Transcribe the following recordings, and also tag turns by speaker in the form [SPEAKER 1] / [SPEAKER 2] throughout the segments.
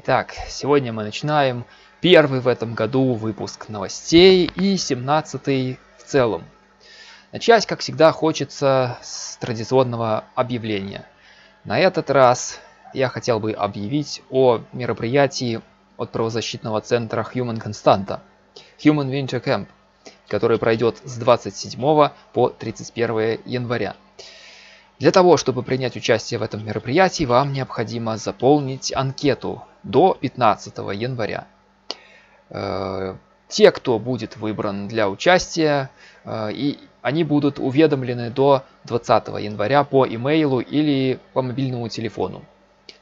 [SPEAKER 1] Итак, сегодня мы начинаем первый в этом году выпуск новостей и 17-й в целом. Начать, как всегда, хочется с традиционного объявления. На этот раз я хотел бы объявить о мероприятии от правозащитного центра Human Constanta, Human Winter Camp, который пройдет с 27 по 31 января. Для того, чтобы принять участие в этом мероприятии, вам необходимо заполнить анкету до 15 января. Те, кто будет выбран для участия, и они будут уведомлены до 20 января по имейлу или по мобильному телефону,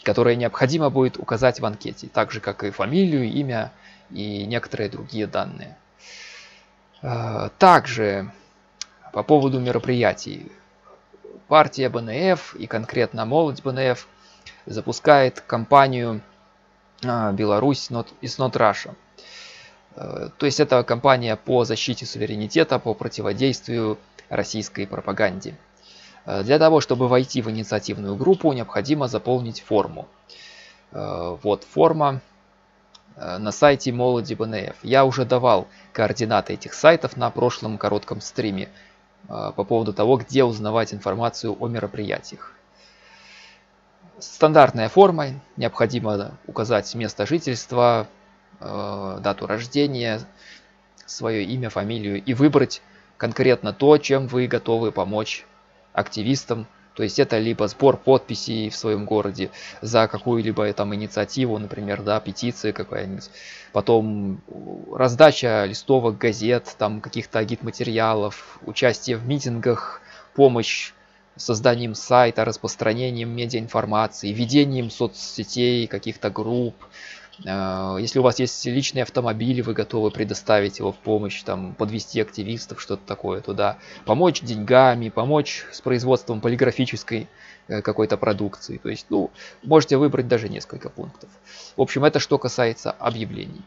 [SPEAKER 1] которое необходимо будет указать в анкете, так же как и фамилию, имя и некоторые другие данные. Также по поводу мероприятий. Партия БНФ и конкретно молодь БНФ запускает кампанию «Беларусь is not Russia». То есть это кампания по защите суверенитета, по противодействию российской пропаганде. Для того, чтобы войти в инициативную группу, необходимо заполнить форму. Вот форма на сайте молоди БНФ. Я уже давал координаты этих сайтов на прошлом коротком стриме по поводу того, где узнавать информацию о мероприятиях. Стандартная форма. Необходимо указать место жительства, дату рождения, свое имя, фамилию и выбрать конкретно то, чем вы готовы помочь активистам. То есть это либо сбор подписей в своем городе за какую-либо там инициативу, например, да, петиция какая-нибудь, потом раздача листовок, газет, там каких-то агитматериалов, участие в митингах, помощь созданием сайта, распространением медиаинформации, ведением соцсетей, каких-то групп. Если у вас есть личный автомобиль, вы готовы предоставить его в помощь, там, подвести активистов, что-то такое туда, помочь деньгами, помочь с производством полиграфической какой-то продукции. То есть, можете выбрать даже несколько пунктов. В общем, это что касается объявлений.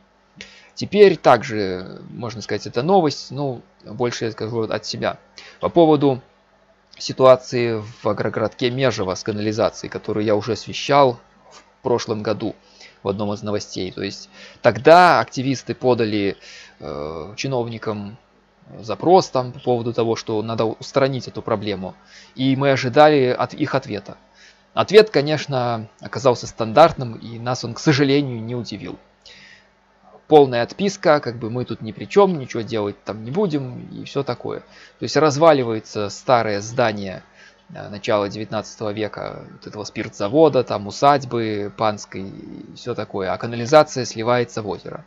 [SPEAKER 1] Теперь также, можно сказать, это новость, больше я скажу от себя. По поводу ситуации в агрогородке Межево с канализацией, которую я уже освещал в прошлом году в одном из новостей. То есть тогда активисты подали чиновникам запрос там по поводу того, что надо устранить эту проблему. И мы ожидали от их ответа. Ответ, конечно, оказался стандартным, и нас он, к сожалению, не удивил. Полная отписка, как бы мы тут ни при чем, ничего делать там не будем и все такое. То есть разваливается старое здание начала 19 века вот этого спиртзавода, там усадьбы панской и все такое, а канализация сливается в озеро.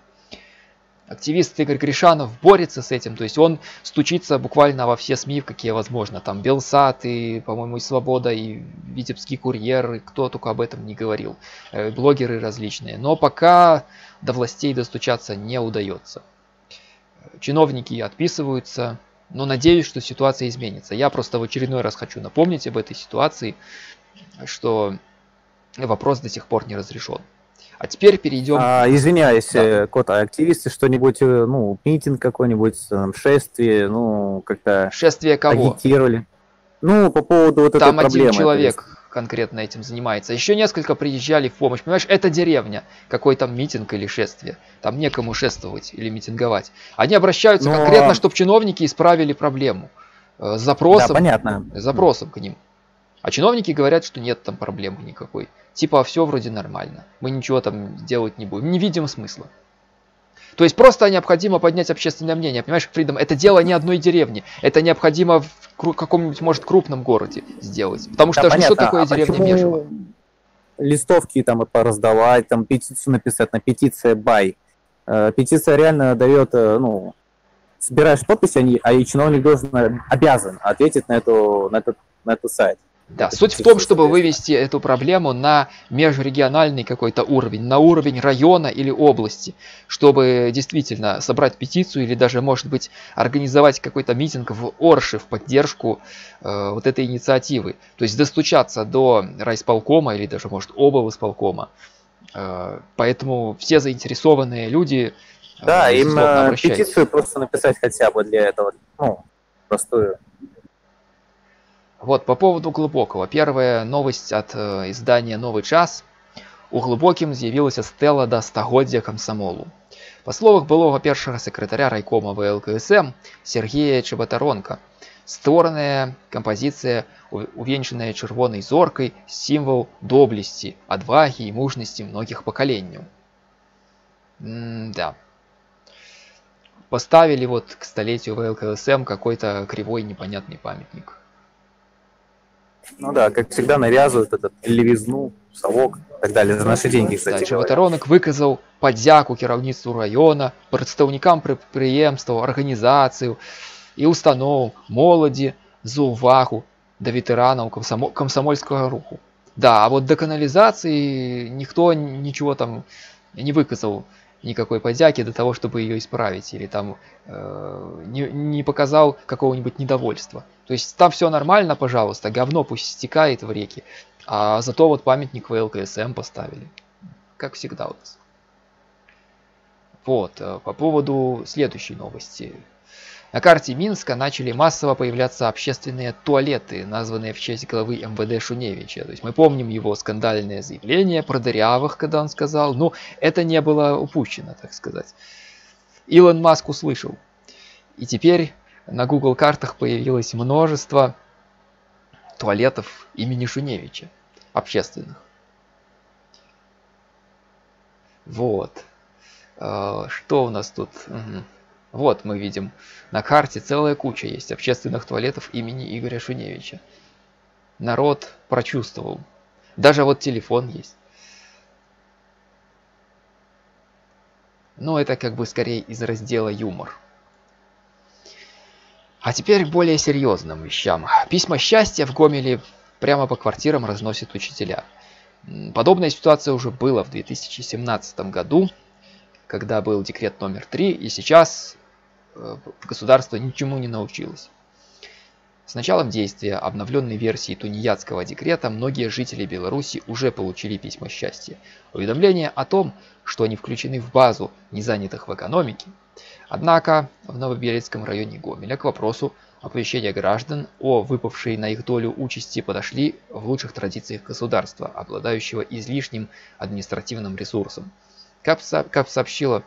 [SPEAKER 1] Активист Игорь Гришанов борется с этим, то есть он стучится буквально во все СМИ, какие возможно, там Белсат и, по-моему, и Свобода, и Витебский курьер, и кто только об этом не говорил, блогеры различные, но пока до властей достучаться не удается. Чиновники отписываются. Но надеюсь, что ситуация изменится. Я просто в очередной раз хочу напомнить об этой ситуации, что вопрос до сих пор не разрешен. А теперь перейдем...
[SPEAKER 2] Извиняюсь,
[SPEAKER 1] да.
[SPEAKER 2] Кот, а активисты что-нибудь, митинг какой-нибудь, шествие, как-то...
[SPEAKER 1] Шествие кого?
[SPEAKER 2] Агитировали? По поводу вот этой
[SPEAKER 1] Там
[SPEAKER 2] проблемы.
[SPEAKER 1] один человек конкретно этим занимается. Еще несколько приезжали в помощь. Понимаешь, это деревня. Какой там митинг или шествие. Там некому шествовать или митинговать. Они обращаются конкретно, чтобы чиновники исправили проблему. С запросом,
[SPEAKER 2] да, понятно.
[SPEAKER 1] Запросом к ним. А чиновники говорят, что нет там проблемы никакой. Типа, все вроде нормально. Мы ничего там делать не будем. Не видим смысла. То есть просто необходимо поднять общественное мнение. Понимаешь, Фридом, это дело не одной деревни. Это необходимо в каком-нибудь, может, крупном городе сделать. Потому что
[SPEAKER 2] понятно.
[SPEAKER 1] Что такое деревня Межево?
[SPEAKER 2] Листовки там пораздавать, там петицию написать, на петиция бай. Петиция реально дает, собираешь подписи, и чиновник обязан ответить на эту сайт.
[SPEAKER 1] Да, суть в том, чтобы вывести эту проблему на межрегиональный какой-то уровень, на уровень района или области, чтобы действительно собрать петицию или даже, может быть, организовать какой-то митинг в Орше в поддержку вот этой инициативы. То есть достучаться до райисполкома или даже, может, облисполкома. Поэтому все заинтересованные люди...
[SPEAKER 2] Да, им петицию просто написать хотя бы для этого, простую.
[SPEAKER 1] Вот, по поводу глубокого. Первая новость от издания «Новый час». у глыбокім з'явілася стэла да стагоддзя камсамолу. Па словах былога першага сакратаря райкома ВЛКСМ Сергея Чеботаронка, створаная кампазіцыя, увенчаная чырвонай зоркай, сімвал доблесці, адвагі і мужнасці многіх пакаленняў. Да. Поставили вот к столетию ВЛКСМ какой-то кривой непонятный памятник.
[SPEAKER 2] Ну да, как всегда навязывают этот левизну, совок и так далее. За наши деньги, кстати.
[SPEAKER 1] Чеботаронок выказал поддяку кіраўніцтву района, прадстаўнікам прадпрыемстваў, арганізацыяў і устаноў, моладзі за увагу да ветэранаў камсомольского руху. Да, а вот до канализации никто ничего там не выказал, никакой поддяки до того, чтобы ее исправить, или там не показал какого-нибудь недовольства. То есть там все нормально, пожалуйста, говно пусть стекает в реки, а зато вот памятник ВЛКСМ поставили, как всегда у нас. Вот, по поводу следующей новости. На карте Минска начали массово появляться общественные туалеты, названные в честь главы МВД Шуневича. То есть мы помним его скандальное заявление про дырявых, когда он сказал, ну, это не было упущено, так сказать. Илон Маск услышал. И теперь на Google картах появилось множество туалетов имени Шуневича, общественных. Вот. Что у нас тут? Угу. Вот мы видим, на карте целая куча есть общественных туалетов имени Игоря Шуневича. Народ прочувствовал. Даже вот телефон есть. Но это как бы скорее из раздела юмор. А теперь к более серьезным вещам. Письма счастья в Гомеле прямо по квартирам разносят учителя. Подобная ситуация уже была в 2017 году, когда был декрет номер 3, и сейчас государство ничему не научилось. С началом действия обновленной версии тунеядского декрета многие жители Беларуси уже получили письма счастья. Уведомления о том, что они включены в базу незанятых в экономике. Однако в Новобелецком районе Гомеля к вопросу оповещения граждан о выпавшей на их долю участи подошли в лучших традициях государства, обладающего излишним административным ресурсом. Как сообщила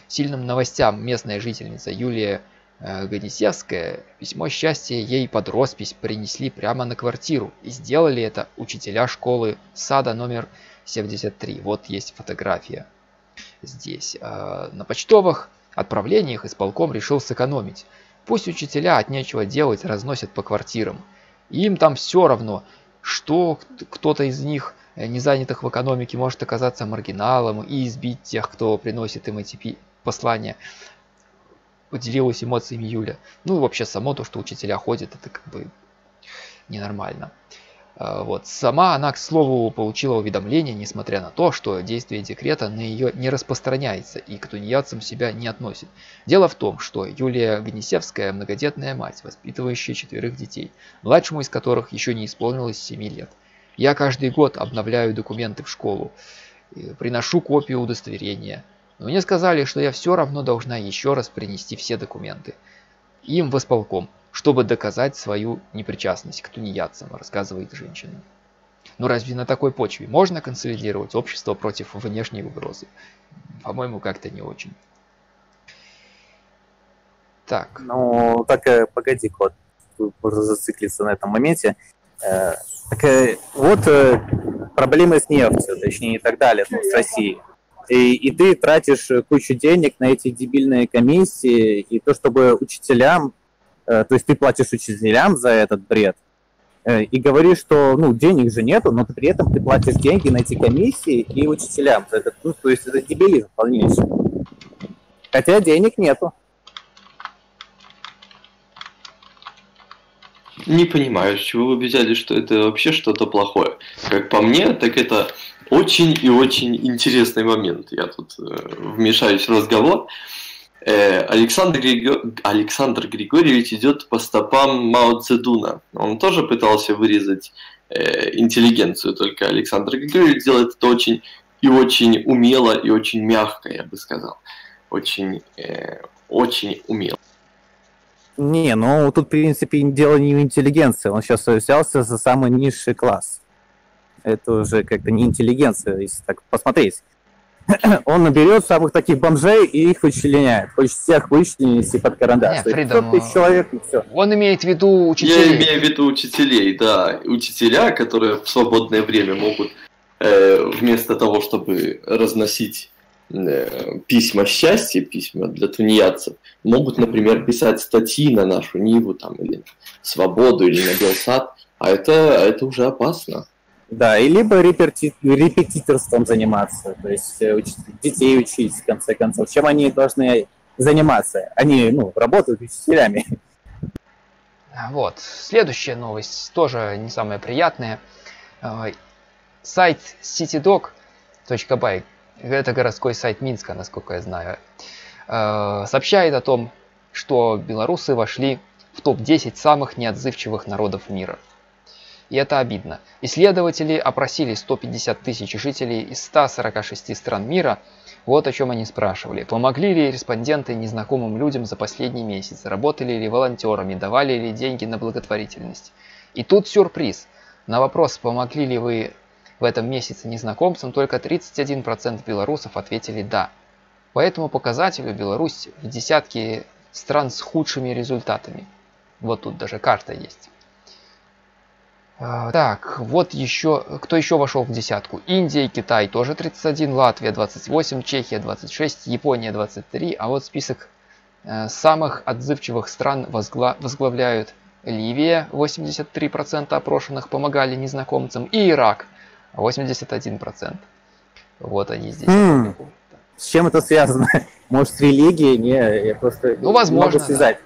[SPEAKER 1] сильным новостям местная жительница Юлия Ганисевская, письмо счастья ей под роспись принесли прямо на квартиру. И сделали это учителя школы сада номер 73. Вот есть фотография здесь. На почтовых отправлениях исполком решил сэкономить. Пусть учителя от нечего делать разносят по квартирам. Им там все равно, что кто-то из них, не занятых в экономике, может оказаться маргиналом и избить тех, кто приносит им эти послания. Поделилась эмоциями Юля. Ну и вообще само то, что учителя ходят, это как бы ненормально. Вот. Сама она, к слову, получила уведомление, несмотря на то, что действие декрета на нее не распространяется и к тунеядцам себя не относит. Дело в том, что Юлия Ганисевская многодетная мать, воспитывающая 4 детей, младшему из которых еще не исполнилось 7 лет. Я каждый год обновляю документы в школу, приношу копию удостоверения. Но мне сказали, что я все равно должна еще раз принести все документы. Им в исполком, чтобы доказать свою непричастность к тунеядцам, рассказывает женщина. Но разве на такой почве можно консолидировать общество против внешней угрозы? По-моему, как-то не очень. Так.
[SPEAKER 2] Ну, так, погоди, Кот, можно зациклиться на этом моменте. Вот проблемы с нефтью, точнее и так далее, ну, с Россией. И ты тратишь кучу денег на эти дебильные комиссии, и то, чтобы учителям, то есть ты платишь учителям за этот бред, и говоришь, что ну, денег же нету, но при этом ты платишь деньги на эти комиссии и учителям за этот, ну, то есть это дебилизм полнейший. Хотя денег нету.
[SPEAKER 3] Не понимаю, с чего вы взяли, что это вообще что-то плохое. Как по мне, так это очень и очень интересный момент. Я тут вмешаюсь в разговор. Александр Григорьевич идет по стопам Мао Цзэдуна. Он тоже пытался вырезать интеллигенцию, только Александр Григорьевич делает это очень и очень умело и очень мягко, я бы сказал. Очень умело.
[SPEAKER 2] Не, ну тут, в принципе, дело не в интеллигенции. Он сейчас взялся за самый низший класс. Это уже как-то не интеллигенция, если так посмотреть. Он наберет самых таких бомжей и их вычленяет. Хочет всех вычленить и под карандаш.
[SPEAKER 1] Не, Фридом,
[SPEAKER 2] 500 000 человек и все.
[SPEAKER 1] он имеет в виду
[SPEAKER 3] Я
[SPEAKER 1] учителей.
[SPEAKER 3] имею в виду учителей, да. Учителя, которые в свободное время могут вместо того, чтобы разносить письма счастья, письма для тунеядцев, могут, например, писать статьи на нашу Ниву там, или Свободу, или на Белсат. А это уже опасно.
[SPEAKER 2] Да, и либо репетиторством заниматься, то есть детей учить, в конце концов. Чем они должны заниматься? Они, работают учителями.
[SPEAKER 1] Вот. Следующая новость тоже не самая приятная. Сайт citydog.by, это городской сайт Минска, насколько я знаю, сообщает о том, что белорусы вошли в топ-10 самых неотзывчивых народов мира. И это обидно. Исследователи опросили 150 тысяч жителей из 146 стран мира. Вот о чем они спрашивали. Помогли ли респонденты незнакомым людям за последний месяц? Работали ли волонтерами? Давали ли деньги на благотворительность? И тут сюрприз. На вопрос, помогли ли вы в этом месяце незнакомцам, только 31% белорусов ответили «да». По этому показателю Беларусь в десятке стран с худшими результатами. Вот тут даже карта есть. Так, вот еще, кто еще вошел в десятку? Индия и Китай тоже 31, Латвия 28, Чехия 26, Япония 23, а вот список самых отзывчивых стран возглавляют Ливия, 83% опрошенных помогали незнакомцам, и Ирак, 81%. Вот они здесь.
[SPEAKER 2] С чем это связано? Может, с религией? Не, я просто
[SPEAKER 1] возможно,
[SPEAKER 2] могу связать. Да.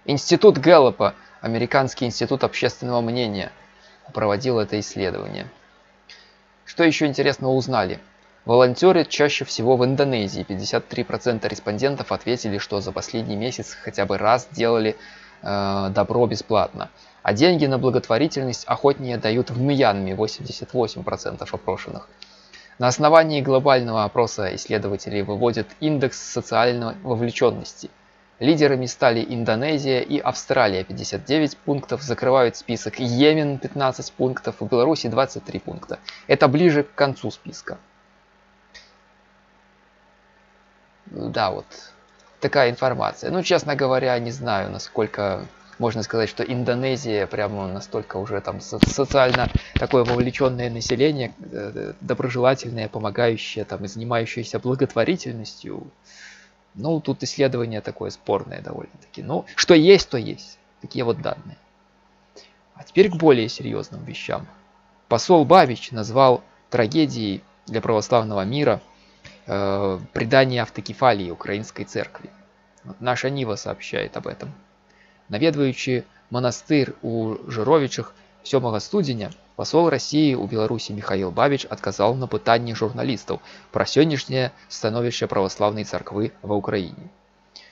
[SPEAKER 1] Институт Гэллопа, Американский институт общественного мнения, проводил это исследование. Что еще интересного узнали? Волонтеры чаще всего в Индонезии. 53% респондентов ответили, что за последний месяц хотя бы раз делали добро бесплатно. А деньги на благотворительность охотнее дают в Мьянме, 88% опрошенных. На основании глобального опроса исследователи выводят индекс социальной вовлеченности. Лидерами стали Индонезия и Австралия, 59 пунктов, закрывают список Йемен, 15 пунктов, в Беларуси 23 пункта. Это ближе к концу списка. Да, вот такая информация. Честно говоря, не знаю, насколько можно сказать, что Индонезия прямо настолько уже там социально такое вовлеченное население, доброжелательное, помогающее там и занимающееся благотворительностью. Тут исследование такое спорное довольно-таки. Что есть, то есть. Такие вот данные. А теперь к более серьезным вещам. Посол Бабич назвал трагедией для православного мира предание автокефалии Украинской церкви. Наша Нива сообщает об этом. Наведваючи монастыр у Жыровічах 7 студзеня, посол России у Беларуси Михаил Бабич отказал на пытанне журналистов про сённяшняе становішча православной церквы ва Украине.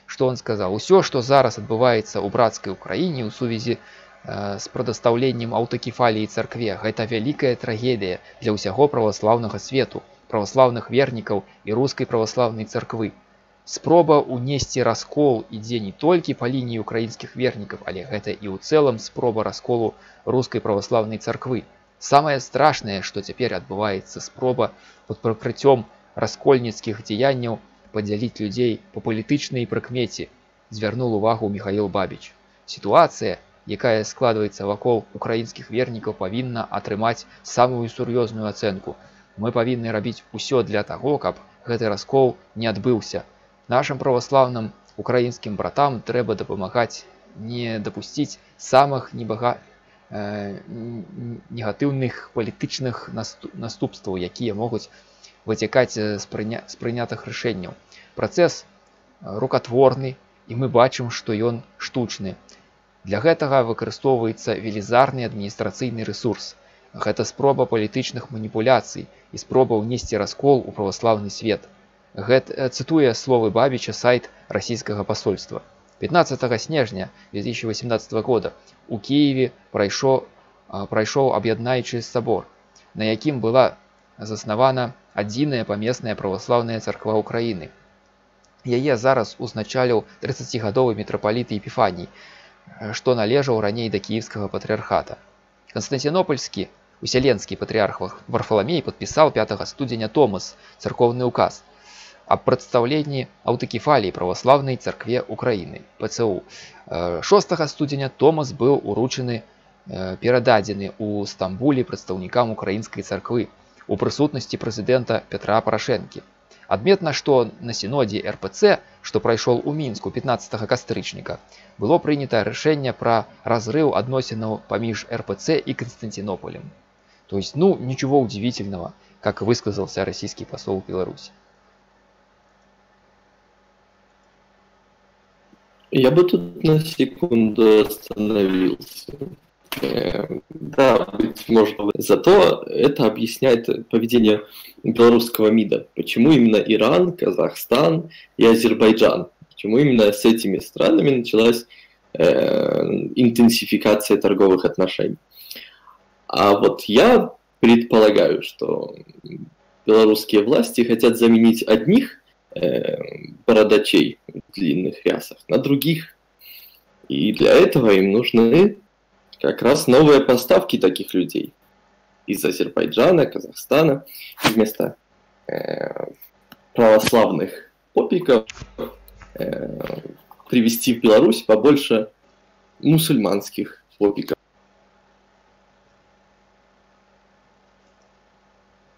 [SPEAKER 1] Что он сказал? Усё, что зараз адбываецца ў брацкай Украине ў сувязі з прадастаўленнем аўтакефаліі царкве, гэта вялікая трагедыя для ўсяго праваслаўнага свету, праваслаўных вернікаў і рускай праваслаўнай царквы. Спроба ўнесці раскол ідзе не толькі па лініі украінскіх вернікаў, але гэта і ў цэлым спроба расколу рускай праваслаўнай царквы. Самае страшнае, што цяпер адбываецца спроба пад прыкрыццём раскольніцкіх дзеянняў падзяліць людзей па палітычнай прыкмеце, звярнуў увагу Михаил Бабич. Сітуацыя, якая складваецца вакол украінскіх вернікаў, павінна атрымаць самую сур'ёзную ацэнку. Мы павінны рабіць усё для таго, каб гэты раскол не адбыўся. Нашим православным украинским братам трэба дапамагаць не дапусціць самых негатыўных палітычных наступстваў, якія могуць вытекать з прынятых рашэнняў. Працэс рукатворны, і мы бачым, што ён штучны. Для гэтага выкарыстоўваецца велізарны адміністрацыйны рэсурс. Гэта спроба палітычных маніпуляцый і спроба ўнесці раскол у праваслаўны свет. Цитуя словы Бабича сайт российского посольства. 15 снежня 2018 года у Киеве прайшоў аб'яднаючы сабор, на якім была заснавана адзіная памесная праваслаўная царква Украіны. Яе зараз узначаліў 30-гадовы мітрапаліт Епіфаній. што належаў раней да кіеўскага патрыархата. Канстантинопольскі уселенскі патрыарх Варфаламей падпісаў 5 студзеня Томас, царкоўны указ, аб прадстаўленні аўтакефаліі праваслаўнай царкве Украіны, ПЦУ. 6 студзеня Томас быў уручаны, перададзены ў Стамбуле прадстаўнікам украінскай царквы у прысутнасці прэзідэнта Петра Парашэнкі. Адметна, што на сінодзе РПЦ, што прайшоў у Мінску 15 кастрычніка, было прынята рашэнне пра разрыў адносінаў паміж РПЦ і Константинополем. То есть, ну, ничего удивительного, как высказался российский посол в Беларуси.
[SPEAKER 3] Я бы тут на секунду остановился. Да, быть может. Зато это объясняет поведение белорусского МИДа. Почему именно Иран, Казахстан и Азербайджан? Почему именно с этими странами началась интенсификация торговых отношений? А вот я предполагаю, что белорусские власти хотят заменить одних бородачей в длинных рясах на других. И для этого им нужны как раз новые поставки таких людей из Азербайджана, Казахстана. Вместо православных попиков привезти в Беларусь побольше мусульманских попиков.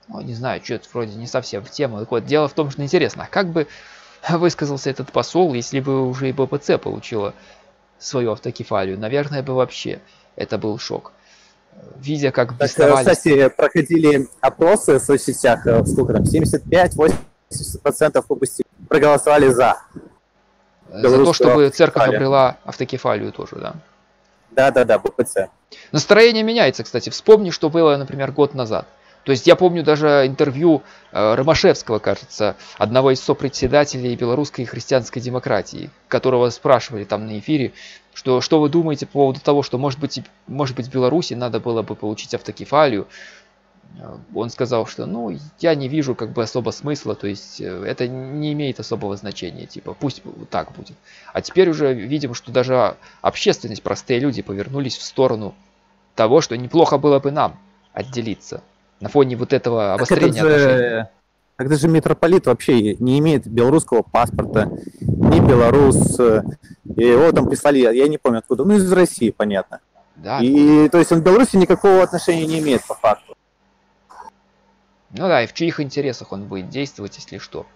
[SPEAKER 1] Ну, не знаю, что это вроде не совсем в тему. Так вот, дело в том, что интересно, а как бы высказался этот посол, если бы уже и БПЦ получила свою автокефалию? Наверное, бы вообще это был шок. Видя, как бестовались...
[SPEAKER 2] Кстати, проходили опросы в соцсетях, сколько там, 75-80% области проголосовали за.
[SPEAKER 1] За то, чтобы церковь обрела автокефалию тоже, да?
[SPEAKER 2] Да, БПЦ.
[SPEAKER 1] Настроение меняется, кстати. Вспомни, что было, например, год назад. То есть я помню даже интервью Ромашевского, кажется, одного из сопредседателей белорусской христианской демократии, которого спрашивали там на эфире, что вы думаете по поводу того, что может быть в Беларуси надо было бы получить автокефалию. Он сказал, что ну я не вижу как бы особо смысла, то есть это не имеет особого значения, типа пусть так будет. А теперь уже видим, что даже общественность, простые люди повернулись в сторону того, что неплохо было бы нам отделиться. На фоне вот этого обострения отношений.
[SPEAKER 2] Тогда же митрополит вообще не имеет белорусского паспорта, не белорус. И его там прислали, я не помню откуда, ну из России, понятно.
[SPEAKER 1] Да,
[SPEAKER 2] и то есть он к Беларуси никакого отношения не имеет по факту.
[SPEAKER 1] Ну да, и в чьих интересах он будет действовать, если что.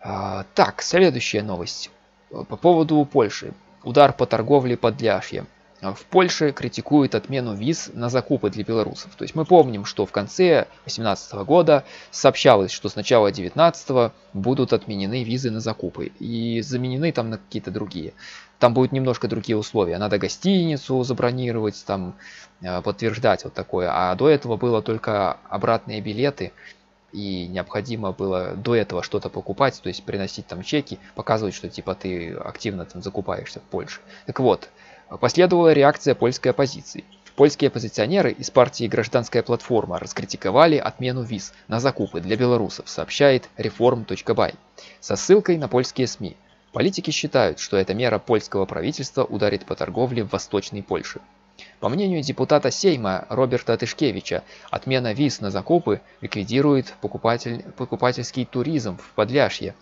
[SPEAKER 1] Так, следующая новость. По поводу Польши. Удар по торговле Подляшьем. В Польше критикуют отмену виз на закупы для белорусов. То есть мы помним, что в конце 2018 года сообщалось, что с начала 2019 будут отменены визы на закупы. И заменены там на какие-то другие. Там будут немножко другие условия. Надо гостиницу забронировать, там подтверждать вот такое. А до этого было только обратные билеты. И необходимо было до этого что-то покупать, то есть приносить там чеки, показывать, что типа ты активно там закупаешься в Польше. Так вот. Последовала реакция польской оппозиции. Польские оппозиционеры из партии «Гражданская платформа» раскритиковали отмену виз на закупы для белорусов, сообщает reform.by, со ссылкой на польские СМИ. Политики считают, что эта мера польского правительства ударит по торговле в Восточной Польше. По мнению депутата Сейма Роберта Тышкевича, отмена виз на закупы ликвидирует покупательский туризм в Подляшье.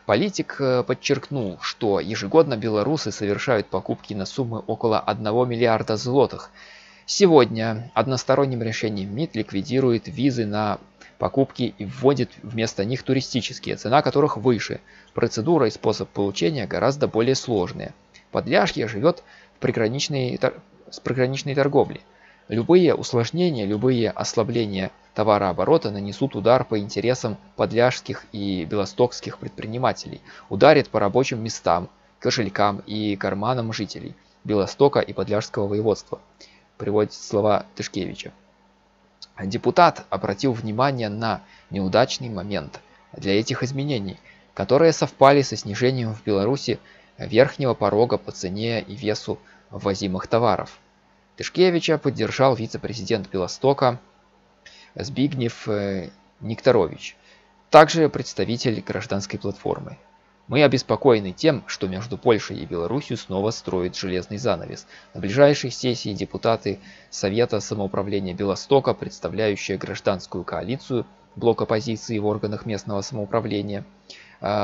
[SPEAKER 1] Политик подчеркнул, что ежегодно белорусы совершают покупки на суммы около 1 миллиарда злотых. Сегодня односторонним решением МИД ликвидирует визы на покупки и вводит вместо них туристические, цена которых выше. Процедура и способ получения гораздо более сложные. Подляшье живет с приграничной торговлей. Любые усложнения, любые ослабления товарооборота нанесут удар по интересам подляшских и белостокских предпринимателей, ударит по рабочим местам, кошелькам и карманам жителей Белостока и Подляшского воеводства, приводит слова Тышкевича. Депутат обратил внимание на неудачный момент для этих изменений, которые совпали со снижением в Беларуси верхнего порога по цене и весу ввозимых товаров. Тышкевича поддержал вице-президент Белостока Збигнев Никторович, также представитель гражданской платформы. Мы обеспокоены тем, что между Польшей и Беларусью снова строят железный занавес. На ближайшей сессии депутаты Совета самоуправления Белостока, представляющие гражданскую коалицию, блок оппозиции в органах местного самоуправления,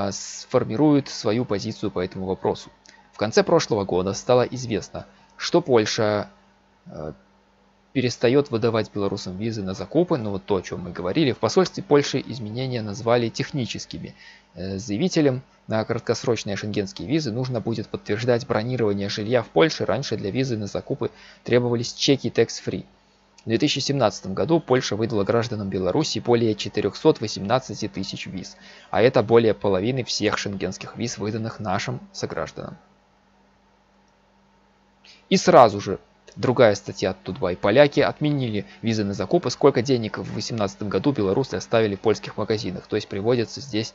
[SPEAKER 1] сформируют свою позицию по этому вопросу. В конце прошлого года стало известно, что Польша перестает выдавать белорусам визы на закупы, но вот то, о чем мы говорили, в посольстве Польши изменения назвали техническими. Заявителям на краткосрочные шенгенские визы нужно будет подтверждать бронирование жилья в Польше. Раньше для визы на закупы требовались чеки tax-free. В 2017 году Польша выдала гражданам Беларуси более 418 тысяч виз, а это более половины всех шенгенских виз, выданных нашим согражданам. И сразу же другая статья Тутбай. Поляки отменили визы на закупы. Сколько денег в 2018 году белорусы оставили в польских магазинах. То есть приводятся здесь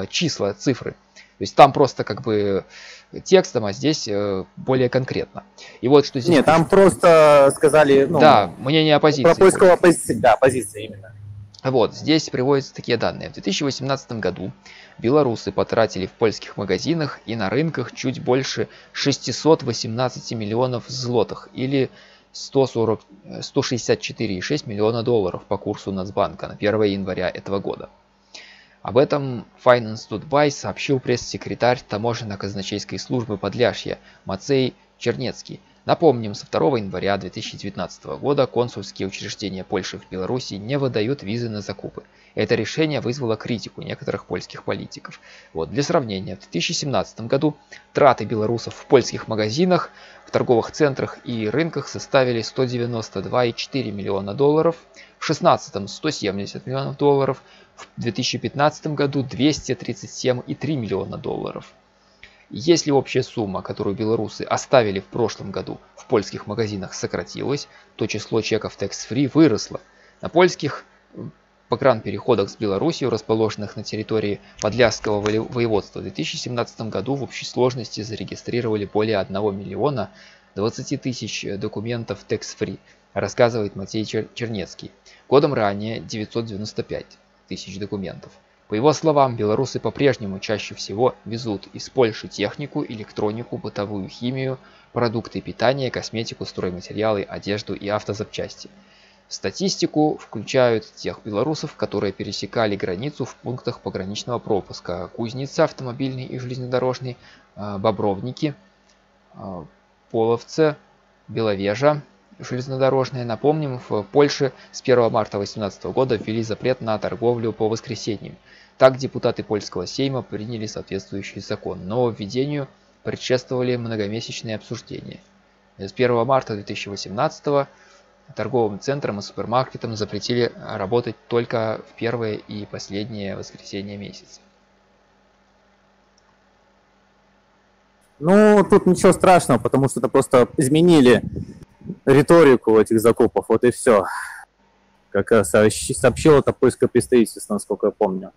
[SPEAKER 1] числа, цифры. То есть там просто как бы текстом, а здесь более конкретно. И вот что здесь...
[SPEAKER 2] Нет, там просто сказали... Ну,
[SPEAKER 1] да, мнение оппозиции.
[SPEAKER 2] Про польскую оппозицию, да, оппозиция именно.
[SPEAKER 1] Вот, здесь приводятся такие данные. В 2018 году белорусы потратили в польских магазинах и на рынках чуть больше 618 миллионов злотых или 164,6 миллиона долларов по курсу Нацбанка на 1 января этого года. Об этом Finance Тутбай сообщил пресс-секретарь таможенно-казначейской службы Подляшья Мацей Чернецкий. Напомним, со 2 января 2019 года консульские учреждения Польши в Беларуси не выдают визы на закупы. Это решение вызвало критику некоторых польских политиков. Вот, для сравнения, в 2017 году траты белорусов в польских магазинах, в торговых центрах и рынках составили 192,4 миллиона долларов, в 2016 170 миллионов долларов, в 2015 году 237,3 миллиона долларов. Если общая сумма, которую белорусы оставили в прошлом году в польских магазинах, сократилась, то число чеков tax-free выросло. На польских погранпереходах с Беларусью, расположенных на территории Подляского воеводства, в 2017 году в общей сложности зарегистрировали более 1 миллиона 20 тысяч документов tax-free, рассказывает Матей Чернецкий. Годом ранее 995 тысяч документов. По его словам, белорусы по-прежнему чаще всего везут из Польши технику, электронику, бытовую химию, продукты питания, косметику, стройматериалы, одежду и автозапчасти. В статистику включают тех белорусов, которые пересекали границу в пунктах пограничного пропуска: Кузница, автомобильный и железнодорожный, Бобровники, Половце, Беловежа, железнодорожная. Напомним, в Польше с 1 марта 2018 года ввели запрет на торговлю по воскресеньям. Так депутаты польского сейма приняли соответствующий закон. Нововведению предшествовали многомесячные обсуждения. С 1 марта 2018 торговым центрам и супермаркетам запретили работать только в первое и последнее воскресенье месяца.
[SPEAKER 2] Ну, тут ничего страшного, потому что это просто изменили риторику этих закупов, вот и все. Как сообщило это польское представительство, насколько я помню.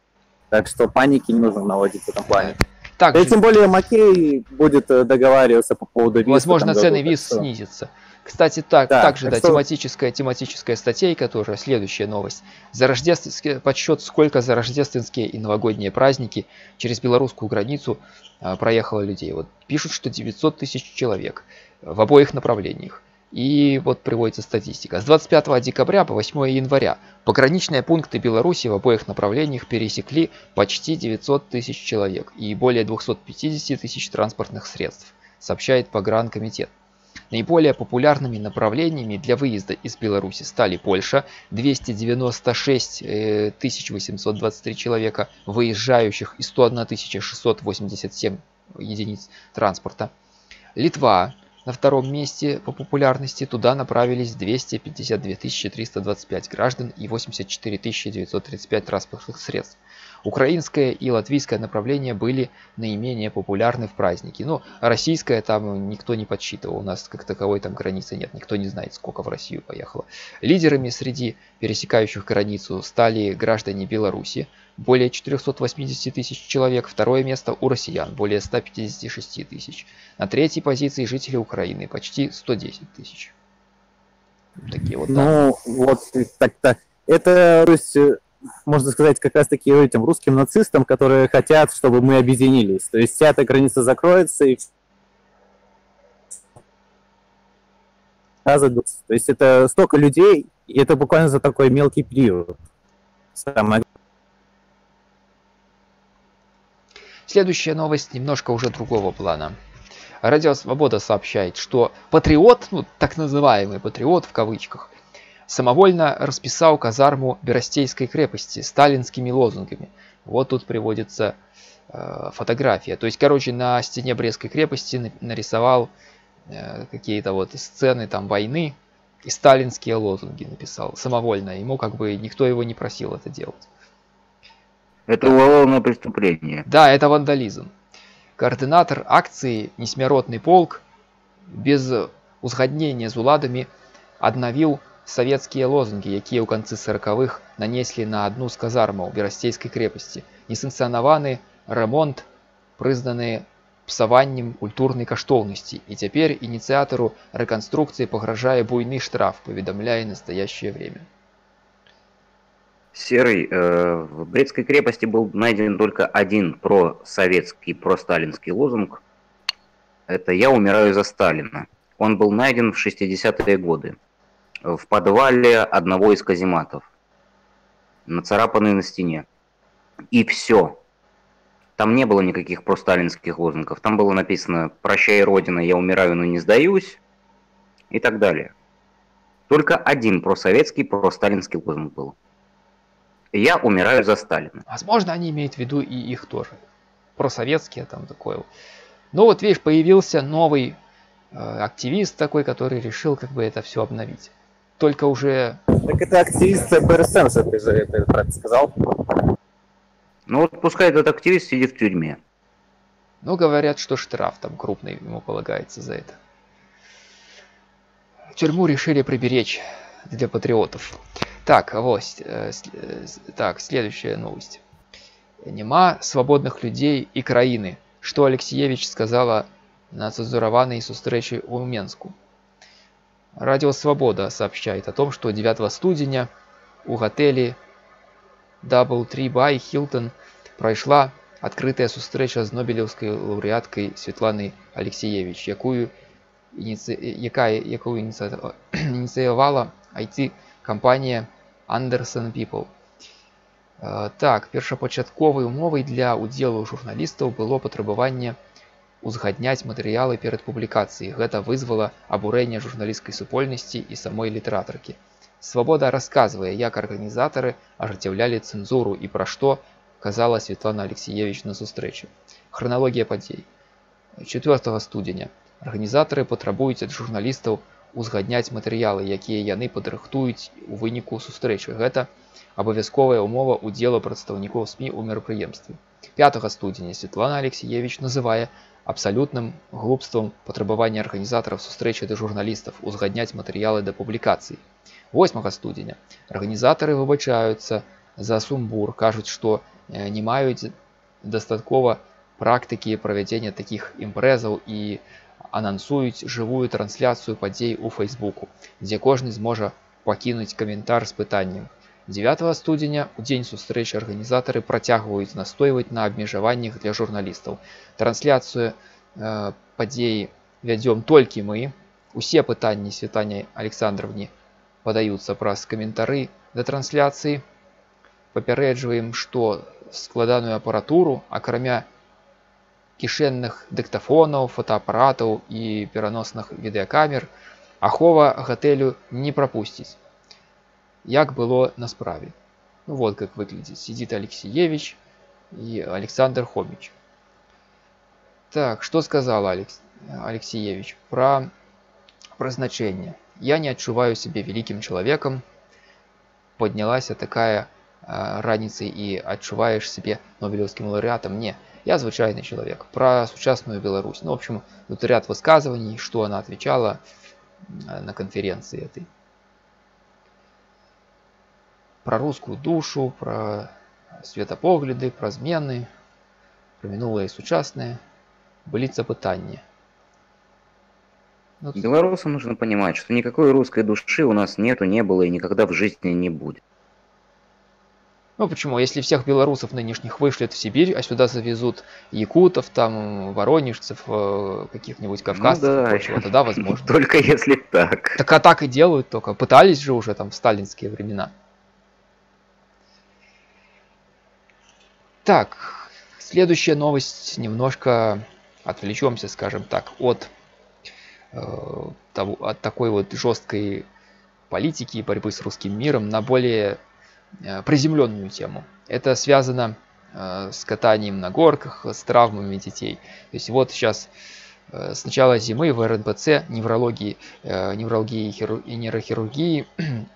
[SPEAKER 2] Так что паники не нужно наводить в этом плане.
[SPEAKER 1] Также,
[SPEAKER 2] и тем более Маккей будет договариваться по поводу виз.
[SPEAKER 1] Возможно, цены виз снизятся. Кстати, также
[SPEAKER 2] что...
[SPEAKER 1] тематическая статейка, тоже следующая новость. За рождественский подсчет, сколько за рождественские и новогодние праздники через белорусскую границу проехало людей. Вот пишут, что 900 тысяч человек в обоих направлениях. И вот приводится статистика. С 25 декабря по 8 января пограничные пункты Беларуси в обоих направлениях пересекли почти 900 тысяч человек и более 250 тысяч транспортных средств, сообщает Погранкомитет. Наиболее популярными направлениями для выезда из Беларуси стали Польша, 296 823 человека выезжающих и 101 687 единиц транспорта. Литва на втором месте по популярности, туда направились 252 325 граждан и 84 935 транспортных средств. Украинское и латвийское направления были наименее популярны в праздники. Но российское там никто не подсчитывал. У нас как таковой там границы нет. Никто не знает, сколько в Россию поехало. Лидерами среди пересекающих границу стали граждане Беларуси. Более 480 тысяч человек. Второе место у россиян. Более 156 тысяч. На третьей позиции жители Украины. Почти 110 тысяч. Такие вот.
[SPEAKER 2] Ну, вот так-то. Это, то есть, можно сказать, как раз-таки этим русским нацистам, которые хотят, чтобы мы объединились. То есть вся эта граница закроется, и то есть это столько людей, и это буквально за такой мелкий период. Самое...
[SPEAKER 1] Следующая новость немножко уже другого плана. Радио Свобода сообщает, что патриот, ну так называемый патриот в кавычках, самовольно расписал казарму Берестейской крепости сталинскими лозунгами. Вот тут приводится фотография. То есть, короче, на стене Брестской крепости нарисовал какие-то вот сцены там войны и сталинские лозунги написал самовольно. Ему как бы никто его не просил это делать.
[SPEAKER 4] Это уголовное преступление.
[SPEAKER 1] Да, это вандализм. Координатор акции «Несмяротный полк» без узгаднення з уладами аднавіў советские лозунги, якія ў канцы 40-х нанеслі на одну з казармаў Берасцейскай крепасці. Несанкцыянаваны ремонт, прызнаны псаваннем культурнай каштоўнасці. І цяпер ініцыятару рэканструкцыі пагражае буйны штраф, паведамляе «Настоящее время».
[SPEAKER 4] Серый, в Брестской крепости был найден только один просоветский, просталинский лозунг. Это «Я умираю за Сталина». Он был найден в 60-е годы в подвале одного из казематов, нацарапанный на стене. И все. Там не было никаких просталинских лозунгов. Там было написано «Прощай, Родина, я умираю, но не сдаюсь» и так далее. Только один просоветский, просталинский лозунг был. «Я умираю за Сталина».
[SPEAKER 1] Возможно, они имеют в виду и их тоже. Просоветские там такое. Но вот видишь, появился новый активист такой, который решил как бы это все обновить. Только уже...
[SPEAKER 2] Так это активист БРСМ, что ты же это правильно сказал.
[SPEAKER 4] Ну вот пускай этот активист сидит в тюрьме.
[SPEAKER 1] Ну, говорят, что штраф там крупный ему полагается за это. Тюрьму решили приберечь для патриотов. Так, вот, так, следующая новость. Нема свободных людей и краины. Что Алексеевич сказала на цензурованной сустрэчы у Менску. Радио Свобода сообщает о том, что 9 студеня у готелі Doubletree by Hilton пройшла открытая сустрэча з нобелевской лауреаткой Светланой Алексеевич, якую ініцыявала IT-кампанія Anderson People. Так, першапачатковай умовай для удзелу журналістаў было патрабаванне узгадняць матэрыялы перад публікацыяй. Гэта вызвала абурэнне журналісцкай супольнасці і самой літаратаркі. Свабода расказвае, як арганізатары ажыццяўлялі цэнзуру і пра што казала Светлана Алексеевич на сустрэчы. Храналогія падзей. 4 студеня арганізатары патрабуюць ад журналістаў узгадняць матэрыялы, якія яны падрыхтуюць у выніку сустрэчы. Гэта абавязковая умова удзелу прадстаўнікоў СМІ ў мерапрыемстве. 5 студеня Светлана Алексеевич называе абсалютным глупствам патрабавання арганізатараў сустрэчы да журналістаў узгадняць матэрыялы да публікацый. 8 студеня арганізатары выбачаюцца за сумбур, кажуць, што не маюць дастаткова практыкі правядзення такіх імпрэзаў і анансуюць жывую трансляцыю падзей у Фейсбуку, дзе кожны зможа пакінуць каментар з пытаннем. 9 студеня у дзень сустрэчы арганізатары працягваюць настойваць на абмежаваннях для журналістаў. Трансляцыю падзеі вядзём толькі мы. Усе пытанні Светлане Александровне падаюцца праз каментары да трансляцыі. Папярэджваем, што складаную апаратуру, акрамя кішэнных дыктафонаў, фотоапаратаў і пераносных відэакамер, ахова гатэлю не прапусціць, як было на справе. Ну вот как выглядит. Сидит Алексеевич и Александр Хомич. Так, что сказала Алексеевич про призначение. Я не отчуваю себя великим человеком. Поднялась такая раніцай и отчуваешь себе Нобелевским лауреатом. Не, я звычайный человек. Про сучасную Беларусь. Ну, в общем, тут ряд высказываний, что она отвечала на конференции этой. Про русскую душу, про светапогляды, про змены, про мінулае і сучаснае. Быліцца пытанне. Ну,
[SPEAKER 4] белорусам нужно понимать, что никакой русской души у нас нету, не было и никогда в жизни не будет.
[SPEAKER 1] Ну почему? Если всех белорусов нынешних вышлют в Сибирь, а сюда завезут якутов, там, воронежцев, каких-нибудь кавказцев и прочего, тогда возможно.
[SPEAKER 4] Только если так.
[SPEAKER 1] Так а так и делают только. Пытались же уже там в сталинские времена. Так, следующая новость. Немножко отвлечемся, скажем так, от такой вот жесткой политики и борьбы с русским миром на более приземленную тему. Это связано с катанием на горках, с травмами детей. То есть вот сейчас с начала зимы в РНБЦ неврологии и нейрохирургии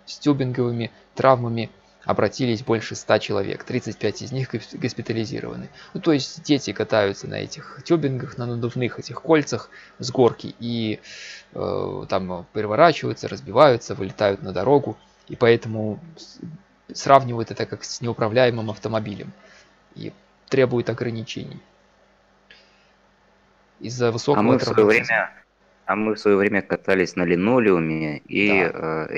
[SPEAKER 1] с тюбинговыми травмами обратились больше 100 человек, 35 из них госпитализированы. Ну, то есть дети катаются на этих тюбингах, на надувных этих кольцах с горки и там переворачиваются, разбиваются, вылетают на дорогу, и поэтому сравнивают это как с неуправляемым автомобилем и требуют ограничений из-за высокого травматизма.
[SPEAKER 4] Мы в свое время катались на линолеуме и,
[SPEAKER 1] да.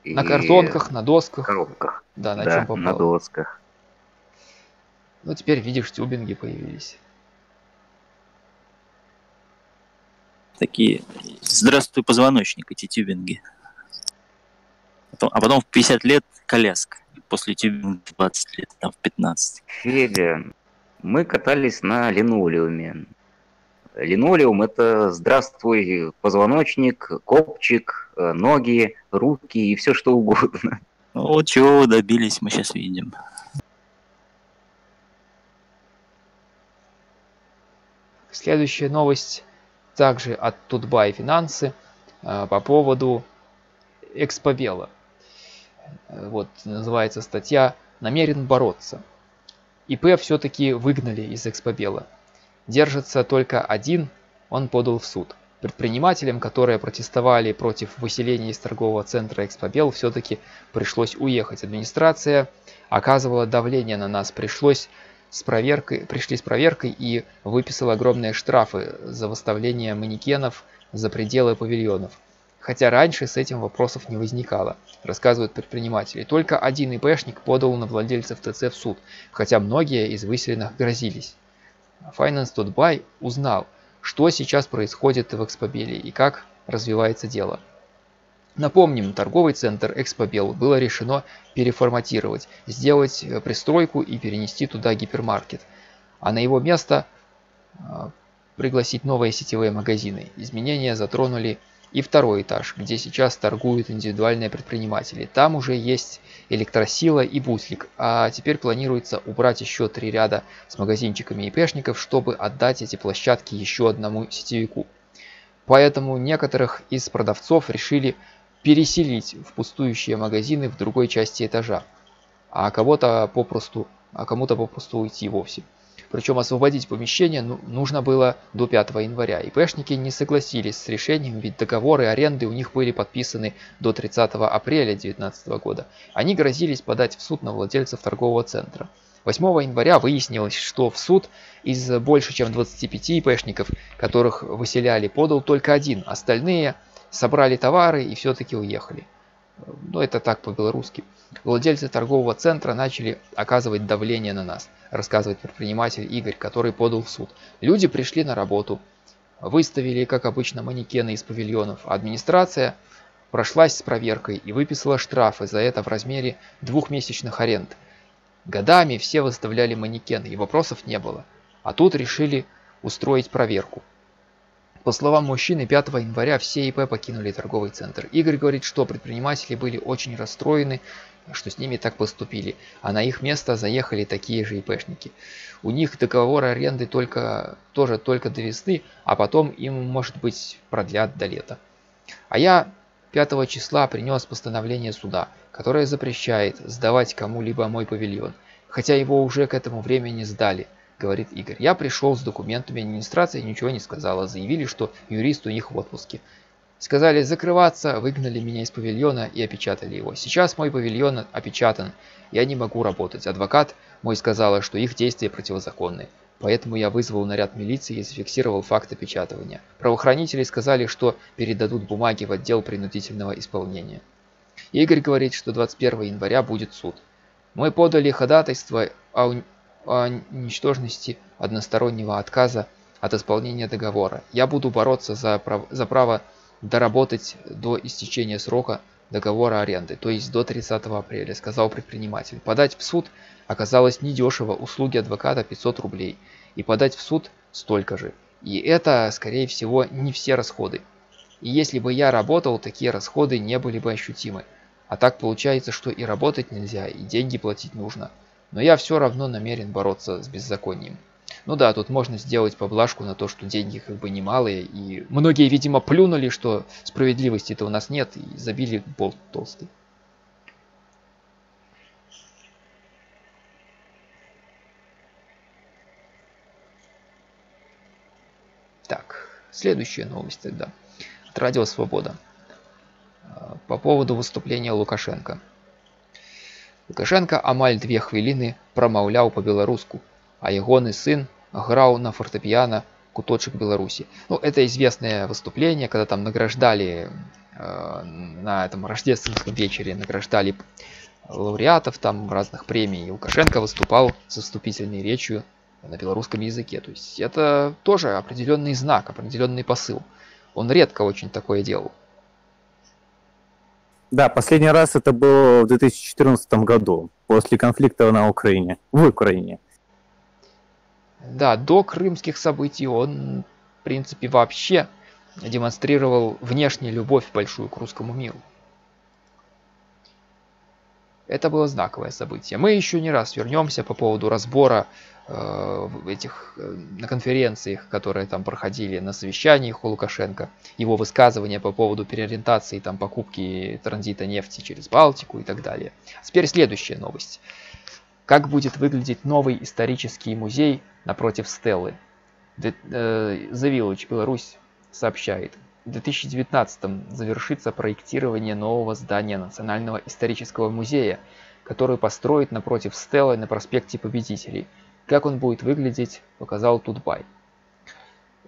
[SPEAKER 1] На картонках, на досках.
[SPEAKER 4] Коробках.
[SPEAKER 1] Да, на чем попало.
[SPEAKER 4] На досках.
[SPEAKER 1] Ну, теперь, видишь, тюбинги появились.
[SPEAKER 5] Такие, здравствуй, позвоночник, эти тюбинги. А потом в 50 лет коляска. После тюбинга 20 лет, там в 15.
[SPEAKER 4] Федя, мы катались на линолеуме. Линолеум — это здравствуй, позвоночник, копчик, ноги, руки и все что угодно.
[SPEAKER 5] Ну, вот чего добились, мы сейчас видим.
[SPEAKER 1] Следующая новость также от Тутбай Финансы по поводу Экспобела. Вот называется статья «Намерен бороться». ИП все-таки выгнали из Экспобела. Держится только один, он подал в суд. Предпринимателям, которые протестовали против выселения из торгового центра Экспобел, все-таки пришлось уехать. Администрация оказывала давление на нас, пришли с проверкой и выписала огромные штрафы за выставление манекенов за пределы павильонов. Хотя раньше с этим вопросов не возникало, рассказывают предприниматели. Только один ИПшник подал на владельцев ТЦ в суд, хотя многие из выселенных грозились. Finance Totbuy узнал, что сейчас происходит в Экспобеле и как развивается дело. Напомним, торговый центр Экспобел было решено переформатировать, сделать пристройку и перенести туда гипермаркет, а на его место пригласить новые сетевые магазины. Изменения затронули и второй этаж, где сейчас торгуют индивидуальные предприниматели. Там уже есть Электросила и Буслик, а теперь планируется убрать еще 3 ряда с магазинчиками ИПшников, чтобы отдать эти площадки еще одному сетевику. Поэтому некоторых из продавцов решили переселить в пустующие магазины в другой части этажа, а кому-то попросту уйти вовсе. Причем освободить помещение нужно было до 5 января. ИПшники не согласились с решением, ведь договоры аренды у них были подписаны до 30 апреля 2019 года. Они грозились подать в суд на владельцев торгового центра. 8 января выяснилось, что в суд из больше чем 25 ИПшников, которых выселяли, подал только один. Остальные собрали товары и все-таки уехали. Ну, это так по-белорусски. Владельцы торгового центра начали оказывать давление на нас, рассказывает предприниматель Игорь, который подал в суд. Люди пришли на работу, выставили, как обычно, манекены из павильонов. Администрация прошлась с проверкой и выписала штрафы за это в размере 2-месячных аренд. Годами все выставляли манекены, и вопросов не было. А тут решили устроить проверку. По словам мужчины, 5 января все ИП покинули торговый центр. Игорь говорит, что предприниматели были очень расстроены, что с ними так поступили, а на их место заехали такие же ИПшники. У них договор аренды только до весны, а потом им, может быть, продлят до лета. А я 5 числа принес постановление суда, которое запрещает сдавать кому-либо мой павильон, хотя его уже к этому времени сдали. Говорит Игорь. Я пришел с документами, администрация ничего не сказала. Заявили, что юрист у них в отпуске. Сказали закрываться, выгнали меня из павильона и опечатали его. Сейчас мой павильон опечатан, я не могу работать. Адвокат мой сказала, что их действия противозаконны. Поэтому я вызвал наряд милиции и зафиксировал факт опечатывания. Правоохранители сказали, что передадут бумаги в отдел принудительного исполнения. Игорь говорит, что 21 января будет суд. Мы подали ходатайство о ничтожности одностороннего отказа от исполнения договора. Я буду бороться за право доработать до истечения срока договора аренды, то есть до 30 апреля, сказал предприниматель. Подать в суд оказалось недешево, услуги адвоката 500 рублей, и подать в суд столько же. И это, скорее всего, не все расходы. И если бы я работал, такие расходы не были бы ощутимы. А так получается, что и работать нельзя, и деньги платить нужно. Но я все равно намерен бороться с беззаконием. Ну да, тут можно сделать поблажку на то, что деньги как бы немалые, и многие, видимо, плюнули, что справедливости-то у нас нет, и забили болт толстый. Так, следующая новость тогда. От Радио Свобода. По поводу выступления Лукашенко. Лукашенко амаль 2 хвіліны прамаўляў па-беларуску, а ягоны сын граў на фортепиано «Куточек Беларуси». Ну, это известное выступление, когда там награждали на этом рождественском вечере, награждали лауреатов там разных премий. И Лукашенко выступал со вступительной речью на белорусском языке. То есть это тоже определенный знак, определенный посыл. Он редко очень такое делал.
[SPEAKER 2] Да, последний раз это было в 2014 году, после конфликта на Украине, в Украине.
[SPEAKER 1] Да, до крымских событий он, в принципе, вообще демонстрировал внешнюю любовь большую к русскому миру. Это было знаковое событие. Мы еще не раз вернемся по поводу разбора на конференциях, которые там проходили, на совещаниях у Лукашенко, его высказывания по поводу переориентации, там, покупки транзита нефти через Балтику и так далее. Теперь следующая новость. Как будет выглядеть новый исторический музей напротив Стеллы? The Village Беларусь сообщает. В 2019 завершится проектирование нового здания Национального исторического музея, который построят напротив Стеллы на проспекте Победителей. Как он будет выглядеть, показал Тутбай.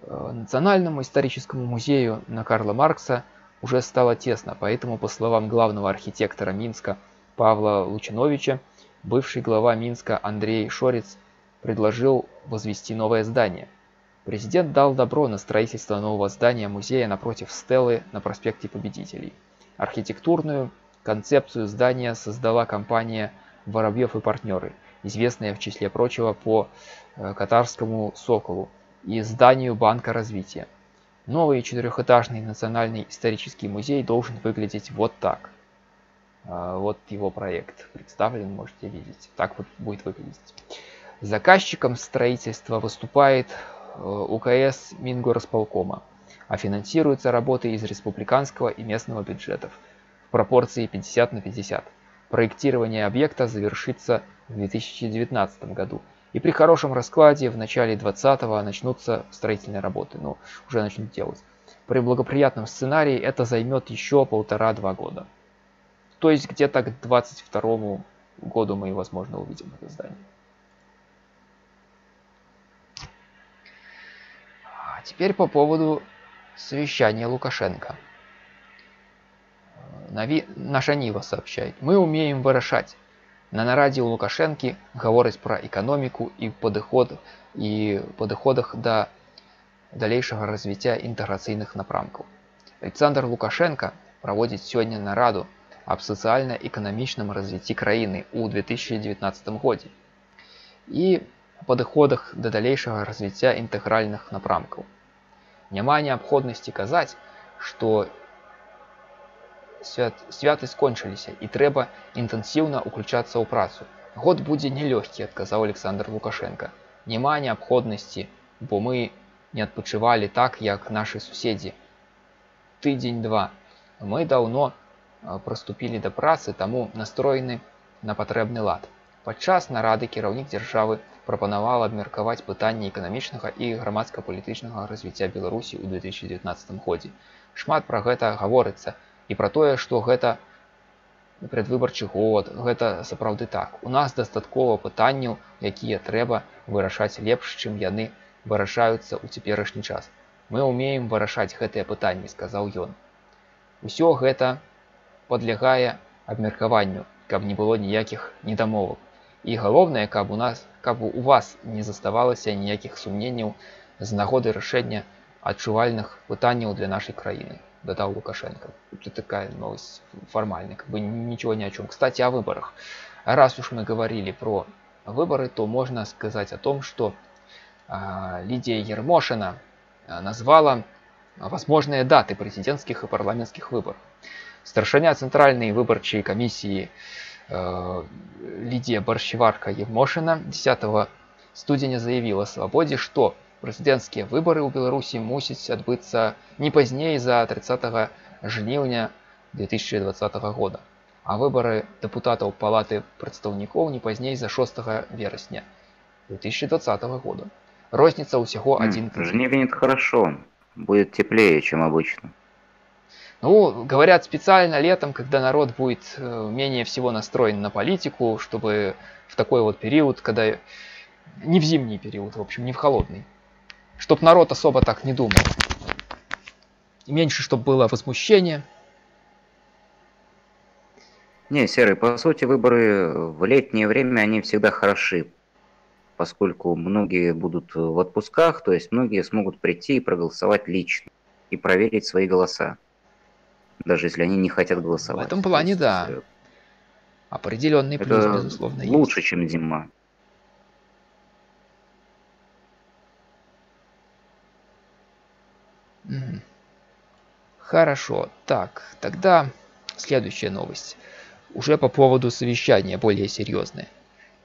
[SPEAKER 1] Национальному историческому музею на Карла Маркса уже стало тесно, поэтому, по словам главного архитектора Минска Павла Лучиновича, бывший глава Минска Андрей Шорец предложил возвести новое здание. Президент дал добро на строительство нового здания музея напротив Стеллы на проспекте Победителей. Архитектурную концепцию здания создала компания «Воробьев и партнеры», известная в числе прочего по катарскому «Соколу» и зданию Банка развития. Новый 4-этажный национальный исторический музей должен выглядеть вот так. Вот его проект представлен, можете видеть. Так вот будет выглядеть. Заказчиком строительства выступает УКС Мингорисполкома, а финансируются работы из республиканского и местного бюджетов в пропорции 50 на 50. Проектирование объекта завершится в 2019 году. И при хорошем раскладе в начале 2020-го начнутся строительные работы. Ну, уже начнут делать. При благоприятном сценарии это займет еще 1,5-2 года. То есть где-то к 2022 году мы, возможно, увидим это здание. А теперь по поводу совещания Лукашенко. Наша Нива сообщает. Мы умеем вырашать. На нараде у Лукашенки говорить про экономику и подыходах до далейшего развития интеграцийных напрамков. Александр Лукашенко проводит сегодня нараду об социально-экономичном развитии краины у 2019 году и падыходах до далейшага развіцця інтэгральных напрамкаў. Няма неабходнасці казаць, што святы скончыліся і трэба інтэнсіўна ўключацца ў працу. Год будзе нелёгкі, адказаў Александр Лукашенко. Няма неабходнасці, бо мы не адпачывалі так, як нашы суседзі. Тыдзень-два. Мы даўно прыступілі да працы, таму настроены на патрэбны лад. Падчас нарады кіраўнік дзяржавы прапанаваў абмеркаваць пытанні эканамічнага і грамадска-палітычнага развіцця Беларусі ў 2019 годзе. Шмат пра гэта гаворыцца і пра тое, што гэта предвыбарчы год, гэта сапраўды так. У нас дастаткова пытанняў, якія трэба вырашаць лепш, чым яны вырашаюцца ў цяперашні час. Мы ўмеем вырашаць гэтыя пытанні, сказаў ён. Усё гэта падлягае абмеркаванню. каб не было ніякіх недамовак. І галоўнае, каб у вас не заставалася ніякіх сумненняў з нагоды рашэння адчувальных пытанняў для нашай краіны, дадал Лукашенко. Тут такая новость формальная, как бы ничего ни о чем. Кстати, о выборах. Раз уж мы говорили про выборы, то можно сказать о том, что Лидия Ермошина назвала возможные даты президентских и парламентских выборов. Старшыня Центральной выборчей комиссии Лидия Борщеварка-Ермошина 10 студзеня заявила «Свободе», что президентские выборы у Беларуси мусяць адбыцца не позднее за 30 жніўня 2020 года, а выборы депутатов Палаты представников не позднее за 6 вересня 2020 года. Розница усяго один.
[SPEAKER 4] Жнивень это хорошо, будет теплее, чем обычно.
[SPEAKER 1] Ну, говорят, специально летом, когда народ будет менее всего настроен на политику, чтобы в такой вот период, когда не в зимний период, в общем, не в холодный, чтоб народ особо так не думал. И меньше, чтобы было возмущения.
[SPEAKER 4] Не, Серый, по сути, выборы в летнее время, они всегда хороши, поскольку многие будут в отпусках, то есть многие смогут прийти и проголосовать лично, и проверить свои голоса, даже если они не хотят голосовать.
[SPEAKER 1] В этом плане, да. Определенный плюс, безусловно, есть.
[SPEAKER 4] Лучше, чем зима.
[SPEAKER 1] Угу. Хорошо. Так, тогда следующая новость. Уже по поводу совещания, более серьезная.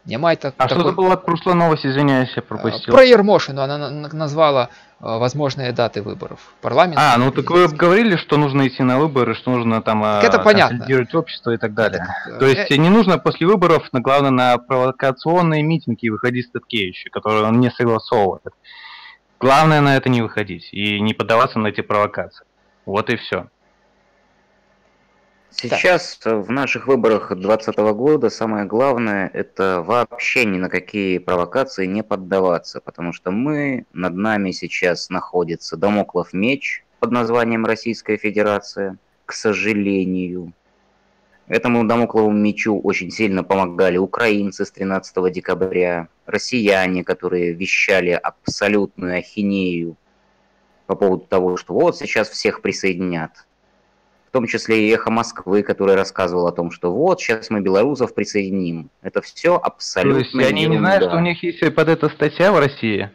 [SPEAKER 6] Что это была прошлая новость, извиняюсь, я пропустил.
[SPEAKER 1] Про Ермошину, она назвала возможные даты выборов. Парламент.
[SPEAKER 6] Ну так вы говорили, что нужно идти на выборы, что нужно там консолидировать общество и так далее. То есть не нужно после выборов, главное, на провокационные митинги выходить Статкевичу, которые он не согласовывает. Главное на это не выходить и не поддаваться на эти провокации. Вот и все.
[SPEAKER 4] Сейчас в наших выборах 2020 года самое главное — это вообще ни на какие провокации не поддаваться, потому что над нами сейчас находится дамоклов меч под названием Российская Федерация, к сожалению. Этому дамокловому мечу очень сильно помогали украинцы с 13 декабря, россияне, которые вещали абсолютную ахинею по поводу того, что вот сейчас всех присоединят. В том числе и «Эхо Москвы», который рассказывал о том, что вот, сейчас мы белорусов присоединим. Это все абсолютно.
[SPEAKER 6] То есть они не знают, что у них есть под это статья в России?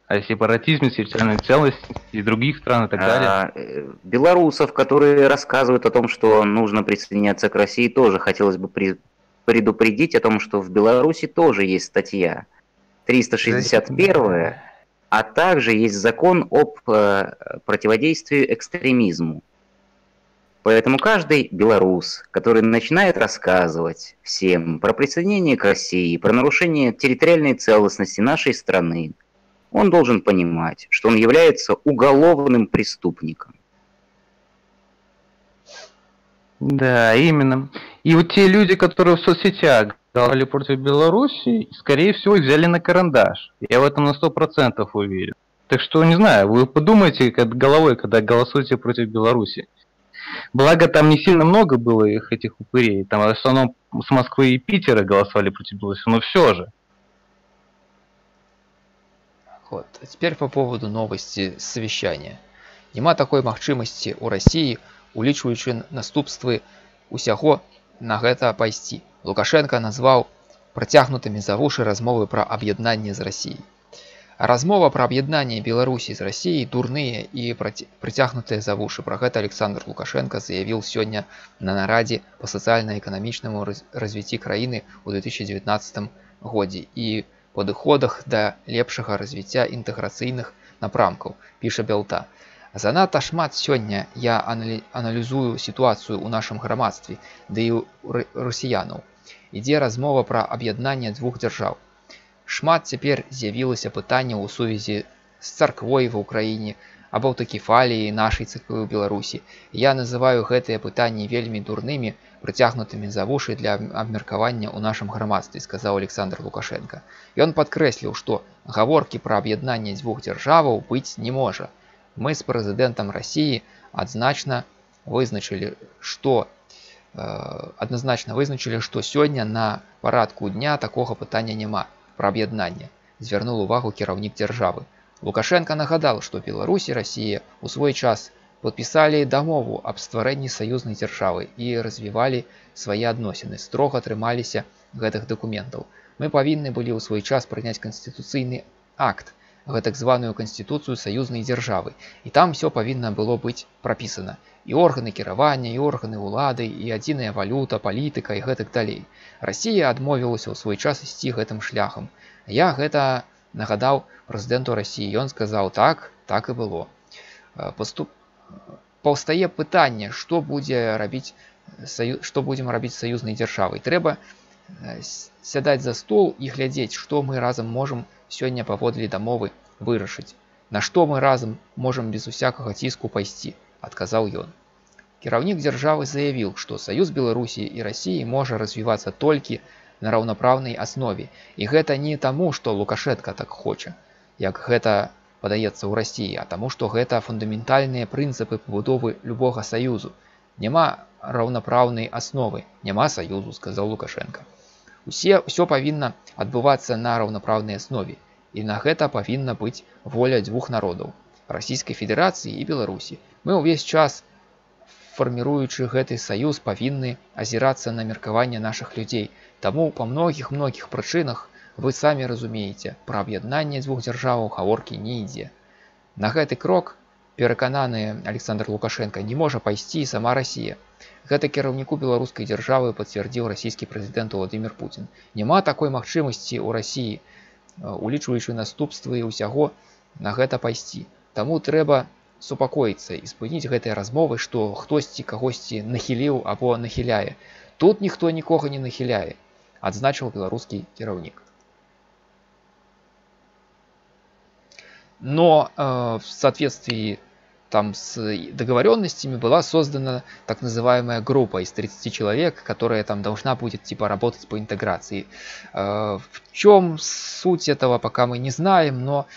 [SPEAKER 6] О сепаратизме, территориальной целостности и других стран и так далее?
[SPEAKER 4] Белорусов, которые рассказывают о том, что нужно присоединяться к России, тоже хотелось бы предупредить о том, что в Беларуси тоже есть статья 361, а также есть закон об противодействии экстремизму. Поэтому каждый белорус, который начинает рассказывать всем про присоединение к России, про нарушение территориальной целостности нашей страны, он должен понимать, что он является уголовным преступником.
[SPEAKER 6] Да, именно. И вот те люди, которые в соцсетях голосовали против Беларуси, скорее всего, взяли на карандаш. Я в этом на 100% уверен. Так что, не знаю, вы подумайте головой, когда голосуете против Беларуси. Благо, там не сильно много было этих упырей. Там в основном с Москвы и Питера голосовали против Беларуси, но все же.
[SPEAKER 1] Вот. А теперь по поводу новости совещания. Нема такой магчымасці ў России, улічваючы наступствы усяго на гэта пайсці. Лукашенко назваў працягнутымі за вушы размовы пра аб'яднанне з Россией. Размова про объединение Беларуси с Россией дурные и притягнутые за уши. Про это Александр Лукашенко заявил сегодня на нараде по социально-экономичному развитию краины в 2019 году и подыходах до лепшага развития интеграцийных напрамков, пише Белта. Занадто шмат сегодня я анализую ситуацию у нашем громадстве, да и у россиянов. Ідзе размова про объединение двух держав. Шмат цяпер з'явілася пытанняў у сувязі з царквой ва ўкраіне або аўтакефаліі нашай царквы ў Беларусі. Я называю гэтыя пытанні вельмі дурнымі, прыцягнутымі за вушы для абмеркавання ў нашым грамадстве, сказаў Александр Лукашенко. Ён падкрэсліў, што гаворкі пра аб'яднанне дзвюх дзяржаваў быць не можа. Мы з прэзідэнтам России адзначна вызначылі, што адназначна вызначылі, што сёння на парадку дня такога пытання няма пра аб'яднанне, звярнуў увагу кіраўнік дзяржавы. Лукашенко нагадаў, што Беларусь і Расія ў свой час падпісалі дамову аб стварэнні саюзнай дзяржавы і развівалі свае адносіны, строга трымаліся гэтых дакументаў. Мы павінны былі ў свой час прыняць канстытуцыйны акт, гэтак званую канстытуцыю саюзнай дзяржавы, і там все павінна было быць прапісана. І органы кіравання, і органы ўлады, і адзіная валюта, палітыка і гэтак далей. Расія адмовілася ў свой час ісці гэтым шляхам. Я гэта нагадаў прэзідэнту Расіі, ён сказаў так, так і было. Паўстае пытанне, што будзем рабіць саюзнай дзяржавай. Трэба сядаць за стол і глядзець, што мы разам можам сёння паводле дамовы вырашыць. На што мы разам можам без усякага ціску пайсці, адказаў ён. Кіраўнік дзяржавы заявіў, што саюз Беларусі і Расіі можа развівацца толькі на раўнапраўнай аснове. І гэта не таму, што Лукашенка так хоча, як гэта падаецца ў Расіі, а таму, што гэта фундаментальныя прынцыпы пабудовы любога саюзу. Няма раўнапраўнай асновы, няма саюзу, сказаў Лукашенка. Усё павінна адбывацца на раўнапраўнай аснове, і на гэта павінна быць воля дзвюх народаў – Расійскай Федэрацыі і Беларусі. Мы ўвесь час, фарміруючы гэты саюз, павінны азірацца на меркаванне нашых людзей. Таму па многіх прычынах, вы самі разумееце, пра аб'яднанне дзвюх дзяржаваў гаворкі не ідзе. На гэты крок, перакананы Александр Лукашенко, не можа пайсці і сама Расія. Гэта кіраўніку беларускай дзяржавы пацвердзіў расійскі прэзідэнт Владимир Путин. Няма такой магчымасці ў Расіі, улічваючы наступствы і ўсяго, на гэта пайсці. Таму трэба супакоіцца і спыніць гэтыя размовы, што хтосьці кагосьці нахіліў або нахіляе. Тут ніхто нікога не нахіляе, адзначыў беларускі кіраўнік. Но в соответствии с договоренностями была создана так называемая группа из 30 человек, которая там должна будет работать по интеграции. В чем суть этого, пока мы не знаем, но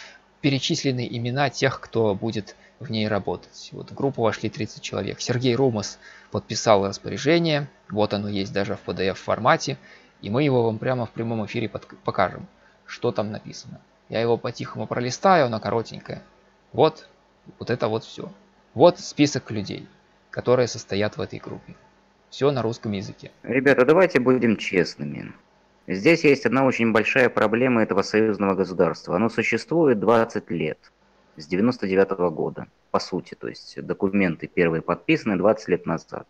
[SPEAKER 1] перечислены имена тех, кто будет в ней работать. Вот в группу вошли 30 человек. Сергей Румас подписал распоряжение, вот оно есть даже в PDF формате, и мы его вам прямо в прямом эфире покажем, что там написано. Я его по-тихому пролистаю, оно коротенькое. Вот это вот все. Вот список людей, которые состоят в этой группе. Все на русском языке.
[SPEAKER 4] Ребята, давайте будем честными. Здесь есть одна очень большая проблема этого союзного государства. Оно существует 20 лет, с 99-го года, по сути. То есть документы первые подписаны 20 лет назад.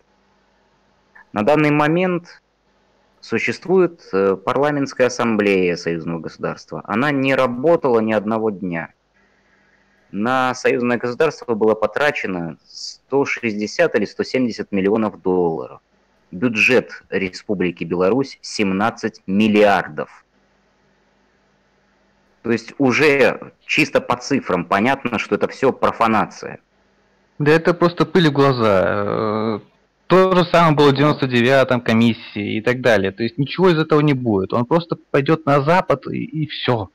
[SPEAKER 4] На данный момент существует парламентская ассамблея союзного государства. Она не работала ни одного дня. На союзное государство было потрачено 160 или 170 миллионов долларов. Бюджет Республики Беларусь 17 миллиардов. То есть уже чисто по цифрам понятно, что это все профанация.
[SPEAKER 6] Да это просто пыль в глаза. То же самое было в 99-м комиссии и так далее. То есть ничего из этого не будет. Он просто пойдет на Запад и все.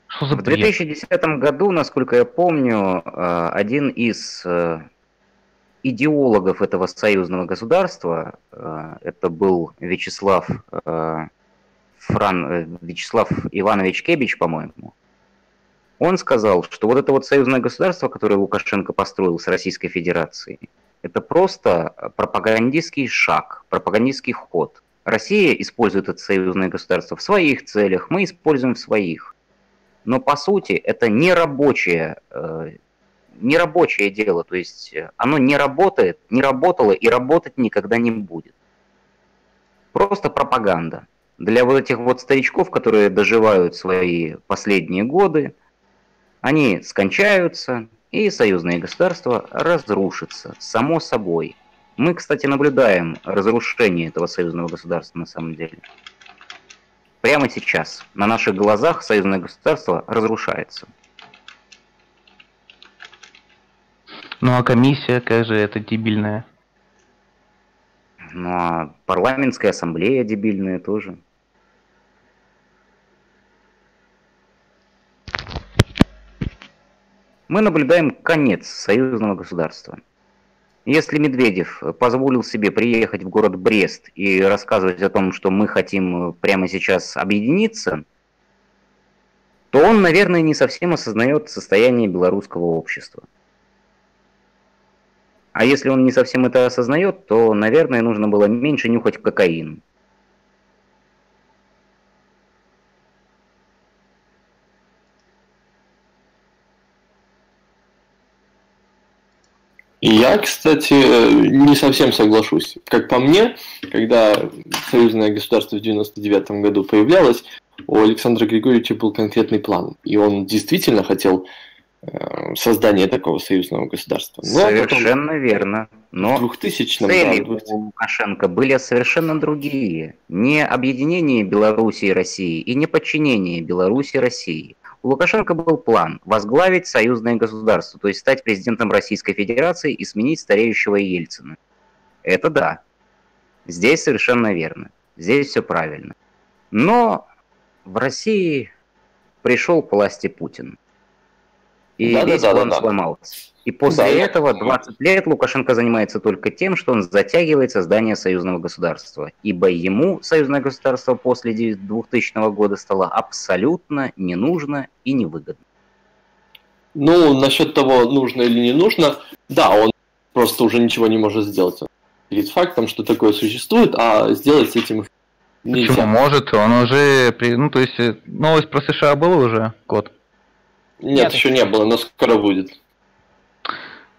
[SPEAKER 6] Что за бред?
[SPEAKER 4] В 2010 году, насколько я помню, один из идеологов этого союзного государства, это был Вячеслав Иванович Кебич, по-моему, он сказал, что вот это вот союзное государство, которое Лукашенко построил с Российской Федерацией, это просто пропагандистский шаг, пропагандистский ход. Россия использует это союзное государство в своих целях, мы используем в своих. Но по сути это не рабочее дело, то есть оно не работает, не работало и работать никогда не будет. Просто пропаганда. Для вот этих вот старичков, которые доживают свои последние годы, они скончаются, и союзное государство разрушится само собой. Мы, кстати, наблюдаем разрушение этого союзного государства на самом деле. Прямо сейчас на наших глазах союзное государство разрушается.
[SPEAKER 6] Ну а комиссия, как же это дебильная?
[SPEAKER 4] Ну а парламентская ассамблея дебильная тоже. Мы наблюдаем конец союзного государства. Если Медведев позволил себе приехать в город Брест и рассказывать о том, что мы хотим прямо сейчас объединиться, то он, наверное, не совсем осознает состояние белорусского общества. А если он не совсем это осознает, то, наверное, нужно было меньше нюхать кокаин.
[SPEAKER 3] И я, кстати, не совсем соглашусь. Как по мне, когда союзное государство в 1999 году появлялось, у Александра Григорьевича был конкретный план. И он действительно хотел создания такого союзного государства. Но
[SPEAKER 4] совершенно верно. Но
[SPEAKER 3] в 2000-м,
[SPEAKER 4] цели у Лукашенко были совершенно другие. Не объединение Беларуси и России и не подчинение Беларуси и России. У Лукашенко был план возглавить союзное государство, то есть стать президентом Российской Федерации и сменить стареющего Ельцина. Это да. Здесь совершенно верно. Здесь все правильно. Но в России пришел к власти Путин. И весь план сломался. И после этого 20 лет Лукашенко занимается только тем, что он затягивает создание союзного государства. Ибо ему союзное государство после 2000 года стало абсолютно не нужно и невыгодно.
[SPEAKER 3] Ну, насчет того, нужно или не нужно, да, он просто уже ничего не может сделать. Перед фактом, что такое существует, а сделать с этим нельзя.
[SPEAKER 6] Почему может? Он уже... Ну, то есть, новость про США была уже, Кот?
[SPEAKER 3] Нет, еще не было, но скоро будет.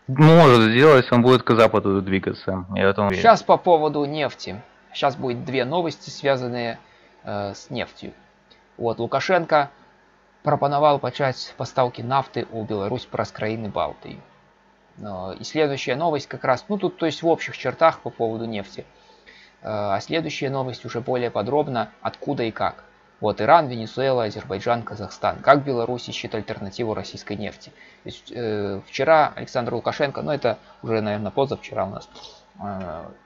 [SPEAKER 6] Может сделать, он будет к западу двигаться. Я в этом уверен.
[SPEAKER 1] Сейчас по поводу нефти. Сейчас будет две новости, связанные с нефтью. Вот, Лукашенко пропоновал начать поставки нафты у Беларуси праз краины Балтии. И следующая новость как раз, ну тут то есть в общих чертах по поводу нефти. А следующая новость уже более подробно, откуда и как. Вот Иран, Венесуэла, Азербайджан, Казахстан. Как Беларусь ищет альтернативу российской нефти? То есть, вчера Александр Лукашенко, ну это уже, наверное, позавчера у нас,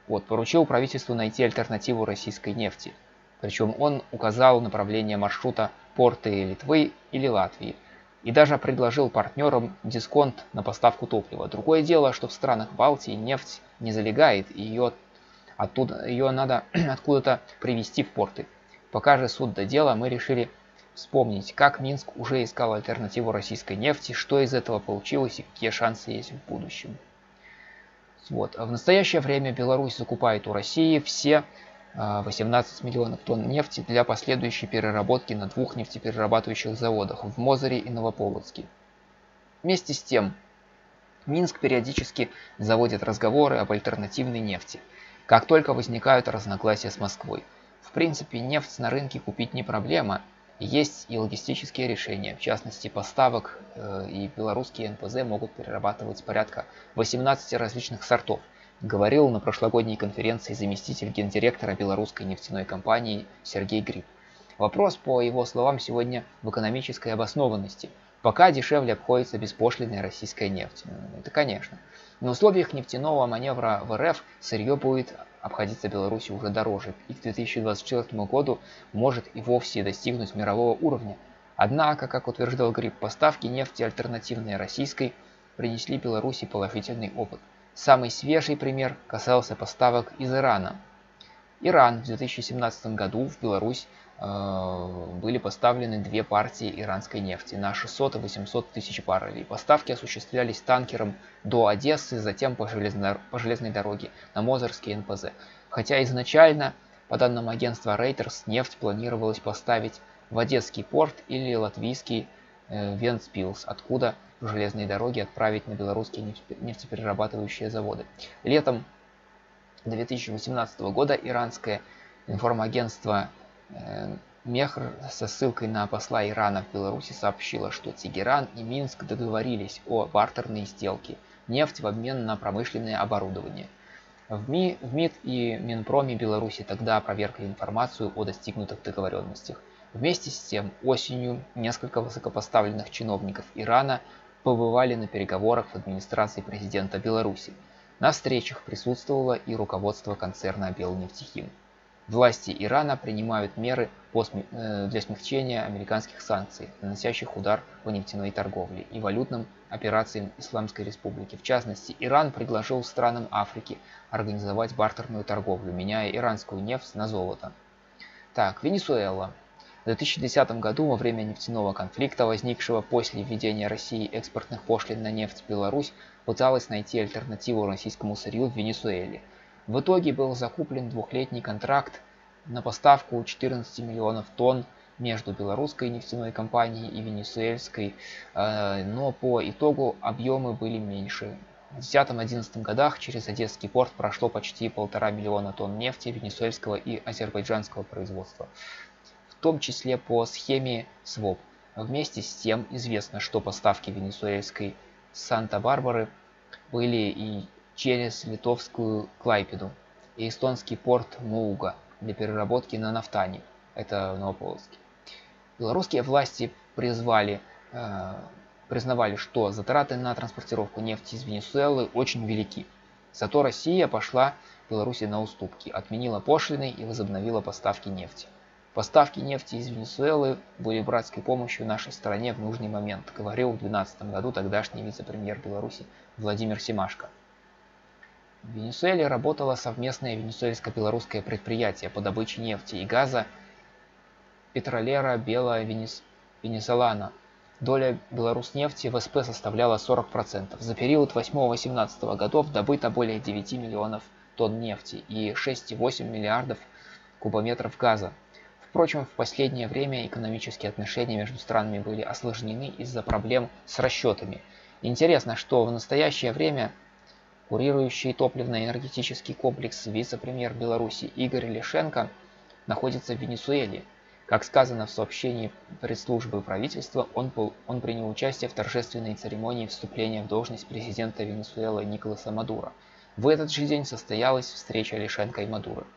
[SPEAKER 1] вот, поручил правительству найти альтернативу российской нефти. Причем он указал направление маршрута порты Литвы или Латвии. И даже предложил партнерам дисконт на поставку топлива. Другое дело, что в странах Балтии нефть не залегает, и ее надо откуда-то привезти в порты. Пока же суд до дела, мы решили вспомнить, как Минск уже искал альтернативу российской нефти, что из этого получилось и какие шансы есть в будущем. Вот. В настоящее время Беларусь закупает у России все 18 миллионов тонн нефти для последующей переработки на 2 нефтеперерабатывающих заводах в Мозыре и Новополоцке. Вместе с тем, Минск периодически заводит разговоры об альтернативной нефти, как только возникают разногласия с Москвой. В принципе, нефть на рынке купить не проблема, есть и логистические решения, в частности поставок, и белорусские НПЗ могут перерабатывать порядка 18 различных сортов, говорил на прошлогодней конференции заместитель гендиректора белорусской нефтяной компании Сергей Гриб. Вопрос, по его словам, сегодня в экономической обоснованности. Пока дешевле обходится беспошлинная российская нефть. Это конечно. На условиях нефтяного маневра в РФ сырье будет обходиться Беларуси уже дороже и к 2024 году может и вовсе достигнуть мирового уровня. Однако, как утверждал Гриб, поставки нефти альтернативной российской принесли Беларуси положительный опыт. Самый свежий пример касался поставок из Ирана. Иран в 2017 году в Беларусь были поставлены 2 партии иранской нефти на 600 и 800 тысяч баррелей. Поставки осуществлялись танкером до Одессы, затем по железной дороге на Мозырский НПЗ. Хотя изначально, по данным агентства Reuters, нефть планировалось поставить в Одесский порт или латвийский Вентспилс, откуда по железной дороге отправить на белорусские нефтеперерабатывающие заводы. Летом 2018 года иранское информагентство Мехр со ссылкой на посла Ирана в Беларуси сообщила, что Тегеран и Минск договорились о бартерной сделке нефть в обмен на промышленное оборудование. В МИД и Минпроме Беларуси тогда опровергли информацию о достигнутых договоренностях. Вместе с тем, осенью несколько высокопоставленных чиновников Ирана побывали на переговорах в администрации президента Беларуси. На встречах присутствовало и руководство концерна Белнефтехим. Власти Ирана принимают меры для смягчения американских санкций, наносящих удар по нефтяной торговле и валютным операциям Исламской Республики. В частности, Иран предложил странам Африки организовать бартерную торговлю, меняя иранскую нефть на золото. Так, Венесуэла. В 2010 году, во время нефтяного конфликта, возникшего после введения России экспортных пошлин на нефть, Беларусь пыталась найти альтернативу российскому сырью в Венесуэле. В итоге был закуплен двухлетний контракт на поставку 14 миллионов тонн между белорусской нефтяной компанией и венесуэльской, но по итогу объемы были меньше. В 2010-2011 годах через Одесский порт прошло почти 1,5 миллиона тонн нефти венесуэльского и азербайджанского производства, в том числе по схеме СВОП. Вместе с тем известно, что поставки венесуэльской Санта-Барбары были и через литовскую Клайпеду и эстонский порт Мууга для переработки на нафтане, это Новополоцке. Белорусские власти признавали, что затраты на транспортировку нефти из Венесуэлы очень велики. Зато Россия пошла Беларуси на уступки, отменила пошлины и возобновила поставки нефти. Поставки нефти из Венесуэлы были братской помощью нашей стране в нужный момент, говорил в 2012 году тогдашний вице-премьер Беларуси Владимир Семашко. В Венесуэле работало совместное венесуэльско-белорусское предприятие по добыче нефти и газа Петролера Бела Венесолана. Доля Беларуснефти в СП составляла 40%. За период 2008-2018 годов добыто более 9 миллионов тонн нефти и 6,8 миллиардов кубометров газа. Впрочем, в последнее время экономические отношения между странами были осложнены из-за проблем с расчетами. Интересно, что в настоящее время курирующий топливно-энергетический комплекс вице-премьер Беларуси Игорь Лешенко находится в Венесуэле. Как сказано в сообщении пресс-службы правительства, он принял участие в торжественной церемонии вступления в должность президента Венесуэлы Николаса Мадуро. В этот же день состоялась встреча Лешенко и Мадуро.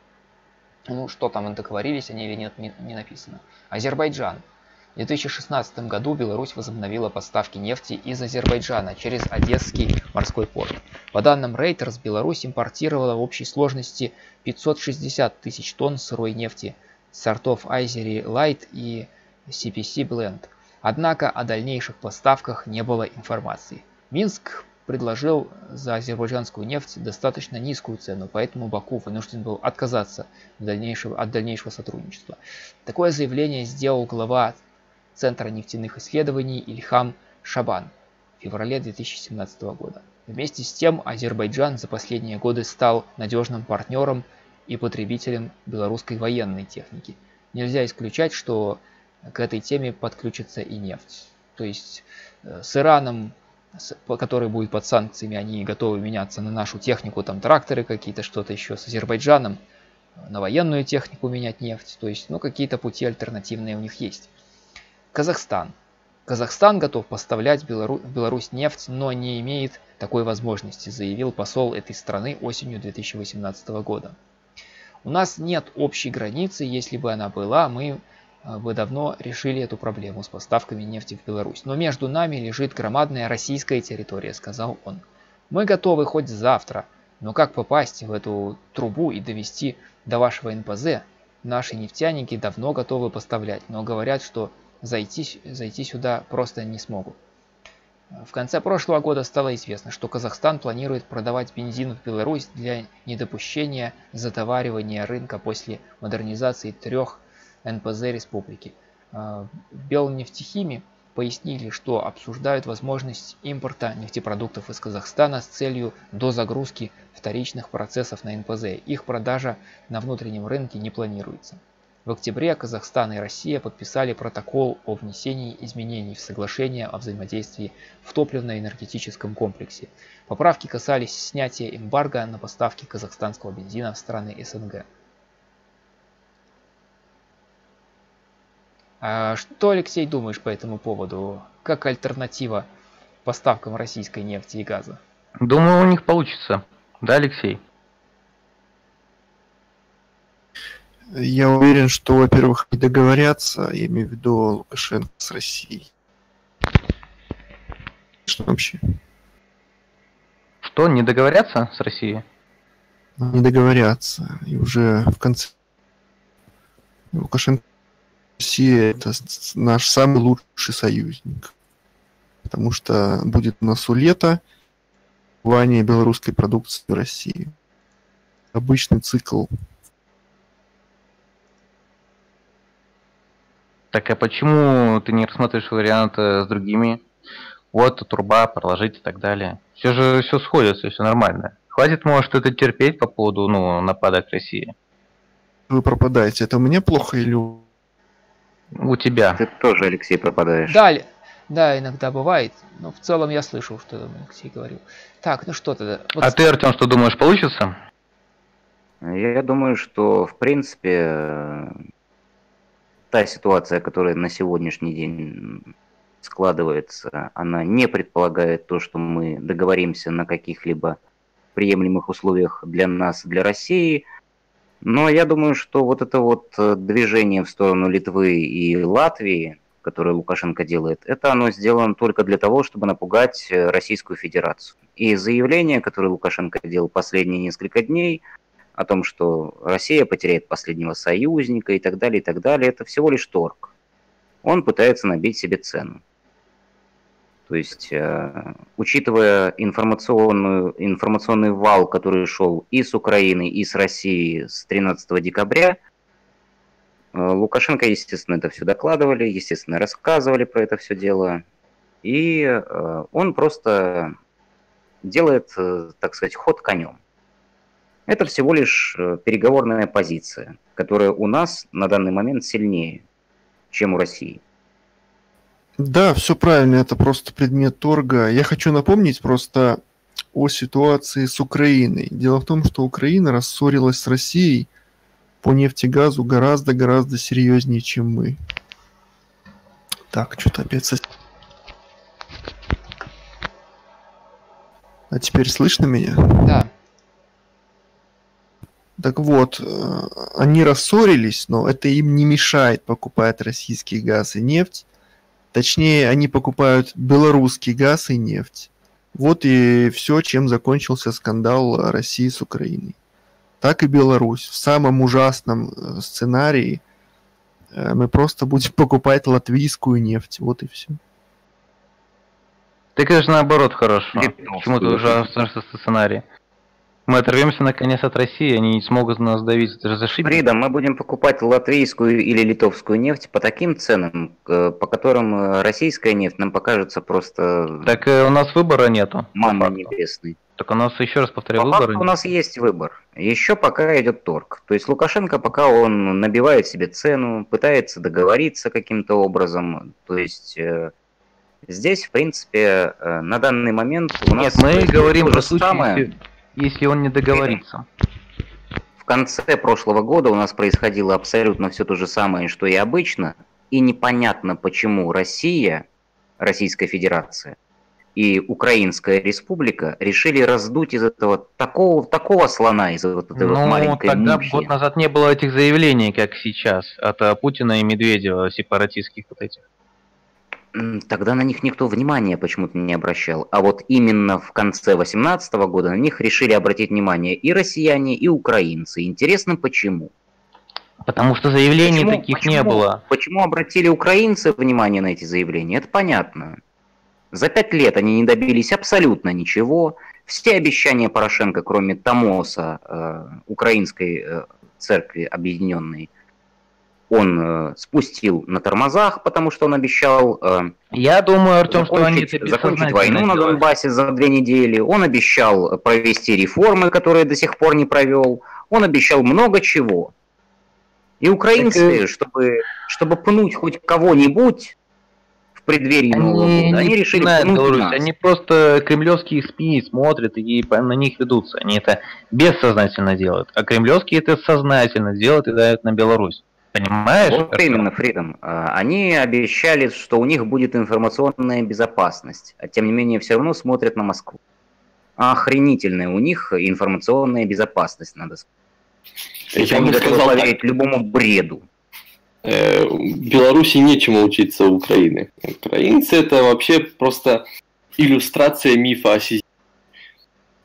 [SPEAKER 1] Ну, что там договорились они или нет, не написано. Азербайджан. В 2016 году Беларусь возобновила поставки нефти из Азербайджана через Одесский морской порт. По данным Reuters, Беларусь импортировала в общей сложности 560 тысяч тонн сырой нефти сортов Azeri Light и CPC Blend. Однако о дальнейших поставках не было информации. Минск предложил за азербайджанскую нефть достаточно низкую цену, поэтому Баку вынужден был отказаться от дальнейшего сотрудничества. Такое заявление сделал глава Центра нефтяных исследований Ильхам Шабан в феврале 2017 года. Вместе с тем, Азербайджан за последние годы стал надежным партнером и потребителем белорусской военной техники. Нельзя исключать, что к этой теме подключится и нефть. То есть с Ираном, который будет под санкциями, они готовы меняться на нашу технику, там тракторы какие-то, что-то еще. С Азербайджаном на военную технику менять нефть. То есть, какие-то пути альтернативные у них есть. Казахстан. Казахстан готов поставлять в Беларусь нефть, но не имеет такой возможности, заявил посол этой страны осенью 2018 года. У нас нет общей границы, если бы она была, мы бы давно решили эту проблему с поставками нефти в Беларусь. Но между нами лежит громадная российская территория, сказал он. Мы готовы хоть завтра, но как попасть в эту трубу и довести до вашего НПЗ? Наши нефтяники давно готовы поставлять, но говорят, что зайти сюда просто не смогут. В конце прошлого года стало известно, что Казахстан планирует продавать бензин в Беларусь для недопущения затоваривания рынка после модернизации 3 НПЗ республики. В Белнефтехиме пояснили, что обсуждают возможность импорта нефтепродуктов из Казахстана с целью дозагрузки вторичных процессов на НПЗ. Их продажа на внутреннем рынке не планируется. В октябре Казахстан и Россия подписали протокол о внесении изменений в соглашение о взаимодействии в топливно-энергетическом комплексе. Поправки касались снятия эмбарго на поставки казахстанского бензина в страны СНГ. А что, Алексей, думаешь по этому поводу? Как альтернатива поставкам российской нефти и газа?
[SPEAKER 6] Думаю, у них получится. Да, Алексей?
[SPEAKER 7] Я уверен, что, во-первых, не договорятся, я имею в виду Лукашенко с Россией. Что вообще?
[SPEAKER 6] Что, не договорятся с Россией?
[SPEAKER 7] Не договорятся. И уже в конце Лукашенко Россия это наш самый лучший союзник. Потому что будет у нас у лета вливание белорусской продукции в Россию. Обычный цикл.
[SPEAKER 6] Так а почему ты не рассматриваешь вариант с другими? Вот труба, проложить и так далее. Все же все сходится, все нормально. Хватит, может, это терпеть по поводу нападок России?
[SPEAKER 7] Вы пропадаете. Это у меня плохо или у
[SPEAKER 6] тебя?
[SPEAKER 4] Ты тоже, Алексей, пропадаешь.
[SPEAKER 1] Да, иногда бывает, но в целом я слышал, что там Алексей говорил. Так, ну что тогда? Вот...
[SPEAKER 6] А ты, Артем, что думаешь, получится?
[SPEAKER 4] Я думаю, что, в принципе, та ситуация, которая на сегодняшний день складывается, она не предполагает то, что мы договоримся на каких-либо приемлемых условиях для нас, для России. Но я думаю, что вот это вот движение в сторону Литвы и Латвии, которое Лукашенко делает, это оно сделано только для того, чтобы напугать Российскую Федерацию. И заявление, которое Лукашенко делал последние несколько дней, о том, что Россия потеряет последнего союзника и так далее, это всего лишь торг. Он пытается набить себе цену. То есть, учитывая информационный вал, который шел и с Украины, и с России с 13 декабря, Лукашенко, естественно, это все докладывали, естественно, рассказывали про это все дело. И он просто делает, так сказать, ход конем. Это всего лишь переговорная позиция, которая у нас на данный момент сильнее, чем у России.
[SPEAKER 7] Да, все правильно, это просто предмет торга. Я хочу напомнить просто о ситуации с Украиной. Дело в том, что Украина рассорилась с Россией по нефтегазу гораздо серьезнее, чем мы. Так, что-то опять... А теперь слышно меня?
[SPEAKER 1] Да.
[SPEAKER 7] Так вот, они рассорились, но это им не мешает покупать российский газ и нефть. Точнее, они покупают белорусский газ и нефть. Вот и все, чем закончился скандал России с Украиной. Так и Беларусь. В самом ужасном сценарии мы просто будем покупать латвийскую нефть. Вот и все.
[SPEAKER 6] Ты, конечно, наоборот хорошо. Почему-то ужасный сценарий. Мы оторвемся наконец от России, они не смогут нас давить. Это же зашибись.
[SPEAKER 4] Фрида, мы будем покупать латвийскую или литовскую нефть по таким ценам, по которым российская нефть нам покажется просто...
[SPEAKER 6] Так у нас выбора нету.
[SPEAKER 4] Манна небесной.
[SPEAKER 6] Так у нас, еще раз повторяю,
[SPEAKER 4] выбора нет. У нас есть выбор. Еще пока идет торг. То есть Лукашенко пока он набивает себе цену, пытается договориться каким-то образом. То есть... Здесь, в принципе, на данный момент у нас...
[SPEAKER 6] Нет, мы говорим про случай, если он не договорится.
[SPEAKER 4] В конце прошлого года у нас происходило абсолютно все то же самое, что и обычно, и непонятно, почему Россия, Российская Федерация и Украинская Республика решили раздуть из этого такого слона, из вот этой вот маленькой
[SPEAKER 6] тогда
[SPEAKER 4] мухи.
[SPEAKER 6] Год назад не было этих заявлений, как сейчас, от Путина и Медведева, сепаратистских вот этих.
[SPEAKER 4] Тогда на них никто внимания почему-то не обращал. А вот именно в конце 2018 года на них решили обратить внимание и россияне, и украинцы. Интересно, почему?
[SPEAKER 6] Потому что заявлений таких не было.
[SPEAKER 4] Почему обратили украинцы внимание на эти заявления? Это понятно. За 5 лет они не добились абсолютно ничего. Все обещания Порошенко, кроме Томоса, украинской церкви объединенной, он спустил на тормозах, потому что он обещал
[SPEAKER 6] Я думаю, Артем, что они
[SPEAKER 4] закончить войну на Донбассе за 2 недели. Он обещал провести реформы, которые до сих пор не провел. Он обещал много чего. И украинцы, чтобы пнуть хоть кого-нибудь в преддверии Нового года, они решили пнуть нас.
[SPEAKER 6] Они просто кремлевские СМИ смотрят и на них ведутся. Они это бессознательно делают. А кремлевские это сознательно делают и дают на Беларусь. Понимаешь?
[SPEAKER 4] Вот именно, Фридом. Они обещали, что у них будет информационная безопасность, а тем не менее все равно смотрят на Москву. Охренительная у них информационная безопасность, надо сказать.
[SPEAKER 3] Я
[SPEAKER 4] они
[SPEAKER 3] бы
[SPEAKER 4] готовы
[SPEAKER 3] сказал
[SPEAKER 4] поверить любому бреду.
[SPEAKER 3] Беларуси нечему учиться у Украины. Украинцы это вообще просто иллюстрация мифа о Сизифе.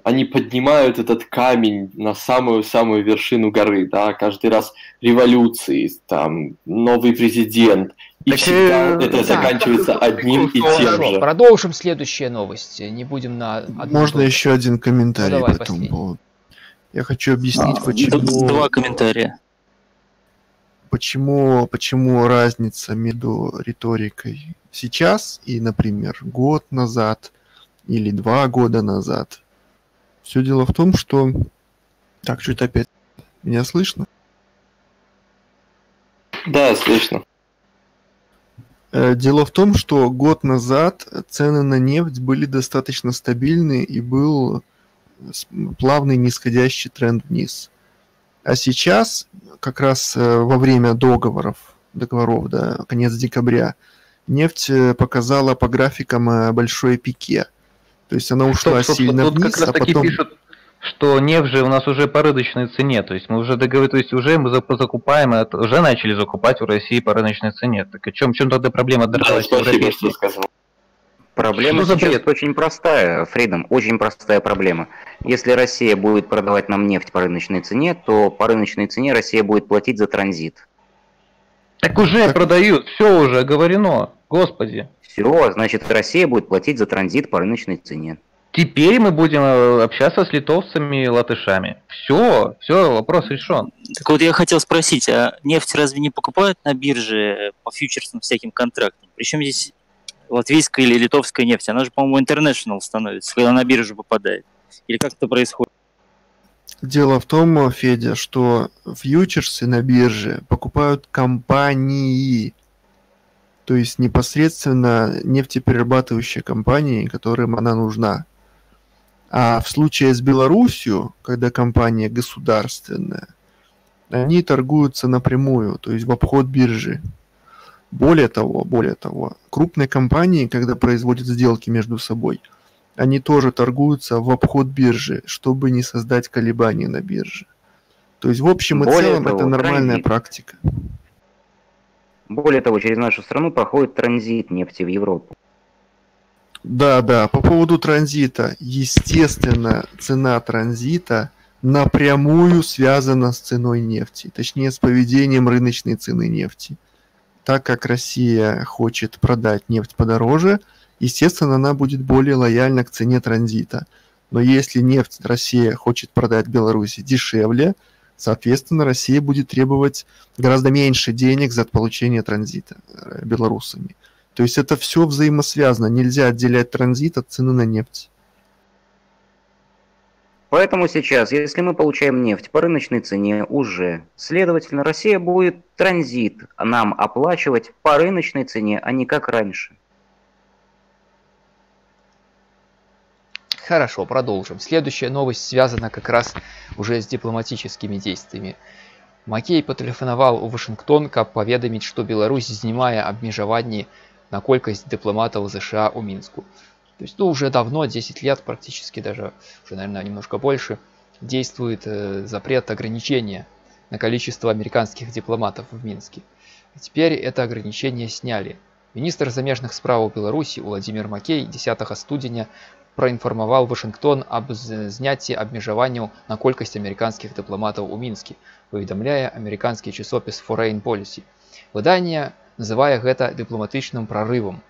[SPEAKER 3] они поднимают этот камень на самую-самую вершину горы, да, каждый раз революции, там, новый президент, и
[SPEAKER 6] Так,
[SPEAKER 3] всегда это
[SPEAKER 6] да.
[SPEAKER 3] заканчивается одним и тем
[SPEAKER 1] Хорошо,
[SPEAKER 3] же.
[SPEAKER 1] продолжим следующие новости. Не будем на одну
[SPEAKER 7] Можно
[SPEAKER 1] долго.
[SPEAKER 7] еще один комментарий
[SPEAKER 1] Ну, давай,
[SPEAKER 7] по этому
[SPEAKER 1] последний.
[SPEAKER 7] поводу? Я хочу объяснить,
[SPEAKER 5] Два
[SPEAKER 7] почему,
[SPEAKER 5] комментария.
[SPEAKER 7] почему разница между риторикой сейчас и, например, год назад или 2 года назад. Все дело в том, что... Так, что-то опять... Меня слышно?
[SPEAKER 3] Да, слышно.
[SPEAKER 7] Дело в том, что год назад цены на нефть были достаточно стабильны и был плавный нисходящий тренд вниз. А сейчас, как раз во время договоров, да, конец декабря, нефть показала по графикам большое пике. То есть она ушла сильно
[SPEAKER 6] тут
[SPEAKER 7] вниз,
[SPEAKER 6] как раз
[SPEAKER 7] а
[SPEAKER 6] таки
[SPEAKER 7] потом...
[SPEAKER 6] пишут, что нефть же у нас уже по рыночной цене, то есть мы уже договорились, то есть уже мы закупаем, уже начали закупать в России по рыночной цене. Так о чем тогда проблема
[SPEAKER 3] Да,
[SPEAKER 6] дорожать
[SPEAKER 3] спасибо,
[SPEAKER 6] европейские?
[SPEAKER 3] что сказал.
[SPEAKER 4] Проблема
[SPEAKER 6] Что за
[SPEAKER 4] сейчас
[SPEAKER 6] бред?
[SPEAKER 4] очень простая, Фридом, очень простая проблема. Если Россия будет продавать нам нефть по рыночной цене, то по рыночной цене Россия будет платить за транзит.
[SPEAKER 6] Так уже продают, все уже оговорено, господи.
[SPEAKER 4] Все, значит, Россия будет платить за транзит по рыночной цене.
[SPEAKER 6] Теперь мы будем общаться с литовцами и латышами. Все, вопрос решен.
[SPEAKER 5] Так вот я хотел спросить, а нефть разве не покупают на бирже по фьючерсным всяким контрактам? Причем здесь латвийская или литовская нефть? Она же, по-моему, international становится, когда на биржу попадает. Или как это происходит?
[SPEAKER 7] Дело в том, Федя, что фьючерсы на бирже покупают компании, то есть непосредственно нефтеперерабатывающие компании, которым она нужна. А в случае с Беларусью, когда компания государственная, они торгуются напрямую, то есть в обход биржи. Более того, крупные компании, когда производят сделки между собой, они тоже торгуются в обход биржи, чтобы не создать колебания на бирже. То есть в общем и
[SPEAKER 4] Более
[SPEAKER 7] целом
[SPEAKER 4] того,
[SPEAKER 7] это нормальная
[SPEAKER 4] транзит.
[SPEAKER 7] практика.
[SPEAKER 4] Более того, через нашу страну проходит транзит нефти в Европу.
[SPEAKER 7] Да, по поводу транзита. Естественно, цена транзита напрямую связана с ценой нефти, точнее с поведением рыночной цены нефти. Так как Россия хочет продать нефть подороже, естественно, она будет более лояльна к цене транзита. Но если нефть Россия хочет продать Беларуси дешевле, соответственно, Россия будет требовать гораздо меньше денег за получение транзита белорусами. То есть это все взаимосвязано. Нельзя отделять транзит от цены на нефть.
[SPEAKER 4] Поэтому сейчас, если мы получаем нефть по рыночной цене уже, следовательно, Россия будет транзит нам оплачивать по рыночной цене, а не как раньше.
[SPEAKER 1] Хорошо, продолжим. Следующая новость связана как раз уже с дипломатическими действиями. Макей патэлефанаваў у Вашингтон, каб паведаміць, што Беларусь знімае абмежаванні на колькость дипломатов США у Минску. То есть, уже давно, 10 лет практически, даже уже, наверное, немножко больше, действует запрет ограничения на количество американских дипломатов в Минске. И теперь это ограничение сняли. Министр замежных справ Беларуси Владимир Макей 10 студзеня проінфармаваў Вашингтон аб зняцці абмежаванняў на колькасць амерыканскіх дыпламатаў у Мінскі, паведамляе амерыканскі часопіс Foreign Policy. Выданне называе гэта дыпламатычным прарывам.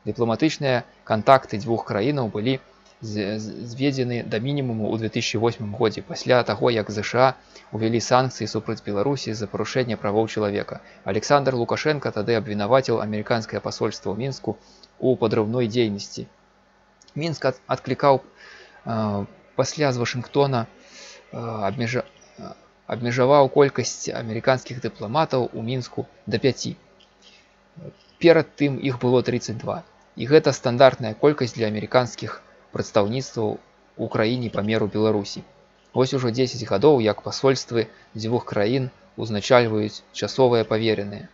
[SPEAKER 1] Дыпламатычныя кантакты дзвюх краінаў былі зведзены да мінімуму ў 2008 годзе, пасля таго, як ЗША увялі санкцыі супраць Беларусі за парушэнне правоў чалавека. Александр Лукашенко тады абвінаваціў амерыканскае пасольства ў Мінску у падрыўной дзейнасці. Мінск адклікаў пасля з Вашингтона абмежаваў колькасць амерыканскіх дыпламатаў у Мінску да 5. Перад тым іх было 32. І гэта стандартная колькасць для амерыканскіх прадстаўніцтваў у краіне па меру Беларусі. Вось ужо 10 гадоў, як пасольствы дзвюх краін узначальваюць часовыя павереныя.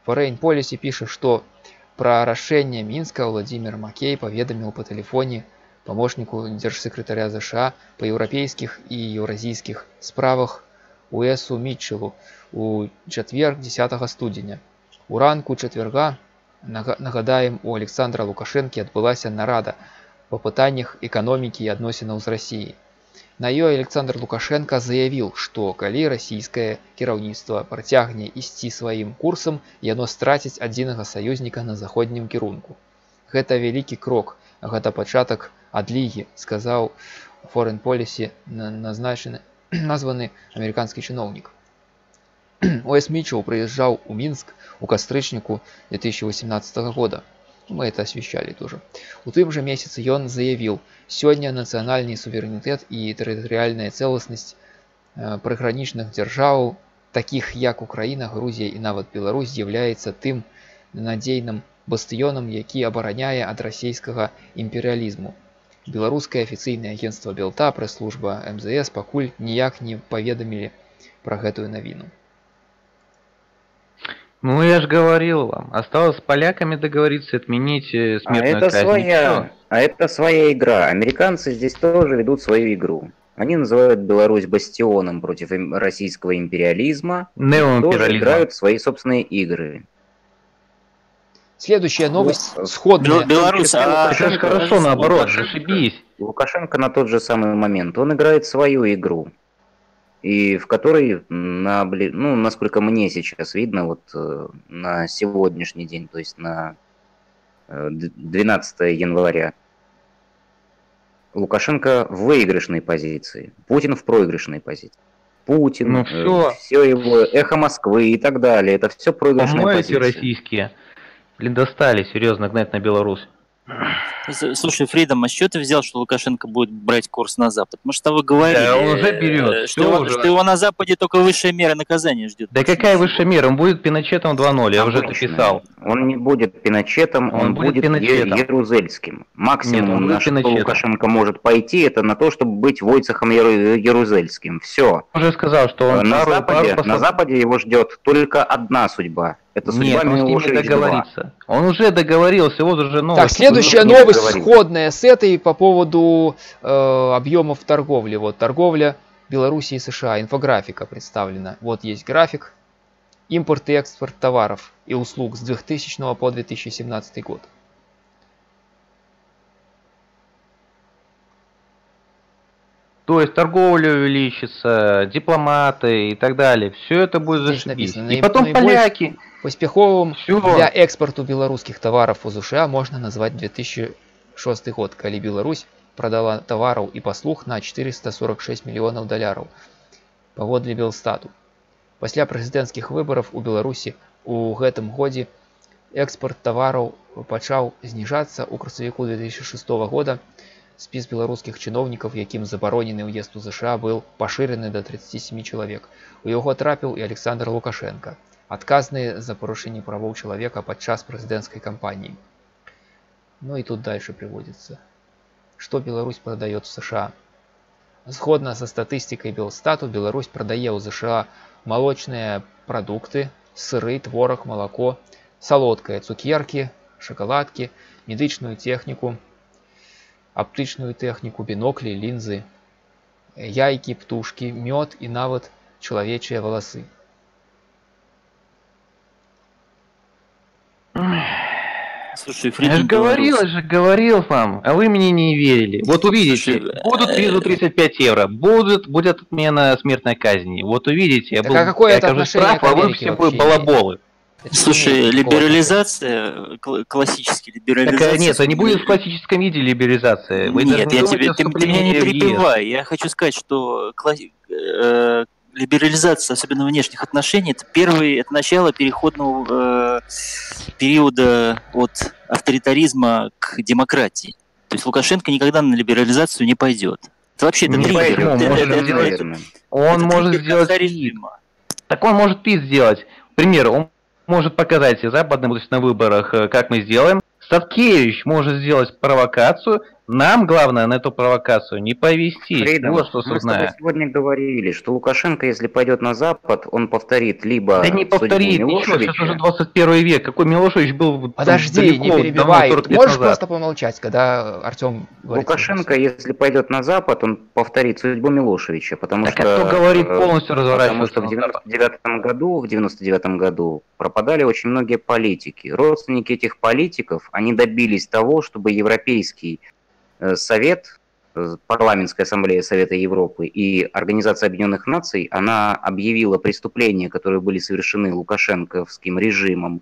[SPEAKER 1] Foreign Policy піша, што пра рашэнне Мінска Владимир Макей паведаміў па тэлефоне памочніку дзяржсекретаря ЗША па еўрапейскіх і еўразійскіх справах Уэсу Мітчелу у чацвер 10 студзеня. У ранку чацвярга, нагадаем, у Александра Лукашэнкі адбылася нарада па пытаннях эканомікі і адносінаў з Расіяй. На ёй Александр Лукашенко заявіў, што калі расійскае кіраўніцтва працягне ісці сваім курсам, яно страціць адзінага саюзніка на заходнім кірунку. Гэта вялікі крок, гэта пачатак адлігі, сказаў Foreign Policy названы амерыканскі чыноўнік. О.С. Митчелл прыязджаў у Мінск у кастрычніку 2018 года. Мы это освещали тоже. У тым жа месяцы ён заявіў: «Сёння нацыянальны суверэнітэт і тэрытарыяльная цэласнасць прыгранічных дзяржаў, такіх як Украіна, Грузія і нават Беларусь, з'яўляецца тым надзейным бастыёнам, які абараняе ад расійскага імперыялізму». Беларускае афіцыйнае агенцтва Белта, прэс-служба МЗС пакуль ніяк не паведамілі пра гэтую навіну.
[SPEAKER 6] Ну, я же говорил вам, осталось с поляками договориться, отменить смертную казнь.
[SPEAKER 4] Это своя игра. Американцы здесь тоже ведут свою игру. Они называют Беларусь бастионом против российского империализма. Тоже играют свои собственные игры.
[SPEAKER 1] Следующая новость сходная.
[SPEAKER 5] Беларусь,
[SPEAKER 6] это хорошо, наоборот, зашибись.
[SPEAKER 4] Лукашенко на тот же самый момент, он играет свою игру. И в которой, насколько мне сейчас видно, вот на сегодняшний день, то есть на 12 января, Лукашенко в выигрышной позиции, Путин в проигрышной позиции. Путин, все его эхо Москвы и так далее, это все проигрышные позиции.
[SPEAKER 6] Российские, блин, достали серьезно гнать на Беларусь.
[SPEAKER 5] Слушай, Фридом, а с чего ты взял, что Лукашенко будет брать курс на Запад? Мы же того говорили,
[SPEAKER 6] да, он уже берет,
[SPEAKER 5] что его на Западе только высшая мера наказания ждет.
[SPEAKER 6] Да какая высшая мера? Он будет Пиночетом 2.0, я уже это писал.
[SPEAKER 4] Он не будет Пиночетом, он будет Ярузельским. Максимум, на что Лукашенко может пойти, это на то, чтобы быть Войцехом Ярузельским. Все.
[SPEAKER 6] Он уже сказал, что он
[SPEAKER 4] на Западе его ждет только одна судьба. Это судьба
[SPEAKER 6] Милошевича. Он уже договорился, вот уже новость.
[SPEAKER 1] Так, следующая новость сходная с этой по поводу объемов торговли. Вот торговля Беларуси и США. Инфографика представлена. Вот есть график. Импорт и экспорт товаров и услуг с 2000 по 2017 год.
[SPEAKER 6] То есть торговля увеличится, дипломаты и так далее. Все это будет зашибись. И потом поляки.
[SPEAKER 1] Поспеховым для экспорту белорусских товаров у США можно назвать 2006 год, когда Беларусь продала товаров и послуг на 446 миллионов долларов. Паводле Белстату. После президентских выборов у Беларуси у гэтым годзе экспорт товаров пачаў снижаться у красавіку 2006 года. Спіс беларускіх чыноўнікаў, якім забаронены ўезд у США, был пашыраны до 37 человек. У яго трапіў і Александр Лукашенко, адказны за парушэнне правоў чалавека падчас прэзідэнцкай кампаніі. Ну и тут дальше приводится. Что Беларусь продает в США? Сходно со статистикой Белстату, Беларусь продае ў США молочные продукты, сыры, творог, молоко, солодкое, цукерки, шоколадки, медычную технику, аптычную тэхніку, біноклі, лінзы, яйкі, птушкі, мёд і нават чалавечыя валасы.
[SPEAKER 5] Слушай,
[SPEAKER 6] я же говорил вам, а вы мне не верили. Вот увидите, будут визу 35 евро, будет отмена смертной казни. Вот увидите, я
[SPEAKER 1] какое это отношение к Америке?
[SPEAKER 6] А вы все балаболы.
[SPEAKER 5] Слушай, либерализация, классический либерализация...
[SPEAKER 6] Так, нет, не будет в классическом виде либерализации.
[SPEAKER 5] Нет, ты меня не перебивай. Я хочу сказать, что либерализация, особенно внешних отношений, это начало переходного периода от авторитаризма к демократии. То есть Лукашенко никогда на либерализацию не пойдет. Это вообще это
[SPEAKER 6] триггер. Он может сделать пиз. Так он может пиз сделать. К примеру, он может показать западным на выборах, как мы сделаем. Статкевич может сделать провокацию. Нам главное на эту провокацию не повести.
[SPEAKER 4] Фридом, вот что мы с тобой сегодня говорили, что Лукашенко, если пойдет на Запад, он повторит либо...
[SPEAKER 6] Да не повторит, ничего, сейчас уже 21 век. Какой Милошевич был...
[SPEAKER 1] Подожди, не перебивай. Можешь просто помолчать, когда Артем говорит.
[SPEAKER 4] Лукашенко, если пойдет на Запад, он повторит судьбу Милошевича, потому
[SPEAKER 6] так,
[SPEAKER 4] что...
[SPEAKER 6] кто говорит полностью разворачиваться?
[SPEAKER 4] Потому что в 99 году пропадали очень многие политики. Родственники этих политиков, они добились того, чтобы Европейский Совет Парламентская ассамблея Совета Европы и Организация Объединенных Наций, она объявила преступления, которые были совершены лукашенковским режимом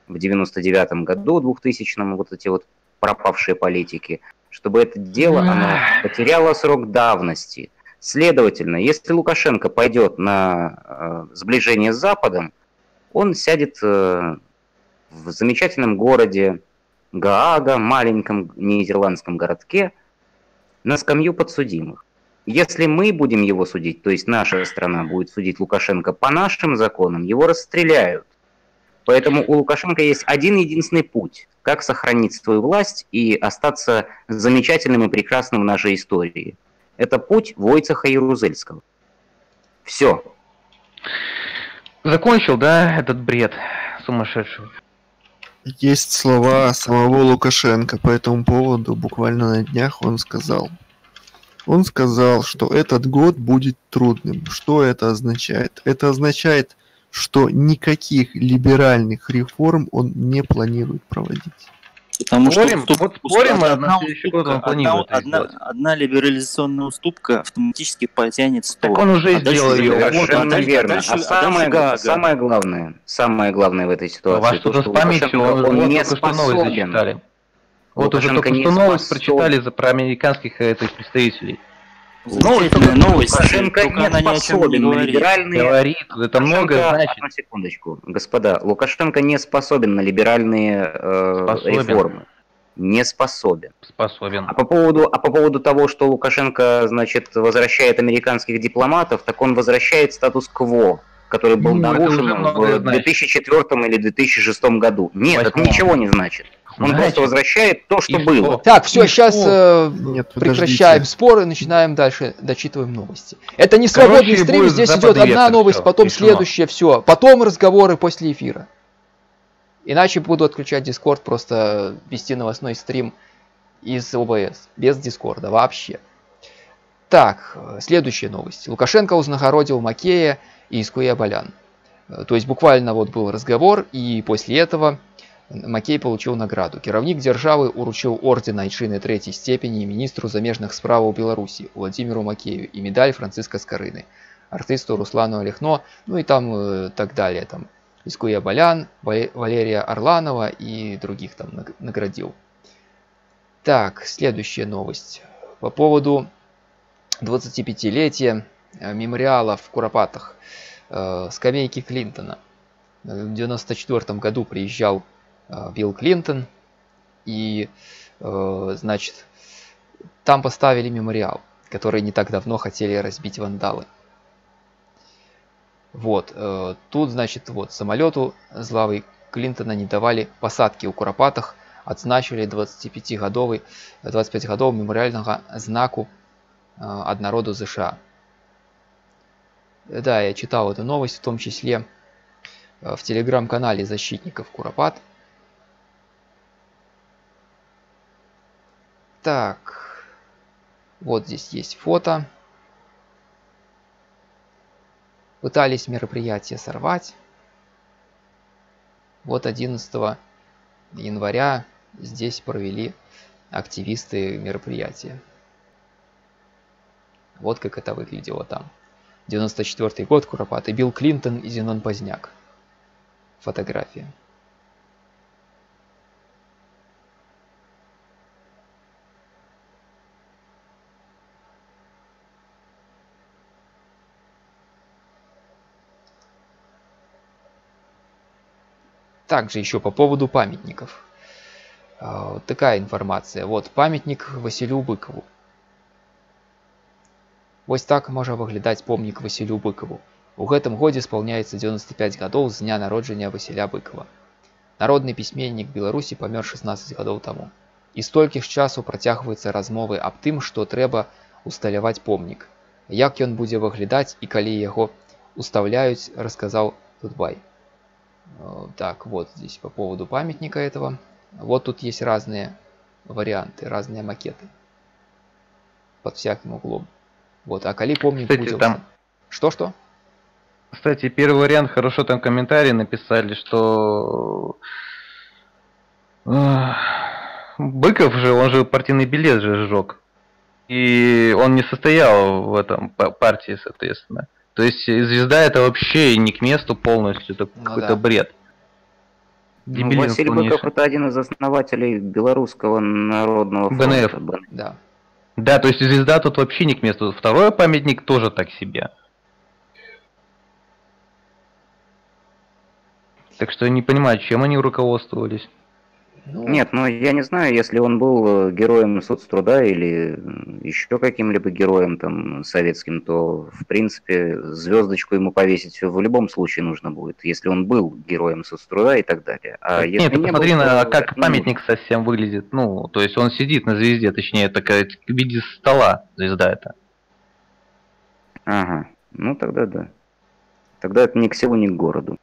[SPEAKER 4] в 99 году, 2000-м, вот эти вот пропавшие политики, чтобы это дело, оно потеряло срок давности. Следовательно, если Лукашенко пойдет на сближение с Западом, он сядет в замечательном городе Гаага, маленьком нидерландском городке, на скамью подсудимых. Если мы будем его судить, то есть наша страна будет судить Лукашенко по нашим законам, его расстреляют. Поэтому у Лукашенко есть один единственный путь, как сохранить свою власть и остаться замечательным и прекрасным в нашей истории. Это путь Войцеха Ярузельского. Все.
[SPEAKER 6] Закончил, да, этот бред сумасшедший?
[SPEAKER 7] Есть слова самого Лукашенко по этому поводу. Буквально на днях он сказал. Он сказал, что этот год будет трудным. Что это означает? Это означает, что никаких либеральных реформ он не планирует проводить.
[SPEAKER 5] Потому
[SPEAKER 6] Спорим,
[SPEAKER 5] что
[SPEAKER 6] вот спорим, а на следующий год он планирует это сделать.
[SPEAKER 5] одна либерализационная уступка автоматически потянет 100.
[SPEAKER 6] Так он уже
[SPEAKER 5] А дальше
[SPEAKER 6] сделал ее.
[SPEAKER 5] дальше-
[SPEAKER 6] Вот
[SPEAKER 4] Совершенно
[SPEAKER 5] дальше-
[SPEAKER 4] верно.
[SPEAKER 5] дальше-
[SPEAKER 4] А
[SPEAKER 5] дальше Гаага.
[SPEAKER 4] самое главное в этой
[SPEAKER 6] У
[SPEAKER 4] ситуации,
[SPEAKER 6] вас что-то с памятью,
[SPEAKER 4] он не
[SPEAKER 6] только что новость
[SPEAKER 4] способен.
[SPEAKER 6] зачитали. Вот уже
[SPEAKER 4] Лукашенко
[SPEAKER 6] только
[SPEAKER 4] не
[SPEAKER 6] что новость
[SPEAKER 4] способен.
[SPEAKER 6] прочитали за про американских этих представителей.
[SPEAKER 5] Замечательная новость,
[SPEAKER 4] Лукашенко
[SPEAKER 5] только
[SPEAKER 4] не
[SPEAKER 5] она ни о чем не
[SPEAKER 4] способен на
[SPEAKER 5] говорит.
[SPEAKER 4] либеральные...
[SPEAKER 6] Говорит, это многое
[SPEAKER 4] Лукашенко-
[SPEAKER 6] значит.
[SPEAKER 4] Одну секундочку, господа. Лукашенко не способен на либеральные
[SPEAKER 6] Способен.
[SPEAKER 4] реформы. Не способен.
[SPEAKER 6] Способен.
[SPEAKER 4] А по поводу того, что Лукашенко, значит, возвращает американских дипломатов, так он возвращает статус-кво, который был
[SPEAKER 6] Ну, это
[SPEAKER 4] нарушен
[SPEAKER 6] уже многое
[SPEAKER 4] в
[SPEAKER 6] значит.
[SPEAKER 4] 2004 или 2006 году. Нет, это
[SPEAKER 6] Восьмом.
[SPEAKER 4] ничего не значит. Он
[SPEAKER 6] Значит.
[SPEAKER 4] просто возвращает то, что
[SPEAKER 6] И
[SPEAKER 4] было.
[SPEAKER 6] что?
[SPEAKER 1] Так, все,
[SPEAKER 6] И
[SPEAKER 1] сейчас
[SPEAKER 6] что?
[SPEAKER 7] Нет,
[SPEAKER 1] прекращаем
[SPEAKER 7] подождите.
[SPEAKER 1] споры, начинаем дальше, дочитываем новости. Это не
[SPEAKER 6] Короче,
[SPEAKER 1] свободный стрим,
[SPEAKER 6] будет
[SPEAKER 1] здесь
[SPEAKER 6] западный
[SPEAKER 1] идет одна
[SPEAKER 6] вектор,
[SPEAKER 1] новость,
[SPEAKER 6] всё,
[SPEAKER 1] потом
[SPEAKER 6] решено.
[SPEAKER 1] следующая, все. Потом разговоры после эфира. Иначе буду отключать Discord, просто вести новостной стрим из ОБС, без Дискорда вообще. Так, следующая новость. Лукашенко узнагородил Макея и Искуя Балян. То есть буквально вот был разговор, и после этого Макей получил награду. Кіраўнік дзяржавы уручыў орден айчыны трэцяй степені міністру замежных справаў Беларусі Владимиру Макею и медаль Франциска Скарыны, артисту Руслану Олехно, ну и там так далее. Там Искуя Балян, Валерия Орланова и других там наградил. Так, следующая новость. По поводу 25-летия мемориала в Куропатах, скамейки Клинтона. В 1994 году приезжал Билл Клинтон, и, значит, там поставили мемориал, который не так давно хотели разбить вандалы. Вот, тут, значит, вот самолету славы Клинтона не давали посадки у Куропатах, отзначили 25-гадовым мемориального знаку от народу США. Да, я читал эту новость, в том числе в телеграм-канале защитников Куропат. Так, вот здесь есть фото. Пытались мероприятие сорвать. Вот 11 января здесь провели активисты мероприятия. Вот как это выглядело там. 94 год, Куропаты, Билл Клинтон и Зенон Поздняк. Фотография. Также еще по поводу памятников. Вот такая информация. Вот памятник Василию Быкову. Вось так можа выглядаць помнік Василю Быкову. У гэтым годзе спаўняецца 95 гадоў з дня народжання Василя Быкова. Народны пісьменнік Беларусі памёр 16 гадоў таму. І столькі ж часу працягваюцца размовы аб тым, што трэба усталяваць помнік. Як ён будзе выглядаць і калі яго устаўляюць, расказаў Тутбай. Так, вот здесь по поводу памятника этого. Вот тут есть разные варианты, разные макеты. Под всяким углом. Вот, а коли помню,
[SPEAKER 6] Кстати, там...
[SPEAKER 1] Что?
[SPEAKER 6] Кстати, первый вариант, хорошо там комментарии написали, что Быков же, он же партийный билет же сжег. И он не состоял в этом партии, соответственно. То есть звезда это вообще не к месту полностью, это
[SPEAKER 1] Ну
[SPEAKER 6] какой-то
[SPEAKER 1] да.
[SPEAKER 6] бред.
[SPEAKER 4] Ну,
[SPEAKER 6] Дебилизм
[SPEAKER 4] Василий
[SPEAKER 6] полнейший.
[SPEAKER 4] Быков это один из основателей Белорусского народного фронта.
[SPEAKER 6] БНФ.
[SPEAKER 1] Да.
[SPEAKER 6] Да, то есть звезда тут вообще не к месту. Второй памятник тоже так себе. Так что я не понимаю, чем они руководствовались.
[SPEAKER 1] Ну,
[SPEAKER 4] Нет, ну я не знаю, если он был героем соцтруда или еще каким-либо героем там советским, то в принципе звездочку ему повесить в любом случае нужно будет, если он был героем соцтруда и так далее. А
[SPEAKER 6] Так
[SPEAKER 4] если
[SPEAKER 6] нет, ты
[SPEAKER 4] не
[SPEAKER 6] посмотри,
[SPEAKER 4] был,
[SPEAKER 6] на
[SPEAKER 4] то
[SPEAKER 6] как
[SPEAKER 4] это не
[SPEAKER 6] памятник совсем выглядит. Ну, то есть он сидит на звезде, точнее, такая в виде стола звезда это.
[SPEAKER 4] нужно. Ага, ну тогда да. Тогда это ни к селу, ни к городу.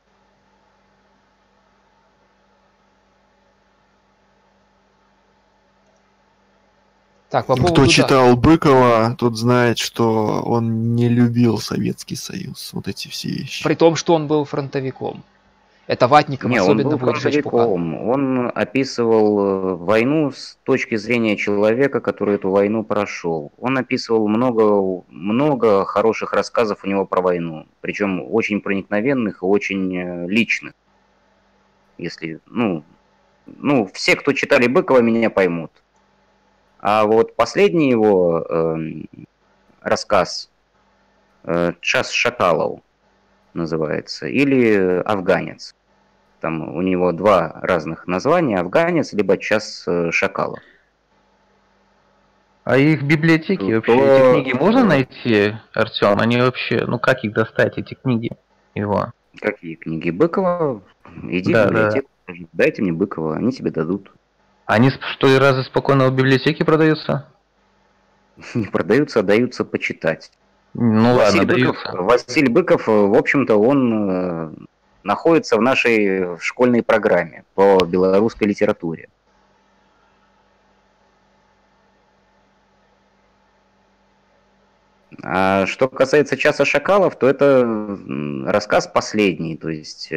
[SPEAKER 1] так, по поводу...
[SPEAKER 7] Кто
[SPEAKER 1] да.
[SPEAKER 7] читал Быкова, тот знает, что он не любил Советский Союз. Вот эти все вещи.
[SPEAKER 1] При том, что он был фронтовиком. Это ватникам
[SPEAKER 4] Не, он
[SPEAKER 1] особенно
[SPEAKER 4] был
[SPEAKER 1] будет жечь пуха.
[SPEAKER 4] фронтовиком. Он описывал войну с точки зрения человека, который эту войну прошел. Он описывал много хороших рассказов у него про войну, причем очень проникновенных и очень личных. Если, все, кто читали Быкова, меня поймут. А вот последний его рассказ «Час шакалов» называется, или «Афганец». Там у него два разных названия: «Афганец» либо «Час шакалов».
[SPEAKER 6] А их библиотеки вообще, эти книги можно найти, Артем? Они вообще, ну как их достать, эти книги его?
[SPEAKER 4] Какие книги? Быкова? Иди
[SPEAKER 6] Да,
[SPEAKER 4] в библиотеку, дайте мне Быкова, они тебе дадут.
[SPEAKER 6] Они что, и разве спокойно в библиотеке продаются?
[SPEAKER 4] Не продаются, а даются почитать.
[SPEAKER 6] Ну ладно, даются.
[SPEAKER 4] Василий Быков, в общем-то, он находится в нашей школьной программе по белорусской литературе. А что касается «Часа шакалов», то это рассказ последний, то есть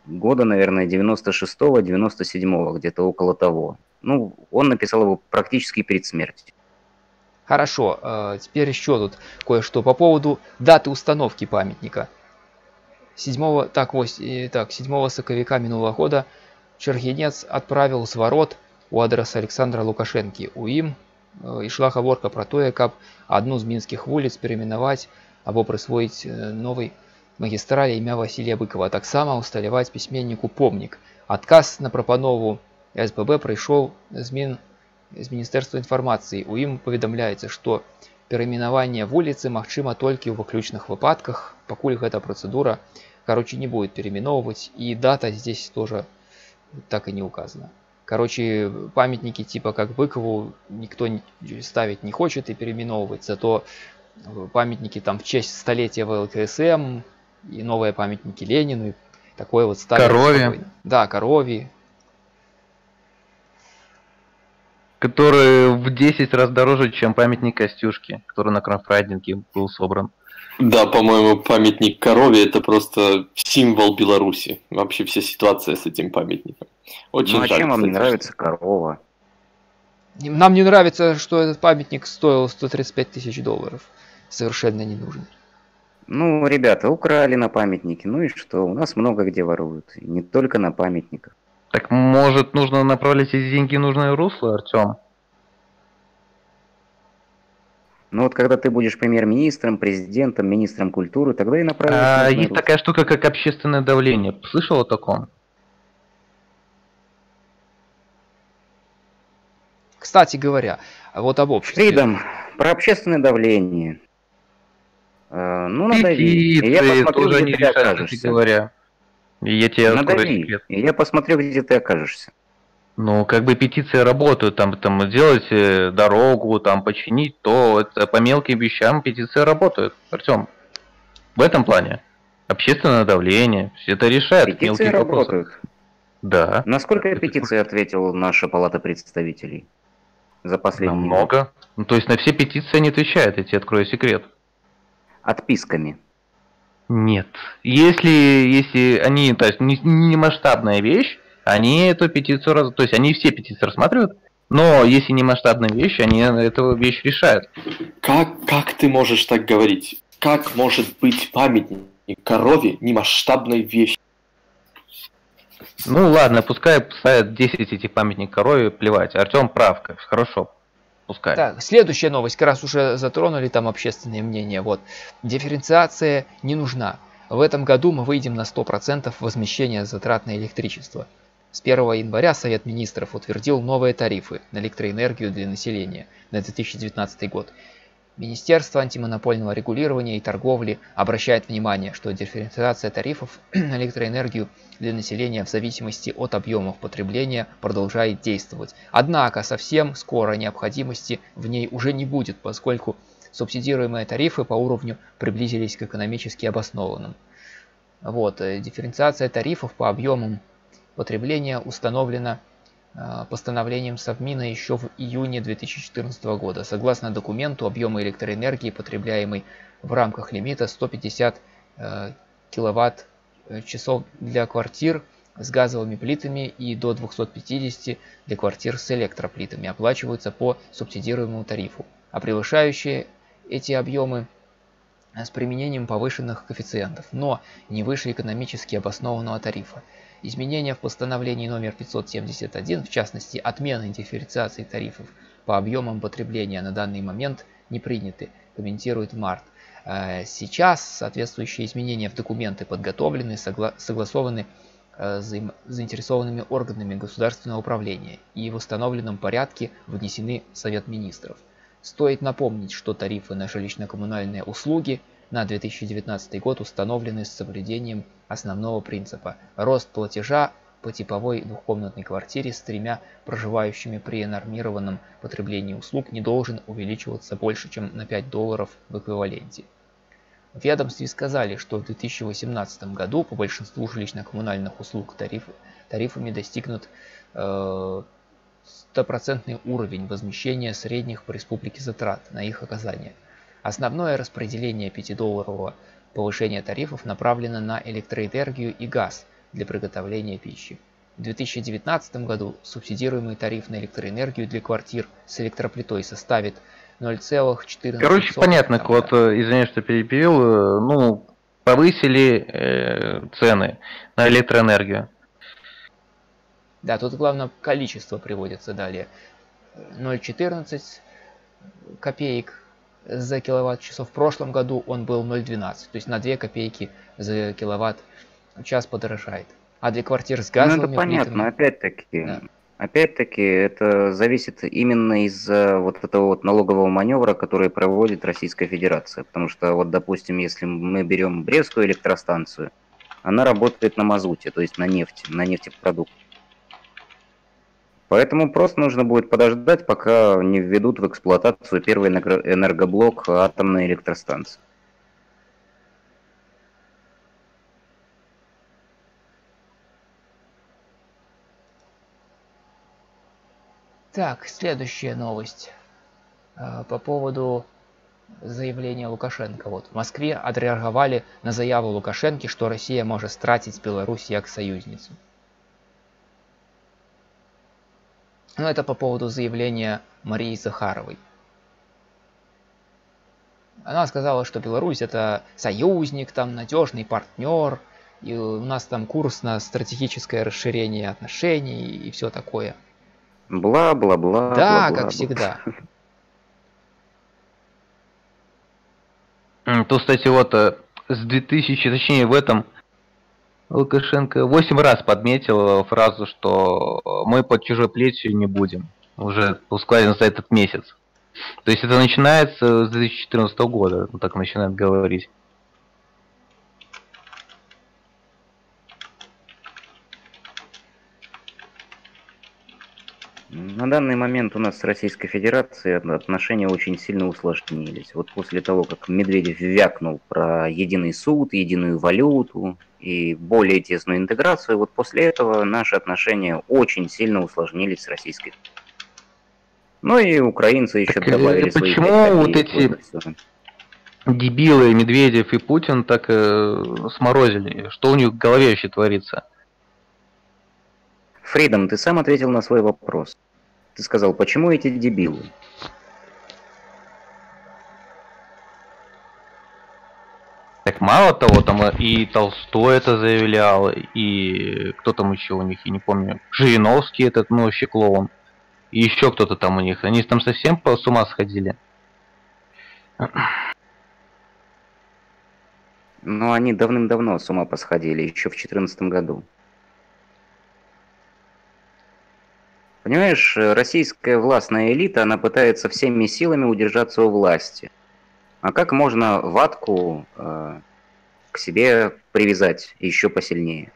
[SPEAKER 4] года, наверное, 96-го, 97-го, где-то около того. Ну, он написал его практически перед смертью.
[SPEAKER 1] Хорошо, теперь еще тут кое-что по поводу даты установки памятника. 7 соковика минулого года Чергенец отправил зворот у адреса Александра Лукашэнкі. У ім ішла гаворка пра тое, каб адну з мінскіх вуліц перайменаваць або прысвоіць новай магістралі імя Васілія Быкова, таксама усталяваць пісьменніку помнік. Адказ на прапанову СББ прыйшоў з Міністэрства інфармацыі. У ім паведамляецца, што перайменаванне вуліцы магчыма толькі ў выключных выпадках, пакуль гэта працэдура, не будет переименовывать, и дата здесь тоже так и не указана. Памятники типа как Быкову никто ставить не хочет и переименовывать, зато памятники там в честь столетия ВЛКСМ и новые памятники Ленину, и такое вот ставят.
[SPEAKER 6] Корове.
[SPEAKER 1] Да, Корове.
[SPEAKER 6] Который в 10 раз дороже, чем памятник Костюшке, который на Кронфрайдинге был собран.
[SPEAKER 3] Да, по-моему, памятник корове — это просто символ Беларуси. Вообще вся ситуация с этим памятником. Очень
[SPEAKER 4] а
[SPEAKER 3] жаль,
[SPEAKER 4] чем вам не
[SPEAKER 3] кстати,
[SPEAKER 4] нравится корова?
[SPEAKER 1] Нам не нравится, что этот памятник стоил $135 000. Совершенно не нужен.
[SPEAKER 4] Ну, ребята, украли на памятнике. Ну и что? У нас много где воруют. И не только на памятниках.
[SPEAKER 6] Так может нужно направлять эти деньги в нужное русло, Артем?
[SPEAKER 4] Ну вот когда ты будешь премьер-министром, президентом, министром культуры, тогда и направишь.
[SPEAKER 6] Есть
[SPEAKER 4] русло.
[SPEAKER 6] такая штука, как общественное давление. Слышал о таком?
[SPEAKER 1] Кстати говоря, вот об обществе.
[SPEAKER 4] Фридом, про общественное давление. Ну, надави.
[SPEAKER 6] Петиции
[SPEAKER 4] И я посмотрю,
[SPEAKER 6] тоже
[SPEAKER 4] где
[SPEAKER 6] не
[SPEAKER 4] ты
[SPEAKER 6] решают, кстати
[SPEAKER 4] окажешься.
[SPEAKER 6] говоря. И я тебе открою
[SPEAKER 4] Надави.
[SPEAKER 6] секрет.
[SPEAKER 4] И я посмотрю, где ты окажешься.
[SPEAKER 6] Ну, как бы петиции работают, там сделать дорогу, там починить, то это по мелким вещам петиции работают. Артем, в этом плане общественное давление, все это решает.
[SPEAKER 4] Петиции
[SPEAKER 6] мелкие вопросы.
[SPEAKER 4] работают.
[SPEAKER 6] Да.
[SPEAKER 4] На сколько петиций ответила наша палата представителей за последний год?
[SPEAKER 6] Много. Ну, то есть на все петиции они отвечают, я тебе открою секрет.
[SPEAKER 4] Отписками.
[SPEAKER 6] Нет. Если они, то есть не масштабная вещь, они эту петицию, то есть они все петиции рассматривают, Но если не масштабные вещи, они эту вещь решают.
[SPEAKER 3] Как ты можешь так говорить? Как может быть памятник корове не масштабной вещью?
[SPEAKER 6] Ну ладно, пускай ставят 10 этих памятников корове, плевать. Артем прав, хорошо, пускай.
[SPEAKER 1] Так, следующая новость, как раз уже затронули там общественное мнение. Вот, дифференциация не нужна. В этом году мы выйдем на 100% возмещения затрат на электричество. С 1 января Совет Министров утвердил новые тарифы на электроэнергию для населения на 2019 год. Министерство антимонопольного регулирования и торговли обращает внимание, что дифференциация тарифов на электроэнергию для населения в зависимости от объемов потребления продолжает действовать. Однако совсем скоро необходимости в ней уже не будет, поскольку субсидируемые тарифы по уровню приблизились к экономически обоснованным. Вот, дифференциация тарифов по объемам потребления установлена постановлением Совмина еще в июне 2014 года. Согласно документу, объемы электроэнергии, потребляемой в рамках лимита 150 киловатт-часов для квартир с газовыми плитами и до 250 для квартир с электроплитами, оплачиваются по субсидируемому тарифу, а превышающие эти объемы с применением повышенных коэффициентов, но не выше экономически обоснованного тарифа. Изменения в постановлении номер 571, в частности отмены дифференциации тарифов по объемам потребления, на данный момент не приняты, комментирует Март. Сейчас соответствующие изменения в документы подготовлены, согласованы с заинтересованными органами государственного управления и в установленном порядке внесены в Совет Министров. Стоит напомнить, что тарифы на жилищно-коммунальные услуги на 2019 год установлены с соблюдением основного принципа – рост платежа по типовой двухкомнатной квартире с 3 проживающими при нормированном потреблении услуг не должен увеличиваться больше, чем на $5 в эквиваленте. В ведомстве сказали, что в 2018 году по большинству жилищно-коммунальных услуг тарифами достигнут 100% уровень возмещения средних по республике затрат на их оказание. Основное распределение $5 повышения тарифов направлено на электроэнергию и газ для приготовления пищи. В 2019 году субсидируемый тариф на электроэнергию для квартир с электроплитой составит 0,14.
[SPEAKER 6] Короче, понятно, вот, извиняюсь, что перебил, ну, повысили цены на электроэнергию.
[SPEAKER 1] Да, тут главное количество приводится далее. 0,14 копеек за киловатт-часов. В прошлом году он был 0,12, то есть на 2 копейки за киловатт-час подорожает. А для квартир с газовыми
[SPEAKER 4] Ну это понятно,
[SPEAKER 1] плитами...
[SPEAKER 4] опять-таки это зависит именно из-за вот этого вот налогового маневра, который проводит Российская Федерация. Потому что вот, допустим, если мы берем Брестскую электростанцию, она работает на мазуте, то есть на нефти, на нефтепродуктах. Поэтому просто нужно будет подождать, пока не введут в эксплуатацию первый энергоблок атомной электростанции.
[SPEAKER 1] Так, следующая новость по поводу заявления Лукашенко. Вот в Москве отреагировали на заяву Лукашенко, что Россия может стратить Беларусь как союзницу. Но это по поводу заявления Марии Захаровой. Она сказала, что Беларусь это союзник, там надежный партнер, и у нас там курс на стратегическое расширение отношений и все такое.
[SPEAKER 4] Бла-бла-бла.
[SPEAKER 1] Да,
[SPEAKER 4] бла-бла-бла.
[SPEAKER 1] как всегда.
[SPEAKER 6] То, кстати, вот с 2000, точнее в этом Лукашенко 8 раз подметил фразу, что мы под чужой плетью не будем. Уже ускладен за этот месяц. То есть это начинается с 2014 года, он так начинает говорить.
[SPEAKER 4] На данный момент у нас с Российской Федерацией отношения очень сильно усложнились. Вот после того, как Медведев вякнул про единый суд, единую валюту и более тесную интеграцию, вот после этого наши отношения очень сильно усложнились с Российской Федерацией. Ну и украинцы еще
[SPEAKER 6] Так
[SPEAKER 4] добавили свои...
[SPEAKER 6] Почему вот эти дебилы Медведев и Путин так сморозили? Что у них в голове вообще творится?
[SPEAKER 4] Фридом, ты сам ответил на свой вопрос. ты сказал, почему эти дебилы?
[SPEAKER 6] Так мало того, там и Толстой это заявлял, и кто там еще у них, я не помню, Жириновский этот, ну, вообще клоун, и еще кто-то там у них, они там совсем с ума сходили.
[SPEAKER 4] Но они давным-давно с ума посходили, еще в 2014 году. Понимаешь, российская властная элита, она пытается всеми силами удержаться у власти. А как можно ватку к себе привязать еще посильнее?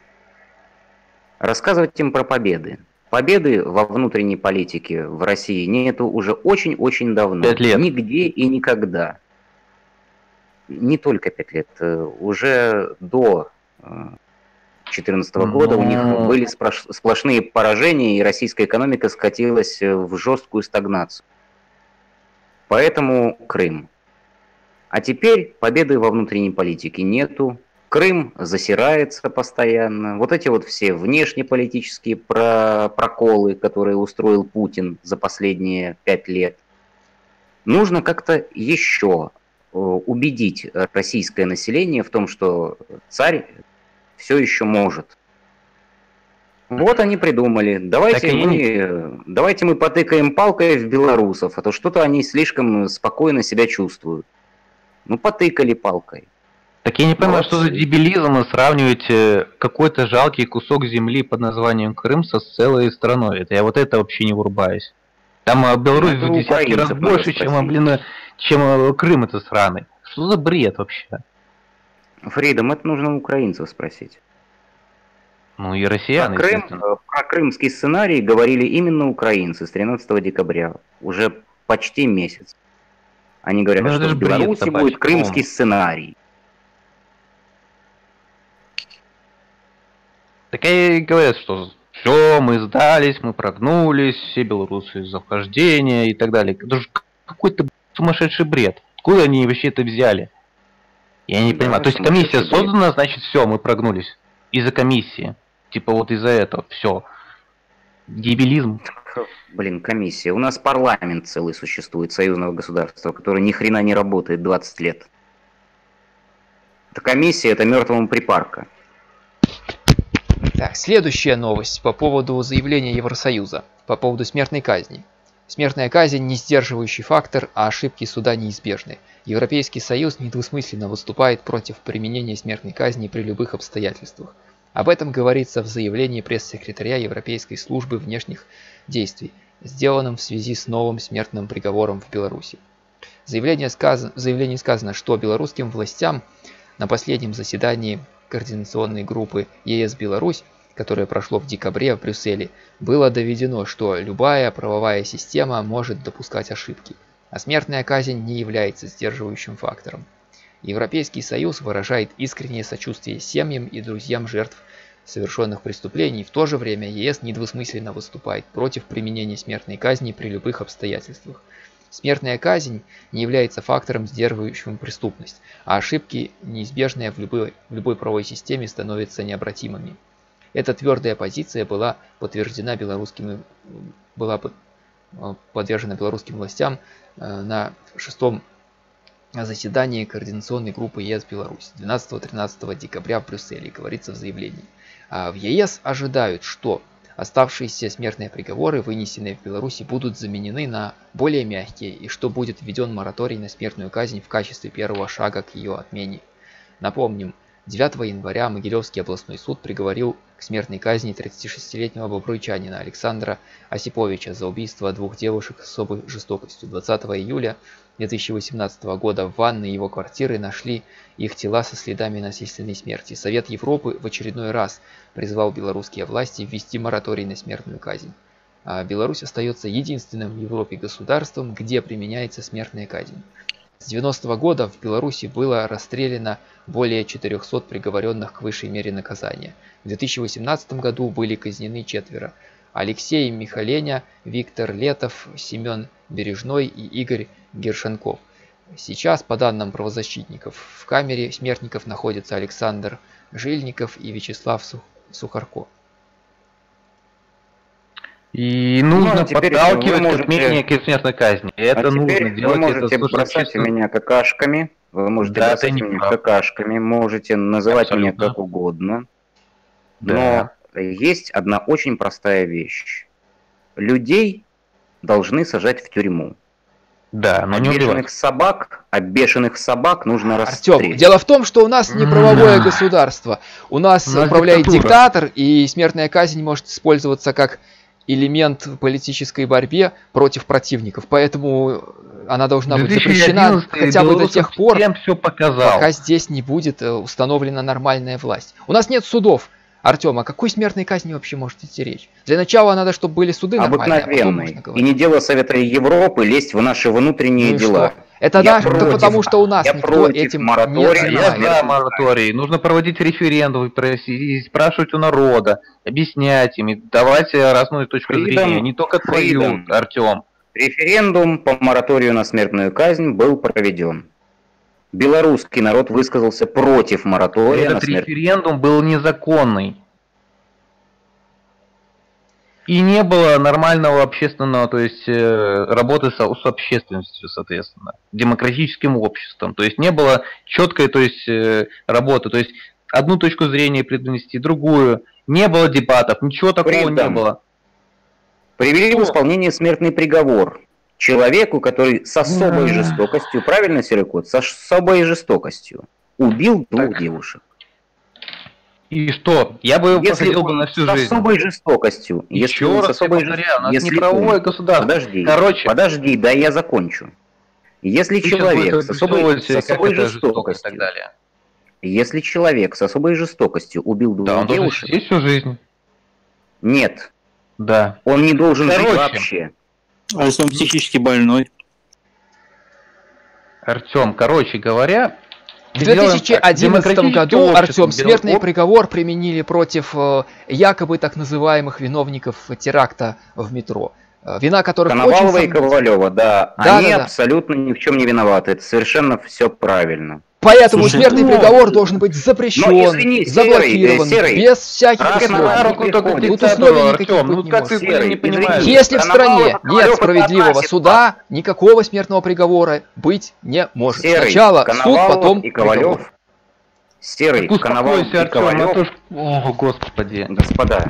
[SPEAKER 4] Рассказывать им про победы. Победы во внутренней политике в России нету уже очень-очень давно.
[SPEAKER 6] 5 лет.
[SPEAKER 4] Нигде и никогда. Не только 5 лет. Уже до 2014 года у них были сплошные поражения, и российская экономика скатилась в жесткую стагнацию. Поэтому Крым. А теперь победы во внутренней политике нету. Крым засирается постоянно. Вот эти вот все внешнеполитические проколы, которые устроил Путин за последние 5 лет. Нужно как-то еще убедить российское население в том, что царь все еще может. Вот они придумали. Давайте мы потыкаем палкой в белорусов, а то что-то они слишком спокойно себя чувствуют. Ну, потыкали палкой.
[SPEAKER 6] Так я не понимаю, что за дебилизм сравнивать какой-то жалкий кусок земли под названием Крым со целой страной. Это я вот это вообще не врубаюсь. Там Беларусь в десятки раз больше, чем Крым это сраный. Что за бред вообще?
[SPEAKER 4] Фридом, это нужно у украинцев спросить.
[SPEAKER 6] Ну и россиян,
[SPEAKER 4] про крымский сценарий говорили именно украинцы с 13 декабря. Уже почти месяц. Они говорят, что в Беларуси будет крымский сценарий.
[SPEAKER 6] Так и говорят, что все, мы сдались, мы прогнулись, все белорусы за вхождение и так далее. Это же какой-то сумасшедший бред. Откуда они вообще это взяли? Я не понимаю. То есть комиссия создана, значит все, мы прогнулись. Из-за комиссии. Типа вот из-за этого. Все. Дебилизм.
[SPEAKER 4] Блин, комиссия. У нас парламент целый существует, союзного государства, который ни хрена не работает 20 лет. Эта комиссия — это мертвому припарка.
[SPEAKER 1] Так, следующая новость по поводу заявления Евросоюза, по поводу смертной казни. Смертная казнь не сдерживающий фактор, а ошибки суда неизбежны. Европейский Союз недвусмысленно выступает против применения смертной казни при любых обстоятельствах. Об этом говорится в заявлении пресс-секретаря Европейской службы внешних действий, сделанном в связи с новым смертным приговором в Беларуси. В заявлении сказано, что белорусским властям на последнем заседании координационной группы ЕС-Беларусь, которое прошло в декабре в Брюсселе, было доведено, что любая правовая система может допускать ошибки, а смертная казнь не является сдерживающим фактором. Европейский Союз выражает искреннее сочувствие семьям и друзьям жертв совершенных преступлений, в то же время ЕС недвусмысленно выступает против применения смертной казни при любых обстоятельствах. Смертная казнь не является фактором, сдерживающим преступность, а ошибки, неизбежные в любой правовой системе, становятся необратимыми. Эта твердая позиция была подтверждена подвержена белорусским властям на 6-м заседании координационной группы ЕС-Беларусь 12-13 декабря в Брюсселе, говорится в заявлении. В ЕС ожидают, что оставшиеся смертные приговоры, вынесенные в Беларуси, будут заменены на более мягкие, и что будет введен мораторий на смертную казнь в качестве первого шага к ее отмене. Напомним, 9 января Могилевский областной суд приговорил к смертной казни 36-летнего бобруйчанина Александра Осиповича за убийство 2 девушек с особой жестокостью. 20 июля 2018 года в ванной его квартиры нашли их тела со следами насильственной смерти. Совет Европы в очередной раз призвал белорусские власти ввести мораторий на смертную казнь. Беларусь остается единственным в Европе государством, где применяется смертная казнь. С 90-го года в Беларуси было расстреляно более 400 приговоренных к высшей мере наказания. В 2018 году были казнены 4: Алексей Михаленя, Виктор Летов, Семен Бережной и Игорь Гершенков. Сейчас, по данным правозащитников, в камере смертников находятся Александр Жильников и Вячеслав Сухарко.
[SPEAKER 6] И нужно
[SPEAKER 4] теперь
[SPEAKER 6] подталкивать
[SPEAKER 4] вы
[SPEAKER 6] к отмене смертной казни. Это нужно
[SPEAKER 4] теперь
[SPEAKER 6] делать.
[SPEAKER 4] вы можете
[SPEAKER 6] это
[SPEAKER 4] бросать
[SPEAKER 6] чисто...
[SPEAKER 4] меня какашками, вы можете
[SPEAKER 6] Да,
[SPEAKER 4] бросать
[SPEAKER 6] ты не
[SPEAKER 4] меня
[SPEAKER 6] прав.
[SPEAKER 4] какашками, можете называть меня
[SPEAKER 6] Абсолютно.
[SPEAKER 4] как угодно,
[SPEAKER 6] Да.
[SPEAKER 4] но есть одна очень простая вещь. Людей должны сажать в тюрьму.
[SPEAKER 6] Да, но не убивать.
[SPEAKER 4] бешеных собак нужно
[SPEAKER 1] Артем,
[SPEAKER 4] расстрелять.
[SPEAKER 1] дело в том, что у нас не правовое
[SPEAKER 6] Да.
[SPEAKER 1] государство. У нас
[SPEAKER 6] У нас
[SPEAKER 1] управляет
[SPEAKER 6] диктатура.
[SPEAKER 1] диктатор, и смертная казнь может использоваться как элемент в политической борьбе против противников. Поэтому она должна быть запрещена
[SPEAKER 6] 2011
[SPEAKER 1] хотя бы до тех пор,
[SPEAKER 6] все показал.
[SPEAKER 1] пока здесь не будет установлена нормальная власть. У нас нет судов. Артем, о какой смертной казни вообще может идти речь? Для начала надо, чтобы были суды нормальные, а потом можно
[SPEAKER 4] Обыкновенной. И
[SPEAKER 1] говорить.
[SPEAKER 4] не дело Совета Европы лезть в наши внутренние
[SPEAKER 1] Ну и
[SPEAKER 4] дела.
[SPEAKER 1] что? Это
[SPEAKER 4] Я
[SPEAKER 1] да,
[SPEAKER 4] против.
[SPEAKER 1] потому что у нас
[SPEAKER 4] Я
[SPEAKER 1] никто
[SPEAKER 4] против
[SPEAKER 1] этим
[SPEAKER 4] моратория
[SPEAKER 1] не
[SPEAKER 6] Я
[SPEAKER 4] на
[SPEAKER 1] занимается.
[SPEAKER 6] за мораторий. Нужно проводить референдум, и спрашивать у народа, объяснять им, и давать разную точку
[SPEAKER 4] Freedom.
[SPEAKER 6] зрения, не только твою,
[SPEAKER 4] Freedom.
[SPEAKER 6] Артем.
[SPEAKER 4] Референдум по мораторию на смертную казнь был проведен. Белорусский народ высказался против моратория на
[SPEAKER 6] Этот
[SPEAKER 4] смертную
[SPEAKER 6] референдум был незаконный. И не было нормального общественного, то есть работы с общественностью, соответственно, демократическим обществом. То есть не было четкой, то есть работы, то есть одну точку зрения преднести, другую. Не было дебатов, ничего такого не было.
[SPEAKER 4] Привели в
[SPEAKER 6] Что?
[SPEAKER 4] исполнение смертный приговор человеку, который с особой жестокостью, правильно, Серый-кот, с особой жестокостью убил двух девушек.
[SPEAKER 6] И что? Я бы
[SPEAKER 4] Если
[SPEAKER 6] посадил бы
[SPEAKER 4] он
[SPEAKER 6] на всю
[SPEAKER 4] с
[SPEAKER 6] жизнь.
[SPEAKER 4] особой жестокостью, если
[SPEAKER 6] Еще
[SPEAKER 4] он с
[SPEAKER 6] раз я
[SPEAKER 4] особой
[SPEAKER 6] повторяю, у нас
[SPEAKER 4] если
[SPEAKER 6] не правовое
[SPEAKER 4] он-
[SPEAKER 6] государство.
[SPEAKER 4] Подожди, подожди, да я закончу. Если
[SPEAKER 6] Ты сейчас
[SPEAKER 4] человек
[SPEAKER 6] будешь
[SPEAKER 4] с особой
[SPEAKER 6] обрисовывать, как это жестоко и так
[SPEAKER 4] жестокостью,
[SPEAKER 6] далее.
[SPEAKER 4] если человек с особой жестокостью убил
[SPEAKER 6] Да,
[SPEAKER 4] двух
[SPEAKER 6] он должен
[SPEAKER 4] девушек,
[SPEAKER 6] сидеть всю жизнь.
[SPEAKER 4] нет,
[SPEAKER 6] Да.
[SPEAKER 4] он не должен жить
[SPEAKER 6] Короче.
[SPEAKER 4] вообще.
[SPEAKER 5] А если он психически больной?
[SPEAKER 6] Артем, короче говоря,
[SPEAKER 1] В 2011 году, Артем, смертный приговор применили против якобы так называемых виновников теракта в метро. Вина которых
[SPEAKER 4] Коновалова
[SPEAKER 1] очень
[SPEAKER 4] и Ковалева, да,
[SPEAKER 1] Да,
[SPEAKER 4] они
[SPEAKER 1] да, да.
[SPEAKER 4] абсолютно ни в чем не виноваты. Это совершенно все правильно.
[SPEAKER 1] Поэтому
[SPEAKER 5] Слушай,
[SPEAKER 1] смертный
[SPEAKER 4] ну,
[SPEAKER 1] приговор должен быть запрещен,
[SPEAKER 4] но извини,
[SPEAKER 1] заблокирован,
[SPEAKER 4] Серый,
[SPEAKER 1] без всяких
[SPEAKER 4] раз
[SPEAKER 1] условий.
[SPEAKER 4] на руку
[SPEAKER 6] только
[SPEAKER 4] приходит.
[SPEAKER 1] Тут
[SPEAKER 6] диктатуру,
[SPEAKER 1] условий никаких
[SPEAKER 6] Артем,
[SPEAKER 1] быть
[SPEAKER 6] ну
[SPEAKER 1] не
[SPEAKER 6] как
[SPEAKER 1] может.
[SPEAKER 6] ты
[SPEAKER 4] Серый,
[SPEAKER 6] не понимаешь?
[SPEAKER 4] извини.
[SPEAKER 1] Если в
[SPEAKER 4] Коновалова,
[SPEAKER 1] стране нет
[SPEAKER 4] Ковалев — это
[SPEAKER 1] справедливого
[SPEAKER 4] одна
[SPEAKER 1] суда, никакого смертного приговора быть не может.
[SPEAKER 4] Серый,
[SPEAKER 1] Сначала суд,
[SPEAKER 4] Коновалов
[SPEAKER 1] потом
[SPEAKER 4] и Ковалев.
[SPEAKER 1] приговор.
[SPEAKER 4] Серый, Коновалов
[SPEAKER 6] Успокойся,
[SPEAKER 4] и
[SPEAKER 6] Артем, а
[SPEAKER 4] Ковалев.
[SPEAKER 6] то ж... О, господи.
[SPEAKER 4] Господа,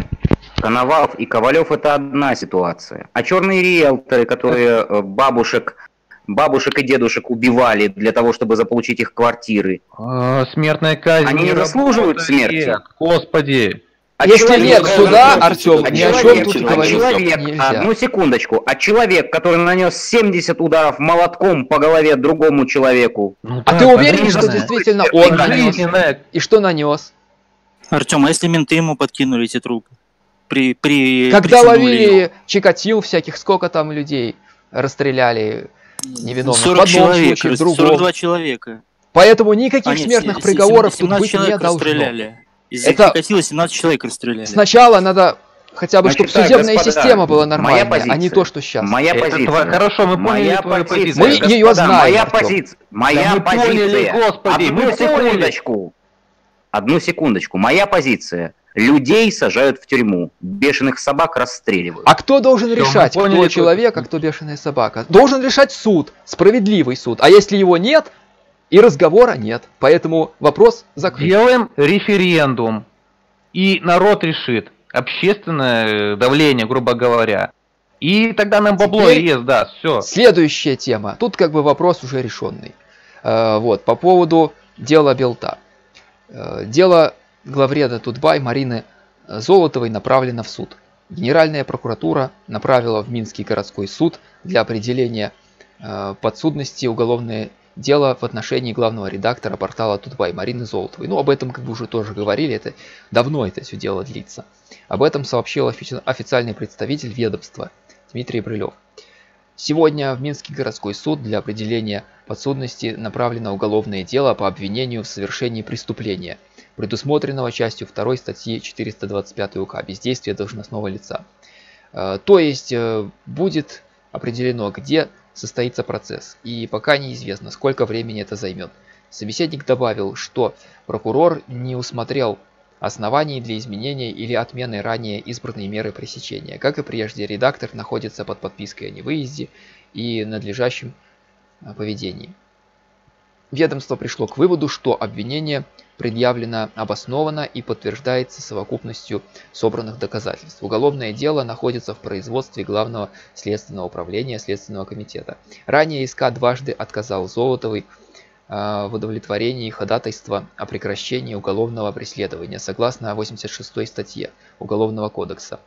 [SPEAKER 4] Коновалов и Ковалев — это одна ситуация. А черные риэлторы, которые бабушек и дедушек убивали для того, чтобы заполучить их квартиры.
[SPEAKER 6] Смертная казнь.
[SPEAKER 4] Они не заслуживают
[SPEAKER 6] работает.
[SPEAKER 4] смерти?
[SPEAKER 6] Господи.
[SPEAKER 1] Если
[SPEAKER 3] человек,
[SPEAKER 1] нет суда,
[SPEAKER 3] который-
[SPEAKER 1] Артем,
[SPEAKER 3] а
[SPEAKER 1] ни о чем
[SPEAKER 3] человек,
[SPEAKER 1] тут
[SPEAKER 3] а
[SPEAKER 1] говорить
[SPEAKER 4] человек,
[SPEAKER 1] нельзя.
[SPEAKER 4] одну секундочку, а человек, который нанес 70 ударов молотком по голове другому человеку,
[SPEAKER 6] Ну
[SPEAKER 1] А
[SPEAKER 6] да,
[SPEAKER 1] ты уверен,
[SPEAKER 6] пожизненное.
[SPEAKER 1] что действительно он нанес?
[SPEAKER 6] Пожизненное.
[SPEAKER 1] И что нанес?
[SPEAKER 5] Артем, а если менты ему подкинули эти трупы?
[SPEAKER 1] Когда
[SPEAKER 5] притянули
[SPEAKER 1] ловили
[SPEAKER 5] его?
[SPEAKER 1] Чикатил всяких, сколько там людей расстреляли невиновных.
[SPEAKER 5] 40
[SPEAKER 1] в одном
[SPEAKER 5] человек,
[SPEAKER 1] случае, в другом.
[SPEAKER 5] 42 человека.
[SPEAKER 1] Поэтому никаких
[SPEAKER 5] А, нет,
[SPEAKER 1] смертных
[SPEAKER 5] 17
[SPEAKER 1] приговоров тут
[SPEAKER 5] 17
[SPEAKER 1] быть не
[SPEAKER 5] человек
[SPEAKER 1] должно.
[SPEAKER 5] расстреляли. Из-за
[SPEAKER 1] Это-
[SPEAKER 5] Чикатила 17 человек расстреляли.
[SPEAKER 1] Сначала надо хотя бы, чтобы
[SPEAKER 4] Значит так,
[SPEAKER 1] судебная
[SPEAKER 4] господа,
[SPEAKER 1] система была
[SPEAKER 4] моя
[SPEAKER 1] нормальная, а не
[SPEAKER 4] позиция.
[SPEAKER 1] то, что сейчас.
[SPEAKER 4] моя
[SPEAKER 6] Это
[SPEAKER 4] позиция.
[SPEAKER 6] твоя- хорошо, мы поняли
[SPEAKER 4] моя
[SPEAKER 6] твою
[SPEAKER 4] позиция.
[SPEAKER 6] позицию.
[SPEAKER 1] Мы
[SPEAKER 4] господа,
[SPEAKER 1] её знаем,
[SPEAKER 4] Моя
[SPEAKER 1] Артём.
[SPEAKER 4] позиция.
[SPEAKER 6] Да
[SPEAKER 4] Моя
[SPEAKER 6] мы
[SPEAKER 4] позиция.
[SPEAKER 6] поняли, господи,
[SPEAKER 4] Одну
[SPEAKER 6] мы поняли.
[SPEAKER 4] секундочку. Одну секундочку. Моя позиция. Людей сажают в тюрьму, бешеных собак расстреливают.
[SPEAKER 1] А кто должен
[SPEAKER 6] Всё, мы
[SPEAKER 1] решать,
[SPEAKER 6] поняли
[SPEAKER 1] кто
[SPEAKER 6] твою
[SPEAKER 1] человек, а
[SPEAKER 6] позицию.
[SPEAKER 1] кто бешеная собака? Должен решать суд, справедливый суд. А если его нет, и разговора нет. Поэтому вопрос закрыт.
[SPEAKER 6] Делаем референдум. И народ решит. Общественное давление, грубо говоря. И тогда нам бабло
[SPEAKER 1] Теперь-
[SPEAKER 6] ест, да, все.
[SPEAKER 1] Следующая тема. Тут как бы вопрос уже решенный. Вот, по поводу дела Белта. Дело главреда Тутбай Марины Золотовой направлено в суд. Генеральная прокуратура направила в Минский городской суд для определения подсудности уголовное дело в отношении главного редактора портала Тутбай Марины Золотовой. Ну, об этом как бы уже тоже говорили, это давно это все дело длится. Об этом сообщил официальный представитель ведомства Дмитрий Брылев. Сегодня в Минский городской суд для определения подсудности направлено уголовное дело по обвинению в совершении преступления, предусмотренного частью 2 статьи 425 УК «Бездействие должностного лица». То есть будет определено, где состоится процесс, и пока неизвестно, сколько времени это займет. Собеседник добавил, что прокурор не усмотрел оснований для изменения или отмены ранее избранной меры пресечения. Как и прежде, редактор находится под подпиской о невыезде и надлежащем поведении. Ведомство пришло к выводу, что обвинение предъявлено обоснованно и подтверждается совокупностью собранных доказательств. Уголовное дело находится в производстве Главного следственного управления Следственного комитета. Ранее СК дважды отказал Золотовой в удовлетворении ходатайства о прекращении уголовного преследования согласно 86 статье Уголовного кодекса.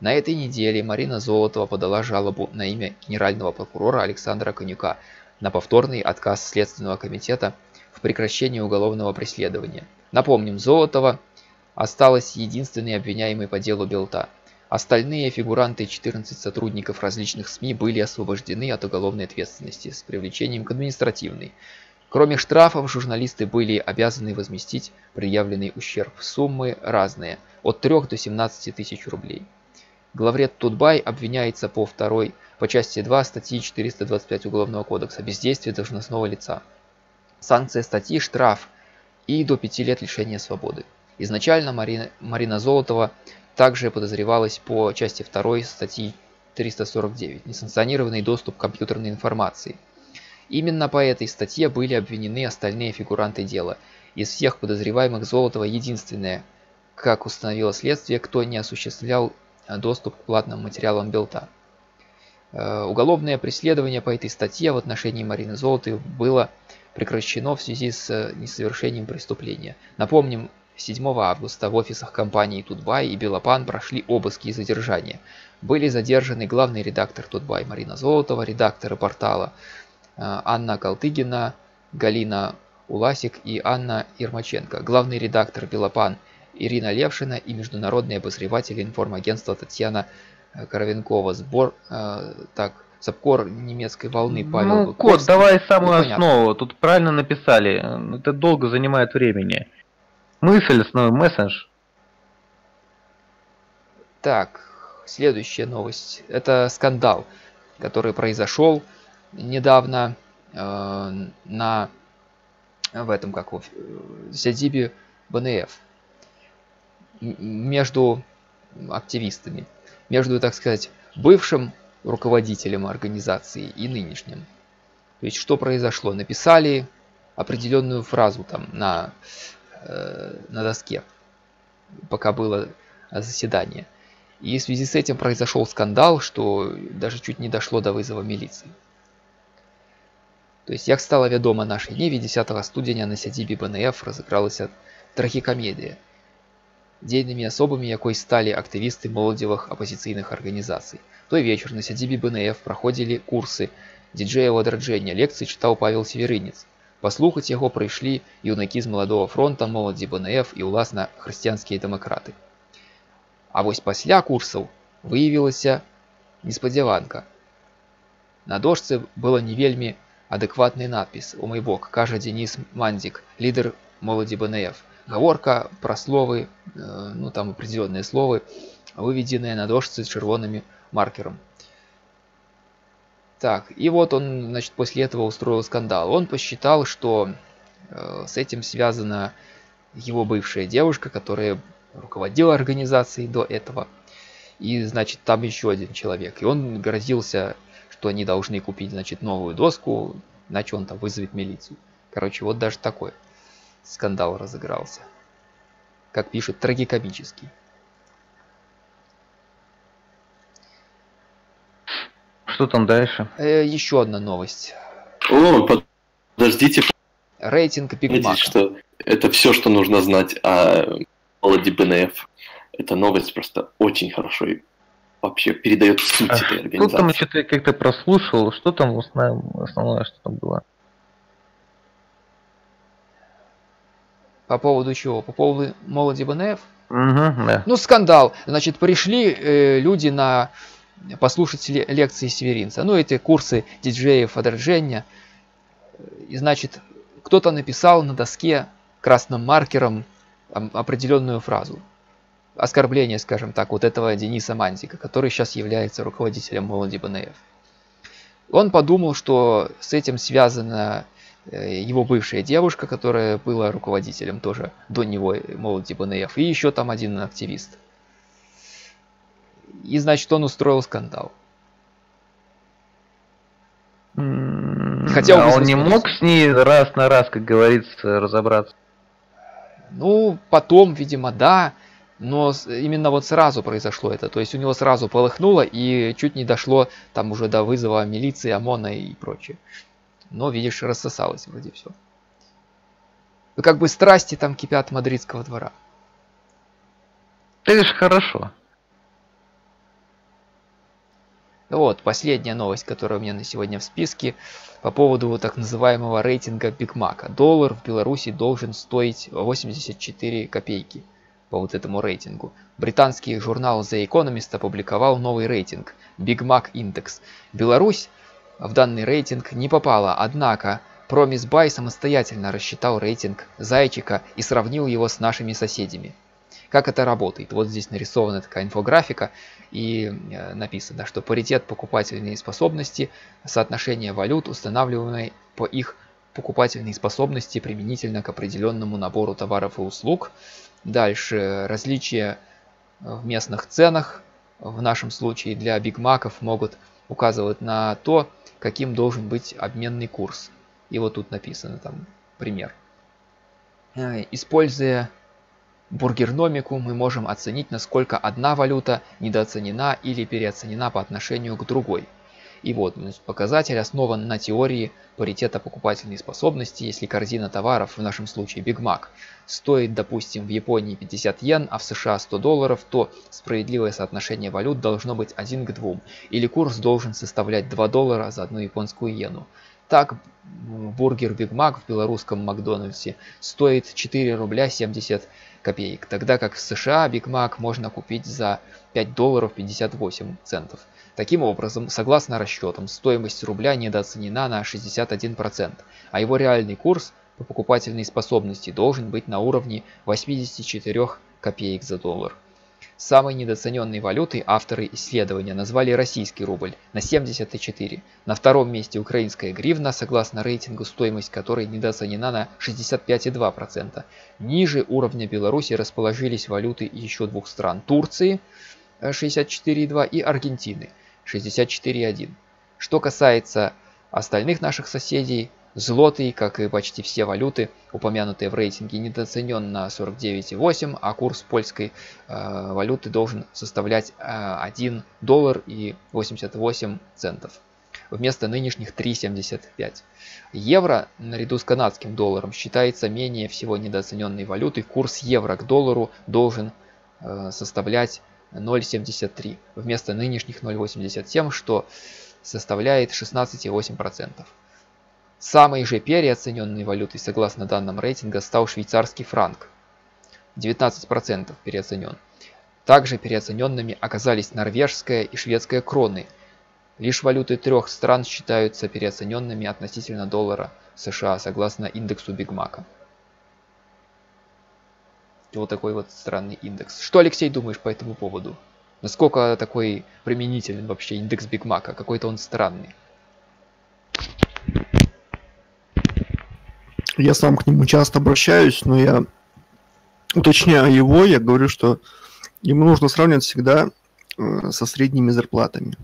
[SPEAKER 1] На этой неделе Марина Золотова подала жалобу на имя генерального прокурора Александра Конюка на повторный отказ Следственного комитета в прекращении уголовного преследования. Напомним, Золотова осталась единственной обвиняемой по делу Белта. Остальные фигуранты и 14 сотрудников различных СМИ были освобождены от уголовной ответственности с привлечением к административной. Кроме штрафов, журналисты были обязаны возместить предъявленный ущерб. Суммы разные – от 3 до 17 тысяч рублей. Главред Тутбай обвиняется по части 2 статьи 425 Уголовного кодекса «Бездействие должностного лица». Санкция статьи – штраф и до 5 лет лишения свободы. Изначально Марина Золотова также подозревалась по части 2 статьи 349 «Несанкционированный доступ к компьютерной информации». Именно по этой статье были обвинены остальные фигуранты дела. Из всех подозреваемых Золотова единственная, как установило следствие, кто не осуществлял доступ к платным материалам Белта. Уголовное преследование по этой статье в отношении Марины Золотовой было прекращено в связи с несовершением преступления. Напомним, 7 августа в офисах компаний Тутбай и Белопан прошли обыски и задержания. Были задержаны главный редактор Тутбай Марина Золотова, редакторы портала Анна Калтыгина, Галина Уласик и Анна Ермаченко, главный редактор Белопан Ирина Левшина и международный обозреватель информагентства Татьяна Коровенкова, Сапкор немецкой волны Павел Быковский.
[SPEAKER 6] Кот, давай самую
[SPEAKER 1] Непонятно.
[SPEAKER 6] основу. Тут правильно написали. Это долго занимает времени. Мысль, основной месседж.
[SPEAKER 1] Так, следующая новость. Это скандал, который произошел недавно в сядибе БНФ между активистами, между, так сказать, бывшим руководителем организации и нынешним. То есть, что произошло? Написали определенную фразу там на доске, пока было заседание. И в связи с этим произошел скандал, что даже чуть не дошло до вызова милиции. То есть, як стало відомо нашій Ніві, 10 студеня на сядзібі БНФ розігралася трагікамедія, дзейнымі асобамі якой сталі актывісты моладзевых апозіцыйных арганізацый. Той вечар на сядзібе БНФ праходзілі курсы діджэяў адраджэння, лекцыі чытаў Павел Северынец. Паслухаць яго прыйшлі юнакі з маладога фронта, моладзі БНФ і ўласна хрысціянскія дэмакраты. А вось пасля курсаў выявілася неспадзяванка. На дошцы было не вельмі адэкватны надпіс «У мой бок», кажа Денис Мандзік, лідер моладзі БНФ. Гаворка про словы, там определенные словы, выведенные на дошце с червонным маркером. Так, и вот он, значит, после этого устроил скандал. Он посчитал, что с этим связана его бывшая девушка, которая руководила организацией до этого. И, значит, там еще один человек. И он грозился, что они должны купить, значит, новую доску, иначе он там вызовет милицию. Короче, вот даже такой скандал разыгрался. Как пишут, трагикомический.
[SPEAKER 6] Что там дальше?
[SPEAKER 1] Еще одна новость.
[SPEAKER 3] О, подождите.
[SPEAKER 1] Рейтинг Биг Мака.
[SPEAKER 3] Что это все, что нужно знать о молоде БНФ. Эта новость просто очень хорошо и вообще передает суть этой организации.
[SPEAKER 6] Что там что-то я как-то прослушал? Что там основное, что там было?
[SPEAKER 1] По поводу чего? По поводу молоди БНФ?
[SPEAKER 6] Угу, да.
[SPEAKER 1] Ну, скандал. Значит, пришли люди послушать лекции Северинца. Ну, эти курсы диджеев адраджэння. И, значит, кто-то написал на доске красным маркером определенную фразу. Оскорбление, скажем так, вот этого Дениса Мандзика, который сейчас является руководителем молоди БНФ. Он подумал, что с этим связано его бывшая девушка, которая была руководителем тоже до него, Молоди БНФ, и еще там один активист. И, значит, он устроил скандал. Хотя
[SPEAKER 6] он не мог с ней раз на раз, как говорится, разобраться?
[SPEAKER 1] Ну, потом, видимо, да, но именно вот сразу произошло это. То есть у него сразу полыхнуло и чуть не дошло там уже до вызова милиции, ОМОНа и прочее. Но, видишь, рассосалось вроде все. Ну, как бы страсти там кипят мадридского двора.
[SPEAKER 6] Это же хорошо.
[SPEAKER 1] Вот, последняя новость, которая у меня на сегодня в списке, по поводу так называемого рейтинга Биг Мака. Доллар в Беларуси должен стоить 84 копейки по вот этому рейтингу. Британский журнал The Economist опубликовал новый рейтинг Big Mac Index. Беларусь в данный рейтинг не попала, однако Promise Buy самостоятельно рассчитал рейтинг зайчика и сравнил его с нашими соседями. Как это работает? Вот здесь нарисована такая инфографика и написано, что паритет покупательной способности, соотношение валют, устанавливаемое по их покупательной способности применительно к определенному набору товаров и услуг. Дальше различия в местных ценах, в нашем случае для бигмаков, могут указывать на то, каким должен быть обменный курс. И вот тут написано там пример. Используя бургерномику, мы можем оценить, насколько одна валюта недооценена или переоценена по отношению к другой. И вот показатель основан на теории паритета покупательной способности. Если корзина товаров, в нашем случае Big Mac, стоит, допустим, в Японии 50 йен, а в США 100 долларов, то справедливое соотношение валют должно быть 1 к 2, или курс должен составлять 2 доллара за одну японскую йену. Так, бургер Big Mac в белорусском Макдональдсе стоит 4 рубля 70 копеек, тогда как в США Big Mac можно купить за 5 долларов 58 центов. Таким образом, согласно расчетам, стоимость рубля недооценена на 61%, а его реальный курс по покупательной способности должен быть на уровне 84 копеек за доллар. Самой недооцененной валютой авторы исследования назвали российский рубль на 74. На втором месте украинская гривна, согласно рейтингу, стоимость которой недооценена на 65,2%. Ниже уровня Беларуси расположились валюты еще двух стран: Турции 64,2 и Аргентины 64,1. Что касается остальных наших соседей, злотый, как и почти все валюты, упомянутые в рейтинге, недооценен на 49,8, а курс польской валюты должен составлять 1 доллар и 88 центов вместо нынешних 3,75. Евро наряду с канадским долларом считается менее всего недооцененной валютой. Курс евро к доллару должен составлять 0,73 вместо нынешних 0,87, что составляет 16,8%. Самой же переоцененной валютой, согласно данным рейтинга, стал швейцарский франк. 19% переоценен. Также переоцененными оказались норвежская и шведская кроны. Лишь валюты трех стран считаются переоцененными относительно доллара США, согласно индексу Биг Мака. Вот такой вот странный индекс. Что, Алексей, думаешь по этому поводу? Насколько такой применителен вообще индекс Биг Мака? Какой-то он странный.
[SPEAKER 7] Я сам к нему часто обращаюсь, но я уточняю его, я говорю, что ему нужно сравнивать всегда со средними зарплатами.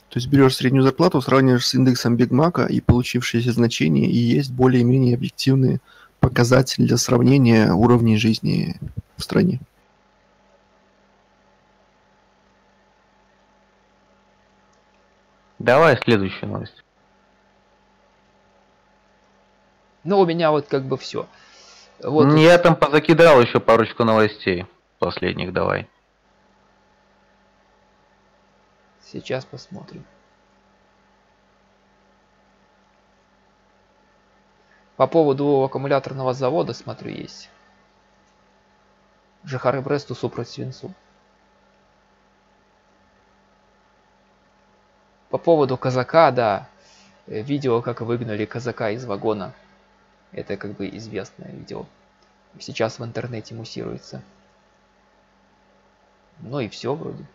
[SPEAKER 7] То есть берешь среднюю зарплату, сравниваешь с индексом Биг Мака, и получившиеся значения и есть более-менее объективные показатели для сравнения уровней жизни в стране.
[SPEAKER 6] Давай следующую новость.
[SPEAKER 1] Ну, у меня вот как бы все. Вот
[SPEAKER 6] Я там позакидал еще парочку новостей последних, давай.
[SPEAKER 1] сейчас посмотрим. По поводу аккумуляторного завода, смотрю, есть. Жихары Бресту супроть свинцу. По поводу казака, да. Видео, как выгнали казака из вагона. Это как бы известное видео. Сейчас в интернете муссируется. Ну и все вроде.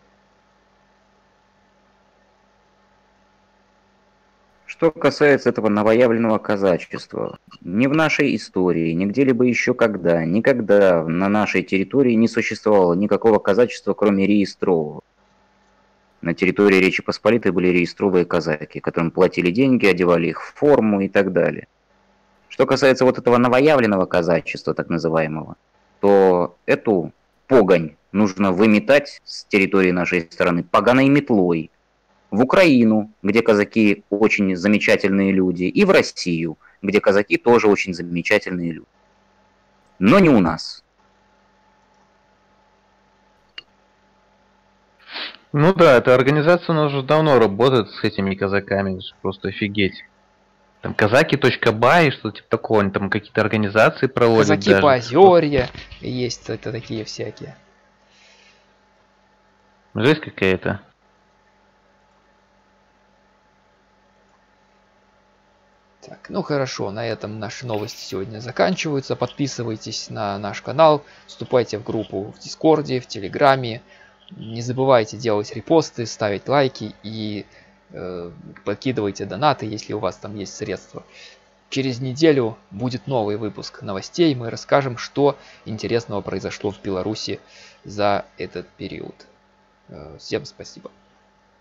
[SPEAKER 4] Что касается этого новоявленного казачества, ни в нашей истории, ни где-либо еще никогда на нашей территории не существовало никакого казачества, кроме реестрового. На территории Речи Посполитой были реестровые казаки, которым платили деньги, одевали их в форму и так далее. Что касается вот этого новоявленного казачества, так называемого, то эту погонь нужно выметать с территории нашей страны поганой метлой. В Украину, где казаки очень замечательные люди, и в Россию, где казаки тоже очень замечательные люди. Но не у нас.
[SPEAKER 6] Ну да, эта организация у нас уже давно работает с этими казаками, просто офигеть. Там казаки.бай, что-то типа такого, они там какие-то организации проводят.
[SPEAKER 1] Казаки
[SPEAKER 6] даже.
[SPEAKER 1] Поозерья, есть это такие всякие.
[SPEAKER 6] Жесть какая-то.
[SPEAKER 1] Так, ну хорошо, на этом наши новости сегодня заканчиваются. Подписывайтесь на наш канал, вступайте в группу в Дискорде, в Телеграме. Не забывайте делать репосты, ставить лайки и подкидывайте донаты, если у вас там есть средства. Через неделю будет новый выпуск новостей. Мы расскажем, что интересного произошло в Беларуси за этот период. Всем спасибо.